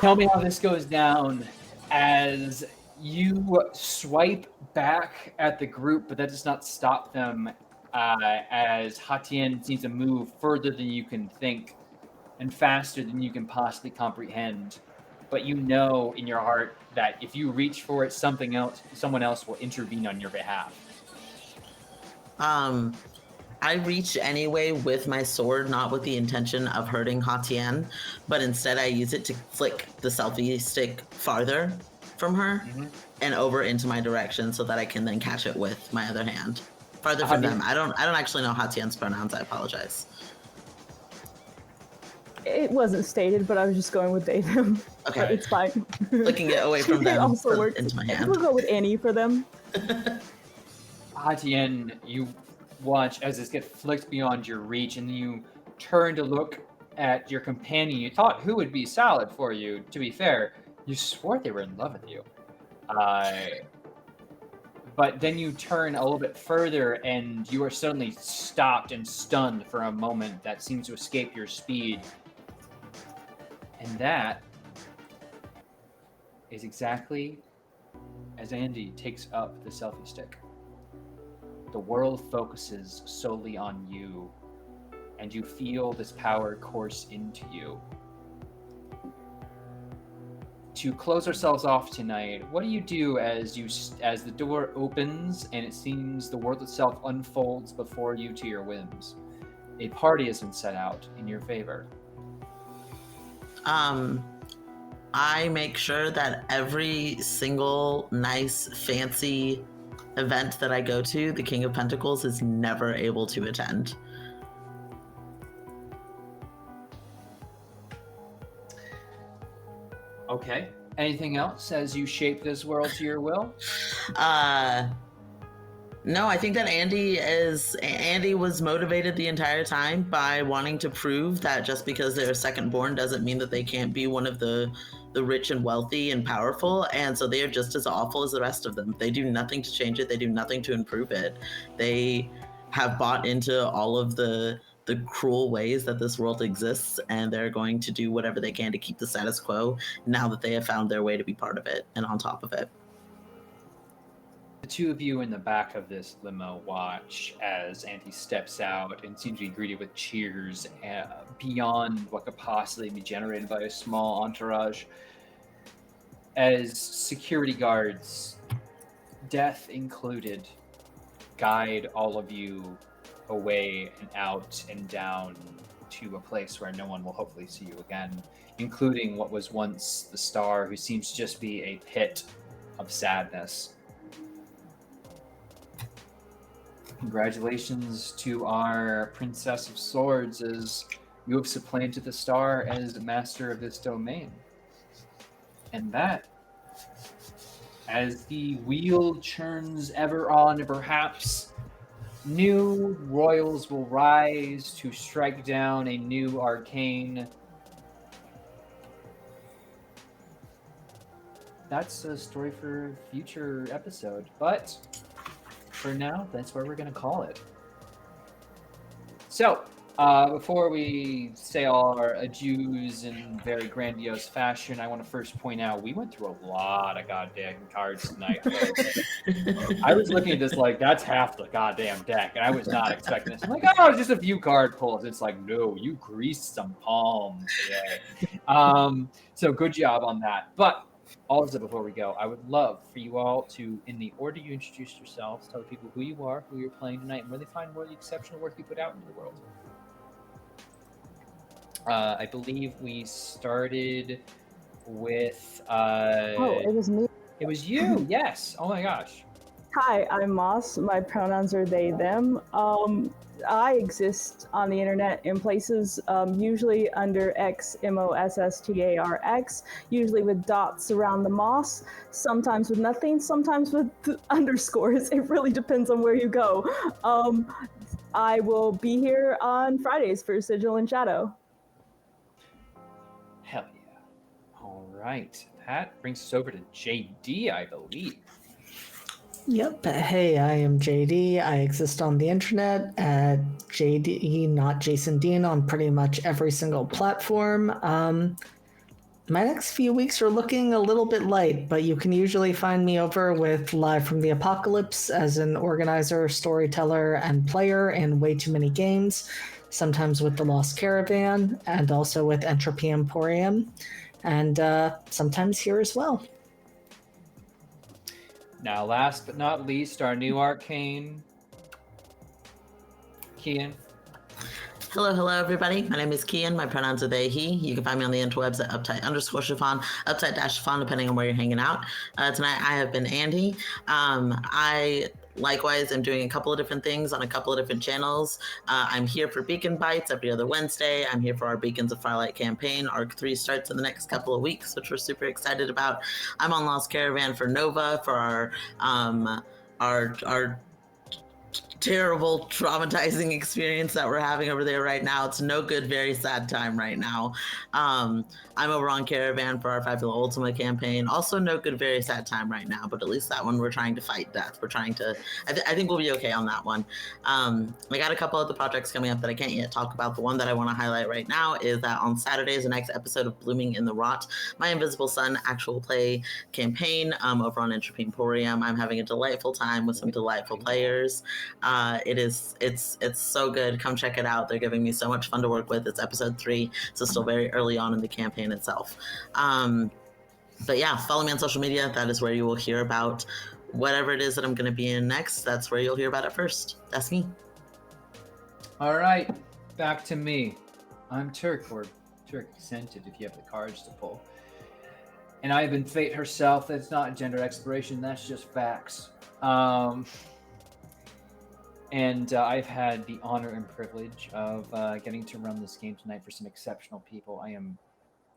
Tell me how this goes down as you swipe back at the group, but that does not stop them as Hatien seems to move further than you can think and faster than you can possibly comprehend. But you know in your heart that if you reach for it, someone else will intervene on your behalf. I reach anyway with my sword, not with the intention of hurting Hatien, but instead I use it to flick the selfie stick farther from her and over into my direction so that I can then catch it with my other hand. Farther from them. I don't actually know Hatien's pronouns. I apologize. It wasn't stated, but I was just going with they, them. Okay. But it's fine. Flicking it away from them also works. into my We'll hand. go with Annie for them. Hatien, you watch as this gets flicked beyond your reach, and you turn to look at your companion. You thought who would be solid for you, to be fair. You swore they were in love with you. But then you turn a little bit further, and you are suddenly stopped and stunned for a moment that seems to escape your speed. And that is exactly as Andy takes up the selfie stick. The world focuses solely on you, and you feel this power course into you. To close ourselves off tonight, what do you do as the door opens and it seems the world itself unfolds before you to your whims? A party has been set out in your favor. I make sure that every single nice, fancy event that I go to, the King of Pentacles is never able to attend. Okay. Anything else as you shape this world to your will? No, I think that Andy was motivated the entire time by wanting to prove that just because they're second born doesn't mean that they can't be one of the rich and wealthy and powerful. And so they are just as awful as the rest of them. They do nothing to change it. They do nothing to improve it. They have bought into all of the cruel ways that this world exists, and they're going to do whatever they can to keep the status quo now that they have found their way to be part of it and on top of it. The two of you in the back of this limo watch as Andy steps out and seems to be greeted with cheers beyond what could possibly be generated by a small entourage. As security guards, death included, guide all of you away and out and down to a place where no one will hopefully see you again, including what was once the star, who seems to just be a pit of sadness. Congratulations to our Princess of Swords, as you have supplanted the star as master of this domain. And that, as the wheel churns ever on, perhaps new royals will rise to strike down a new Arcane. That's a story for a future episode, but for now, that's where we're going to call it. So, before we say all our adieus in very grandiose fashion, I want to first point out we went through a lot of goddamn cards tonight. I was looking at this like, that's half the goddamn deck, and I was not expecting this. I'm like, oh, it's just a few card pulls. It's like, no, you greased some palms today. So good job on that. But Also, before we go, I would love for you all to, in the order you introduced yourselves, tell the people who you are, who you're playing tonight, and where they find more of the exceptional work you put out into the world. I believe we started with. Oh, it was me. It was you. Yes. Oh my gosh. Hi, I'm Moss. My pronouns are they, them. I exist on the internet in places usually under X, MOSSTARX, usually with dots around the moss, sometimes with nothing, sometimes with underscores. It really depends on where you go. I will be here on Fridays for Sigil and Shadow. Hell yeah. All right. That brings us over to JD, I believe. Yep. Hey, I am JD. I exist on the internet at JD, not Jason Dean, on pretty much every single platform. My next few weeks are looking a little bit light, but you can usually find me over with Live from the Apocalypse as an organizer, storyteller, and player in way too many games, sometimes with The Lost Caravan, and also with Entropy Emporium, and sometimes here as well. Now, last but not least, our new Arcane. Kian. Hello, everybody. My name is Kian. My pronouns are they, he. You can find me on the interwebs at uptight_chiffon, uptight-chiffon, depending on where you're hanging out. Tonight, I have been Andy. I likewise am doing a couple of different things on a couple of different channels. I'm here for Beacon Bites every other Wednesday. I'm here for our Beacons of Firelight campaign. Arc 3 starts in the next couple of weeks, which we're super excited about. I'm on Lost Caravan for Nova for our terrible, traumatizing experience that we're having over there right now. It's no good, very sad time right now. I'm over on Caravan for our Fabula Ultima campaign. Also no good, very sad time right now, but at least that one we're trying to fight death. We're trying to, I think we'll be okay on that one. I got a couple of the projects coming up that I can't yet talk about. The one that I want to highlight right now is that on Saturdays, the next episode of Blooming in the Rot, My Invisible Sun actual play campaign over on Entropy Emporium. I'm having a delightful time with some delightful players. It's so good. Come check it out. They're giving me so much fun to work with. It's episode 3, so still very early on in the campaign itself. But yeah, follow me on social media. That is where you will hear about whatever it is that I'm going to be in next. That's where you'll hear about it first. That's me. All right, back to me. I'm Turk, or Turk Accented if you have the cards to pull. And I've been Fate herself. That's not gender exploration. That's just facts. And I've had the honor and privilege of getting to run this game tonight for some exceptional people. I am...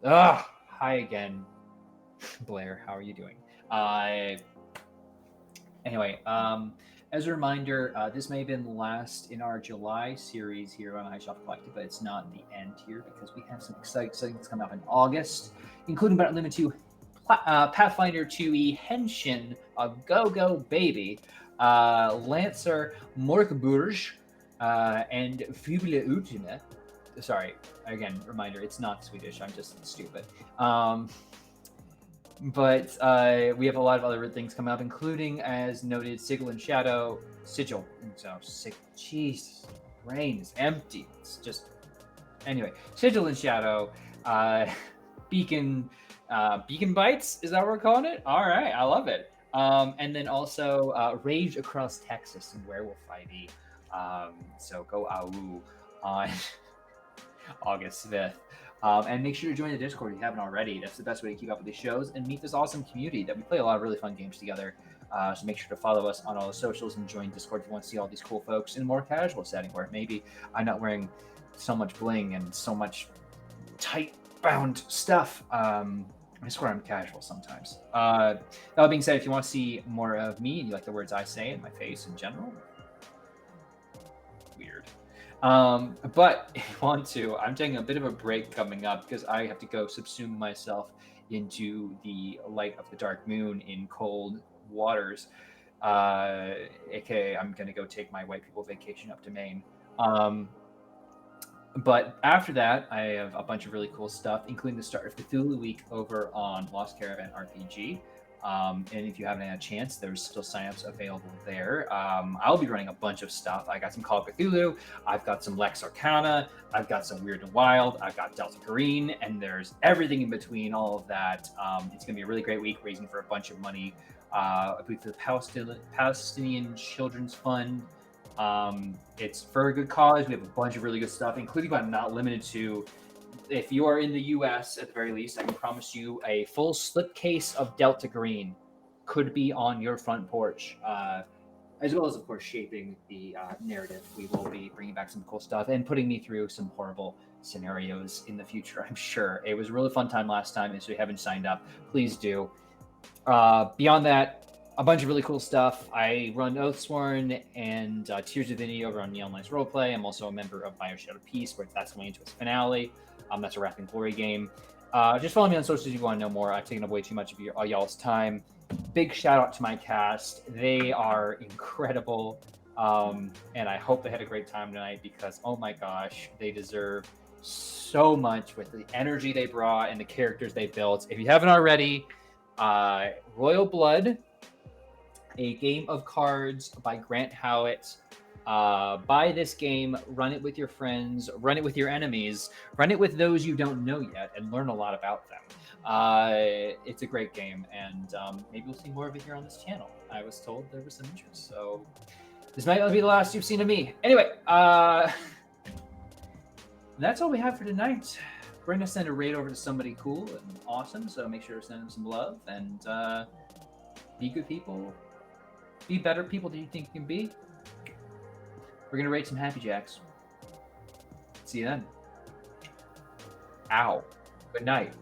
hi again, Blair. How are you doing? Anyway, as a reminder, this may have been the last in our July series here on High Shelf Collective, but it's not the end here because we have some exciting things coming up in August, including but not limited to Pathfinder 2e Henshin, a Go-Go Baby, Lancer Morkburg, and Fibula Ultima. Sorry, again, reminder, it's not Swedish, I'm just stupid. But we have a lot of other things coming up, including, as noted, Sigil and Shadow. Sigil. So, jeez, brain is empty. It's just... Anyway, Sigil and Shadow, Beacon Bites, is that what we're calling it? All right, I love it. And then also Rage Across Texas and Werewolf ID. So go AU on August 5th. And make sure to join the Discord if you haven't already. That's the best way to keep up with these shows and meet this awesome community that we play a lot of really fun games together. So make sure to follow us on all the socials and join Discord if you want to see all these cool folks in a more casual setting where maybe I'm not wearing so much bling and so much tight bound stuff. I swear I'm casual sometimes. That being said, if you want to see more of me and you like the words I say and my face in general, weird. But if you want to, I'm taking a bit of a break coming up because I have to go subsume myself into the light of the dark moon in cold waters. AKA, I'm going to go take my white people vacation up to Maine. But after that, I have a bunch of really cool stuff, including the start of Cthulhu Week over on Lost Caravan RPG. And if you haven't had a chance, there's still signups available there. I'll be running a bunch of stuff. I got some Call of Cthulhu, I've got some Lex Arcana, I've got some Weird and Wild, I've got Delta Green, and there's everything in between all of that. It's going to be a really great week raising for a bunch of money. I believe for the Palestinian Children's Fund. It's for a good cause. We have a bunch of really good stuff, including but not limited to, if you are in the US at the very least, I can promise you a full slipcase of Delta Green could be on your front porch, as well as, of course, shaping the narrative. We will be bringing back some cool stuff and putting me through some horrible scenarios in the future, I'm sure. It was a really fun time last time, and so if you haven't signed up, please do. Beyond that, a bunch of really cool stuff. I run Oathsworn and Tears of Divinity over on Neon Lights Roleplay. I'm also a member of Bioshadow Peace, where that's going into its finale. That's a Wrath and Glory game. Just follow me on socials if you want to know more. I've taken up way too much of y'all's time. Big shout out to my cast. They are incredible. And I hope they had a great time tonight because, oh my gosh, they deserve so much with the energy they brought and the characters they built. If you haven't already, Royal Blood, a game of cards by Grant Howitt. Buy this game, run it with your friends, run it with your enemies, run it with those you don't know yet, and learn a lot about them. It's a great game, and maybe we'll see more of it here on this channel. I was told there was some interest, so this might not be the last you've seen of me. Anyway, that's all we have for tonight. We're going to send a raid over to somebody cool and awesome, so make sure to send them some love, and be good people. Be better people than you think you can be. We're going to rate some Happy Jacks. See you then. Ow. Good night.